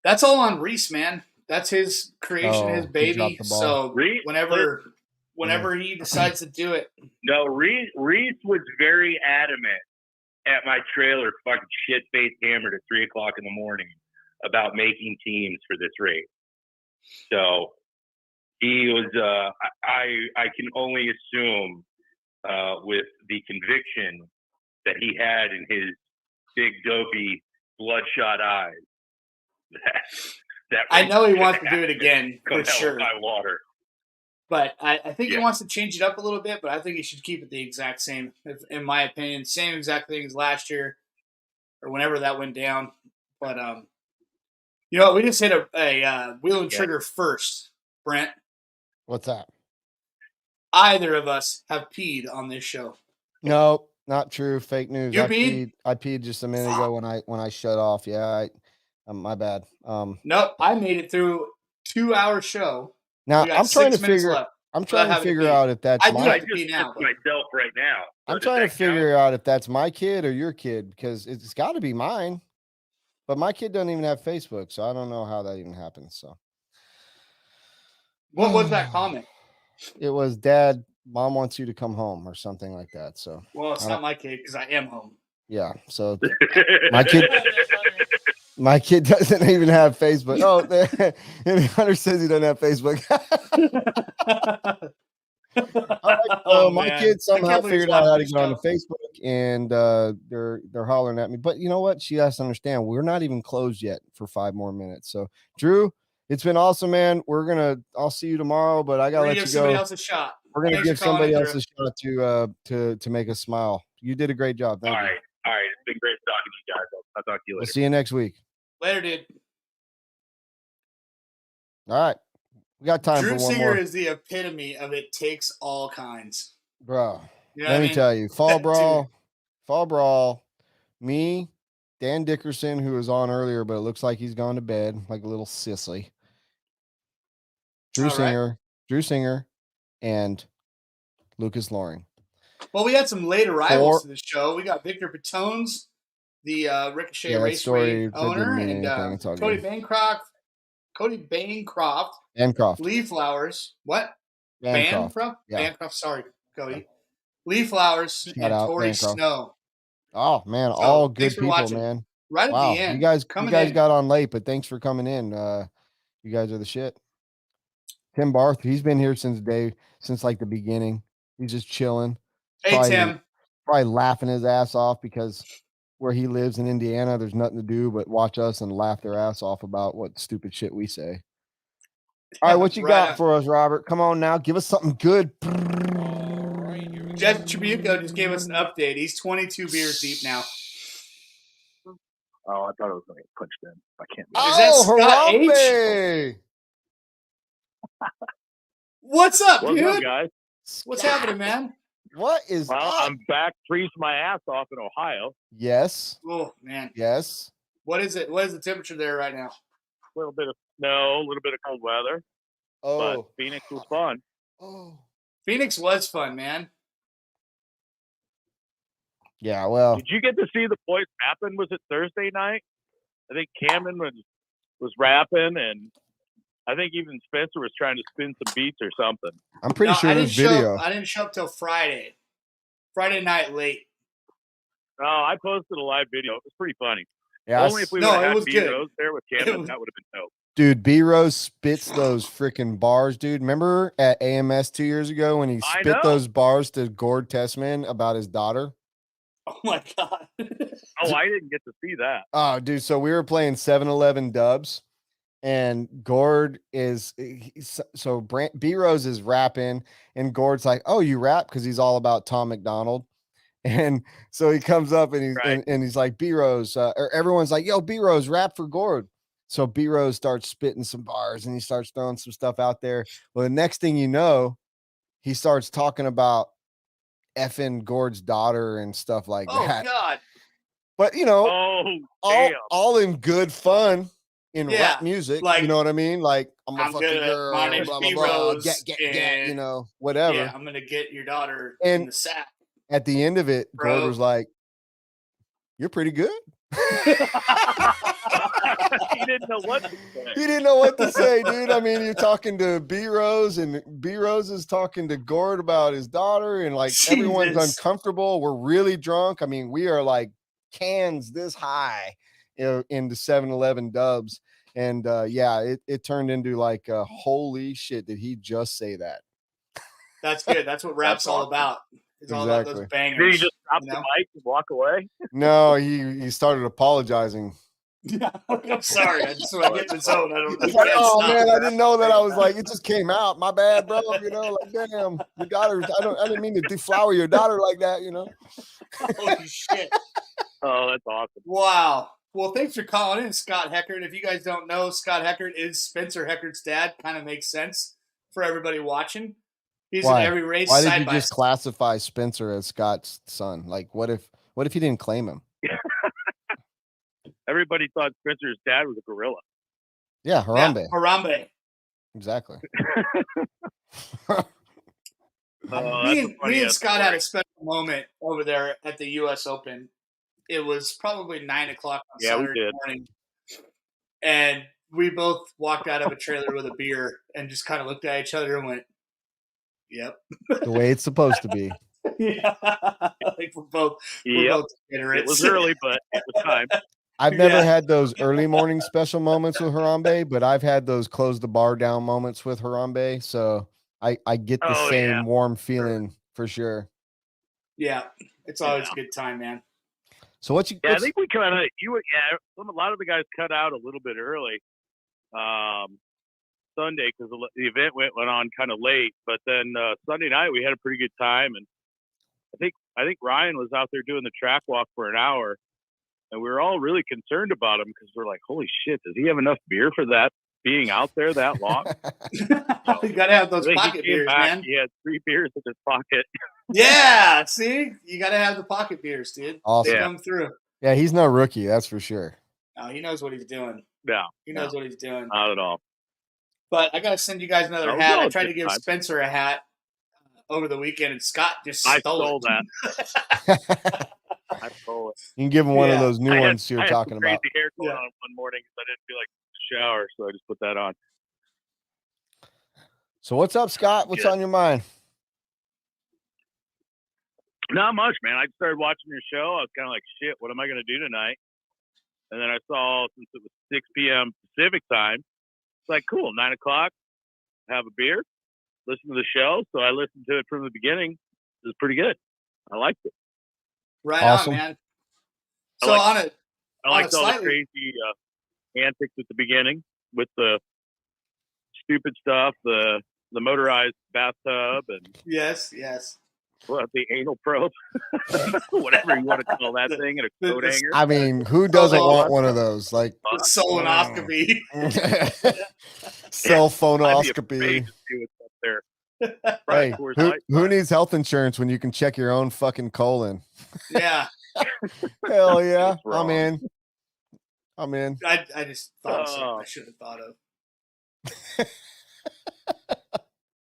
That's all on Reese, man. That's his creation, Oh, his he baby. dropped the ball. So Reese- whenever he decides to do it, No, Reese was very adamant at my trailer, fucking shit-faced hammered at 3 o'clock in the morning about making teams for this race. So he was, I can only assume with the conviction that he had in his big, dopey, bloodshot eyes that I know he race wants to could do it again come for hell sure. or high water. But I think he Yeah. wants to change it up a little bit, but I think he should keep it the exact same, in my opinion. Same exact thing as last year or whenever that went down. But, you know, we just hit a wheel and trigger first, Brent. What's that? Either of us have peed on this show. No, not true. Fake news. You peed? I peed just a minute ago when I shut off. Yeah, my bad. Nope, I made it through 2-hour show. Now We got I'm trying to 6 minutes figure. left I'm without trying to having figure pee. out if that's I do my. have I to just pee now. pissed But myself right now. I'm Does trying to that count? figure out if that's my kid or your kid because it's got to be mine. But my kid doesn't even have Facebook, so I don't know how that even happens. So what was that comment? it was, Dad, Mom wants you to come home or something like that. So Well, it's I not don't- my kid because I am home. yeah. So my kid. My kid doesn't even have Facebook. Oh, and Hunter says he doesn't have Facebook. All right, Oh, my man. kid I somehow can't believe he's figured out how watching to this get on show. Facebook, and they're hollering at me. But you know what? She has to understand we're not even closed yet for 5 more minutes. So, Drew, it's been awesome, man. I'll see you tomorrow, but I gotta We're let gonna you give somebody go. else a shot. We're gonna Thanks give for calling somebody in, else a shot to make us smile. You did a great job. Thank All you. right. All right. It's been great talking to you guys. I'll talk to you We'll later. see you next week. Later, dude. All right, we got time Drew for one Singer more, is the epitome of it takes all kinds. bro. You know Let what I me mean? tell you, fall Dude. brawl. Me, Dan Dickerson, who was on earlier, but it looks like he's gone to bed like a little sissy. Drew All right. Singer, and Lucas Loring. Well, we had some late arrivals to the show. We got Victor Patones, the Ricochet Yeah, that Raceway story that didn't owner, mean and anything. It's all Cody good. Bancroft, Bancroft. Lee Flowers. What? Bancroft. Yeah. Bancroft. Sorry, Cody. Lee Flowers Shout and out, Tori Bancroft. Snow. Oh man, So, all thanks good for people, watching. man. Right at Wow, the end. you guys Coming in. got on late, but thanks for coming in. You guys are the shit. Tim Barth, he's been here since like the beginning. He's just chilling. Hey, Tim. Probably laughing his ass off because where he lives in Indiana, there's nothing to do but watch us and laugh their ass off about what stupid shit we say. All right, what you got for us, Robert? Come on now, give us something good. Jeff Tribuco just gave us an update. He's 22 beers deep now. Oh, I thought it was going to get punched in. I can't. Is that Scott Harambe? What's up, What's dude? up, guys? What's happening, man? What is Well, up? I'm back freezing my ass off in Ohio. Yes. Oh, man. Yes. What is it? What is the temperature there right now? A little bit of snow, a little bit of cold weather. Oh. But Phoenix was fun. Oh. Phoenix was fun, man. Yeah, well. Did you get to see the boys rapping? Was it Thursday night? I think Camden was rapping, and I think even Spencer was trying to spin some beats or something. I'm pretty sure there's video. I didn't show up till Friday. Friday night late. Oh, I posted a live video. It was pretty funny. Yeah, Only if we would have had good. B-Rose there with Camden, that would have been dope. Dude, B-Rose spits those freaking bars, dude. Remember at AMS 2 years ago when he spit those bars to Gord Tessman about his daughter? Oh, my God. Oh, I didn't get to see that. Oh, dude. So we were playing 7-Eleven Dubs, and Gord is so B-Rose is rapping, and Gord's like, "Oh, you rap?" Because he's all about Tom McDonald. And so he comes up and he's like, B-Rose, or everyone's like, yo, B-Rose, rap for Gord. So B-Rose starts spitting some bars and he starts throwing some stuff out there. Well, the next thing you know, he starts talking about effing Gord's daughter and stuff like that. Oh, God. But, you know, all in good fun in rap music. Like, you know what I mean? Like, I'm a fucking girl, my name's blah, blah, blah, get, you know, whatever. Yeah, I'm going to get your daughter in the sack. At the end of it, Gord was like, "You're pretty good." He didn't know what to say. He didn't know what to say, dude. I mean, you're talking to B-Rose, and B-Rose is talking to Gord about his daughter, and like everyone's uncomfortable. We're really drunk. I mean, we are like cans this high into 7-Eleven Dubs, and yeah, it turned into like, holy shit! Did he just say that? That's good. That's what rap's all about. It's all about those bangers. Did he just drop the mic and walk away? No, he started apologizing. Yeah, I'm sorry. I just when I get in the zone, I don't. It's I like, can't oh stop. man, I didn't know that. I was like, it just came out. My bad, bro. You know, like damn, your daughter. I didn't mean to deflower your daughter like that. You know. Holy shit! Oh, that's awesome. Wow. Well, thanks for calling in, Scott Heckert. If you guys don't know, Scott Heckert is Spencer Heckert's dad. Kind of makes sense for everybody watching. He's Why? in every race. Why did side you by just side. classify Spencer as Scott's son? Like, what if you didn't claim him? Everybody thought Spencer's dad was a gorilla. Yeah, Harambe. Yeah, Harambe. Exactly. Me and Scott had a special moment over there at the U.S. Open. It was probably 9:00 on Saturday morning, and we both walked out of a trailer with a beer and just kind of looked at each other and went, "Yep." The way it's supposed to be. Yeah, like we're both It was early, but it was time. I've never had those early morning special moments with Harambe, but I've had those close the bar down moments with Harambe. So I get the same warm feeling for sure. Yeah, it's always a good time, man. So what you? Yeah, I think we kind of a lot of the guys cut out a little bit early Sunday because the event went on kind of late. But then Sunday night we had a pretty good time, and I think Ryan was out there doing the track walk for an hour, and we were all really concerned about him because we're like, holy shit, does he have enough beer for that being out there that long? So, you gotta have those pocket beers, man. He had 3 beers in his pocket. Yeah, see, you gotta have the pocket beers, dude. Awesome. They come through. Yeah, he's no rookie, that's for sure. No, he knows what he's doing. Yeah, he knows what he's doing. Not at all. But I gotta send you guys another hat. I tried to give Spencer a hat over the weekend, and Scott just stole that. I stole it. You can give him one of those new ones you're talking about. I had crazy hair going on one morning because I didn't feel like a shower, so I just put that on. So what's up, Scott? What's on your mind? Not much, man. I started watching your show. I was kind of like, shit, what am I going to do tonight? And then I saw, since it was 6 p.m. Pacific time, it's like, cool, 9 o'clock, have a beer, listen to the show. So I listened to it from the beginning. It was pretty good. I liked it. Right on, man. So I liked all the crazy antics at the beginning with the stupid stuff, the motorized bathtub, and yes, what, the anal probe, whatever you want to call that thing, and a coat hanger. I mean, who doesn't want one of those? Like colonoscopy, cell phonoscopy. Hey, who needs health insurance when you can check your own fucking colon? Yeah. Hell yeah. I'm in. I just thought of something I should have thought of.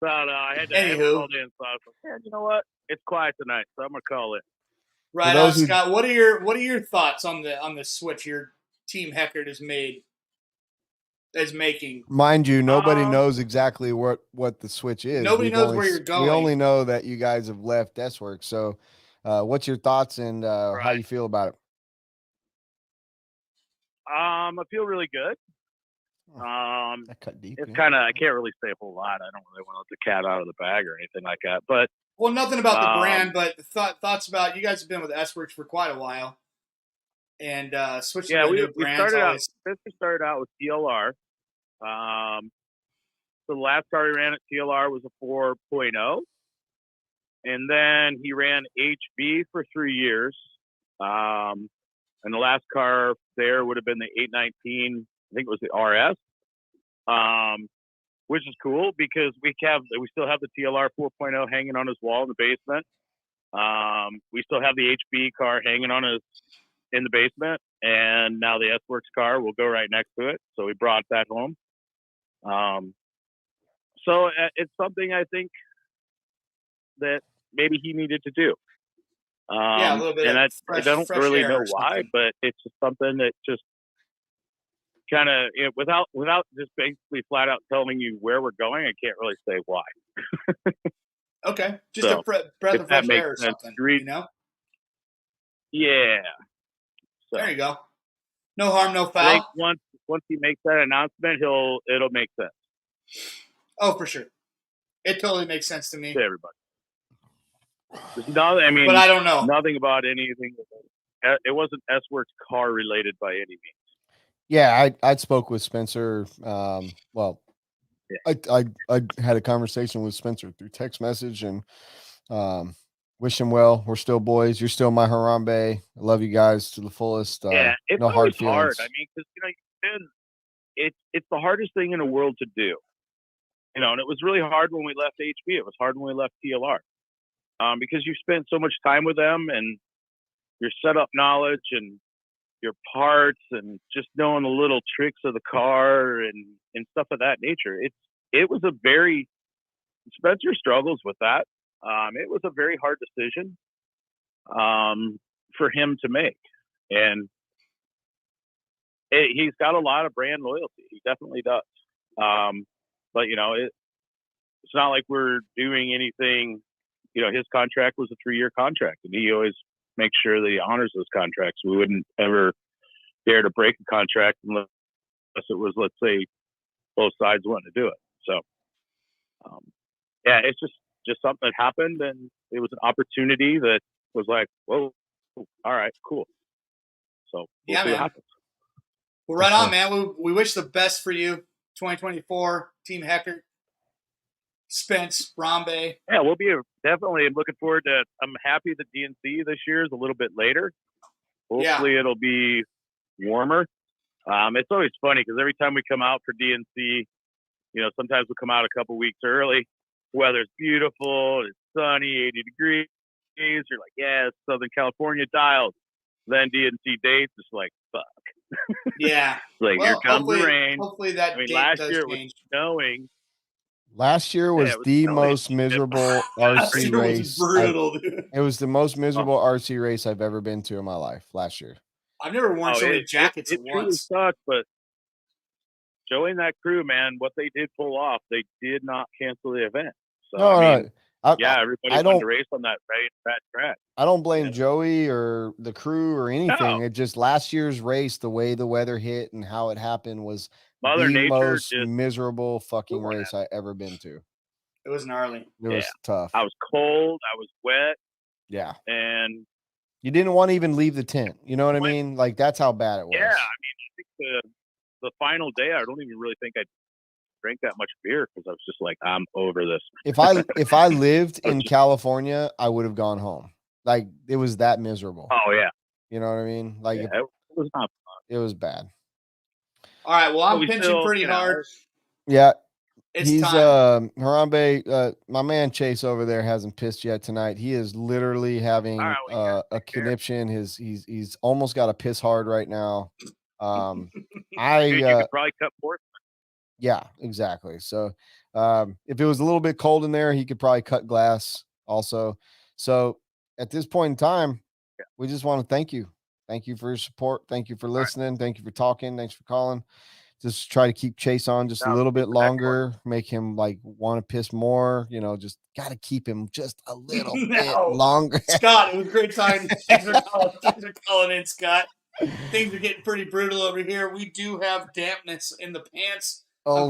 I had to call in, so I was like, man, you know what? It's quiet tonight, so I'm gonna call it. Right on, Scott. What are your thoughts on the switch your team Heckert is making? Mind you, nobody knows exactly what the switch is. Nobody knows where you're going. We only know that you guys have left S-Works. So what's your thoughts and how you feel about it? I feel really good. That cut deep. It's kind of, I can't really say a whole lot. I don't really want to let the cat out of the bag or anything like that. But nothing about the brand, but thoughts about, you guys have been with S-Works for quite a while, and switching to new brands. Started out with TLR. So the last car he ran at TLR was a 4.0, and then he ran HB for 3 years. And the last car there would have been the 819. I think it was the RS, which is cool because we still have the TLR 4.0 hanging on his wall in the basement. We still have the HB car hanging on in the basement, and now the S-Works car will go right next to it. So we brought that home. So it's something I think that maybe he needed to do. A little bit. And I don't really know why, but it's just something that just kind of, without just basically flat out telling you where we're going, I can't really say why. Okay, just a breath of fresh air or something, you know? Yeah. So, there you go. No harm, no foul. I think once he makes that announcement, it'll make sense. Oh, for sure. It totally makes sense to me. To everybody. But I don't know. Nothing about anything. It wasn't S-Works car related by any means. Yeah, I spoke with Spencer. Well, I had a conversation with Spencer through text message and wish him well. We're still boys. You're still my Harambe. I love you guys to the fullest. Yeah, it's no always hard feelings. hard. I mean, because it's the hardest thing in the world to do. And it was really hard when we left HB. It was hard when we left TLR, because you spent so much time with them and your setup knowledge and your parts and just knowing the little tricks of the car and stuff of that nature. It was a very Spencer struggles with that. It was a very hard decision for him to make, and he's got a lot of brand loyalty. He definitely does. But it's not like we're doing anything. His contract was a 3-year contract, and he always makes sure that he honors those contracts. We wouldn't ever dare to break a contract unless it was, let's say, both sides wanting to do it. So, yeah, it's just something that happened, and it was an opportunity that was like, whoa, all right, cool. So we'll see what happens. Well, right on, man. We wish the best for you, 2024, Team Heckert, Spence, Rambe. Yeah, we'll be definitely looking forward to. I'm happy that DNC this year is a little bit later. Hopefully, it'll be warmer. It's always funny because every time we come out for DNC, sometimes we come out a couple weeks early. Weather's beautiful. It's sunny, 80 degrees. You're like, yeah, it's Southern California dialed. Then DNC dates, it's like, fuck. Yeah. Like, here comes the rain. Hopefully that date last does year change. It was snowing. Last year was the most miserable RC race. Was brutal, dude. It was the most miserable RC race I've ever been to in my life last year. I've never worn so many jackets at once. Truly sucked, but Joey and that crew, man, what they did pull off, they did not cancel the event. So, everybody wanted to race on that fat track. I don't blame Joey or the crew or anything. No. It just last year's race, the way the weather hit and how it happened was Mother the Nature most miserable fucking race I ever been to. It was gnarly. It was tough. I was cold. I was wet. Yeah. And you didn't want to even leave the tent. You know what I mean? Like, that's how bad it was. Yeah. I mean, I think the final day, I don't even really think I drank that much beer because I was just like, I'm over this. If I lived in California, I would have gone home. Like, it was that miserable. Oh yeah. You know what I mean? Like, it was not fun. It was bad. All right. Well, I'm pinching pretty hard. Yeah. He's time. Harambe, my man Chase over there hasn't pissed yet tonight. He is literally having a conniption. He's almost got a piss hard right now. Dude, you could probably cut forth. Yeah, exactly. So if it was a little bit cold in there, he could probably cut glass also. So at this point in time, we just want to thank you. Thank you for your support. Thank you for listening. Right. Thank you for talking. Thanks for calling. Just try to keep Chase on just a little bit longer, make him like want to piss more, just got to keep him just a little bit longer. Scott, it was a great time. Thanks for calling in, Scott. Things are getting pretty brutal over here. We do have dampness in the pants.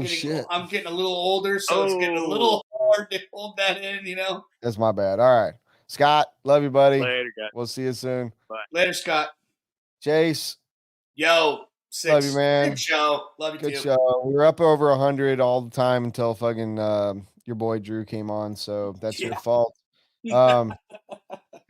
Shit. I'm getting a little older, so it's getting a little hard to hold that in, That's my bad. All right. Scott, love you, buddy. Later, guys. We'll see you soon. Bye. Later, Scott. Chase. Yo. 6. Love you, man. Good show. Love you, Good show. We were up over 100 all the time until fucking your boy Drew came on, so that's your fault. Have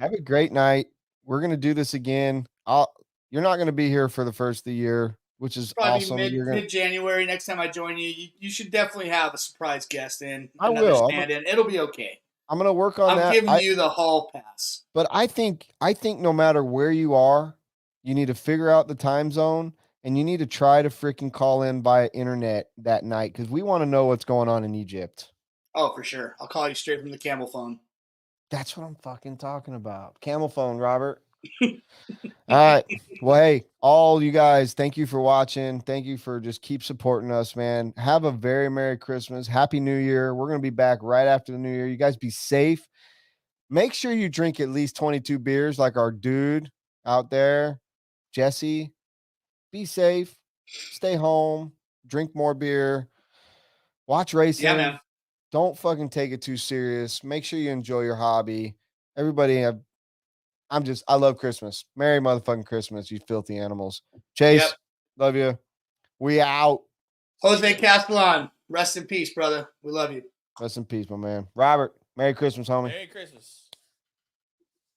a great night. We're gonna do this again. You're not gonna be here for the first of the year, which is probably awesome. Mid-January. Next time I join you, you should definitely have a surprise guest in. I will. Stand-in. It'll be okay. I'm gonna work on that. I'm giving you the hall pass. But I think no matter where you are, you need to figure out the time zone. And you need to try to freaking call in via internet that night because we want to know what's going on in Egypt. Oh, for sure. I'll call you straight from the camel phone. That's what I'm fucking talking about. Camel phone, Robert. All right. Well, hey, all you guys, thank you for watching. Thank you for just keep supporting us, man. Have a very Merry Christmas. Happy New Year. We're going to be back right after the New Year. You guys be safe. Make sure you drink at least 22 beers like our dude out there, Jesse. Be safe, stay home, drink more beer, watch racing. Yeah, man. Don't fucking take it too serious. Make sure you enjoy your hobby. Everybody, I love Christmas. Merry motherfucking Christmas, you filthy animals. Chase, love you. We out. Jose Castellan, rest in peace, brother. We love you. Rest in peace, my man. Robert, Merry Christmas, homie. Merry Christmas.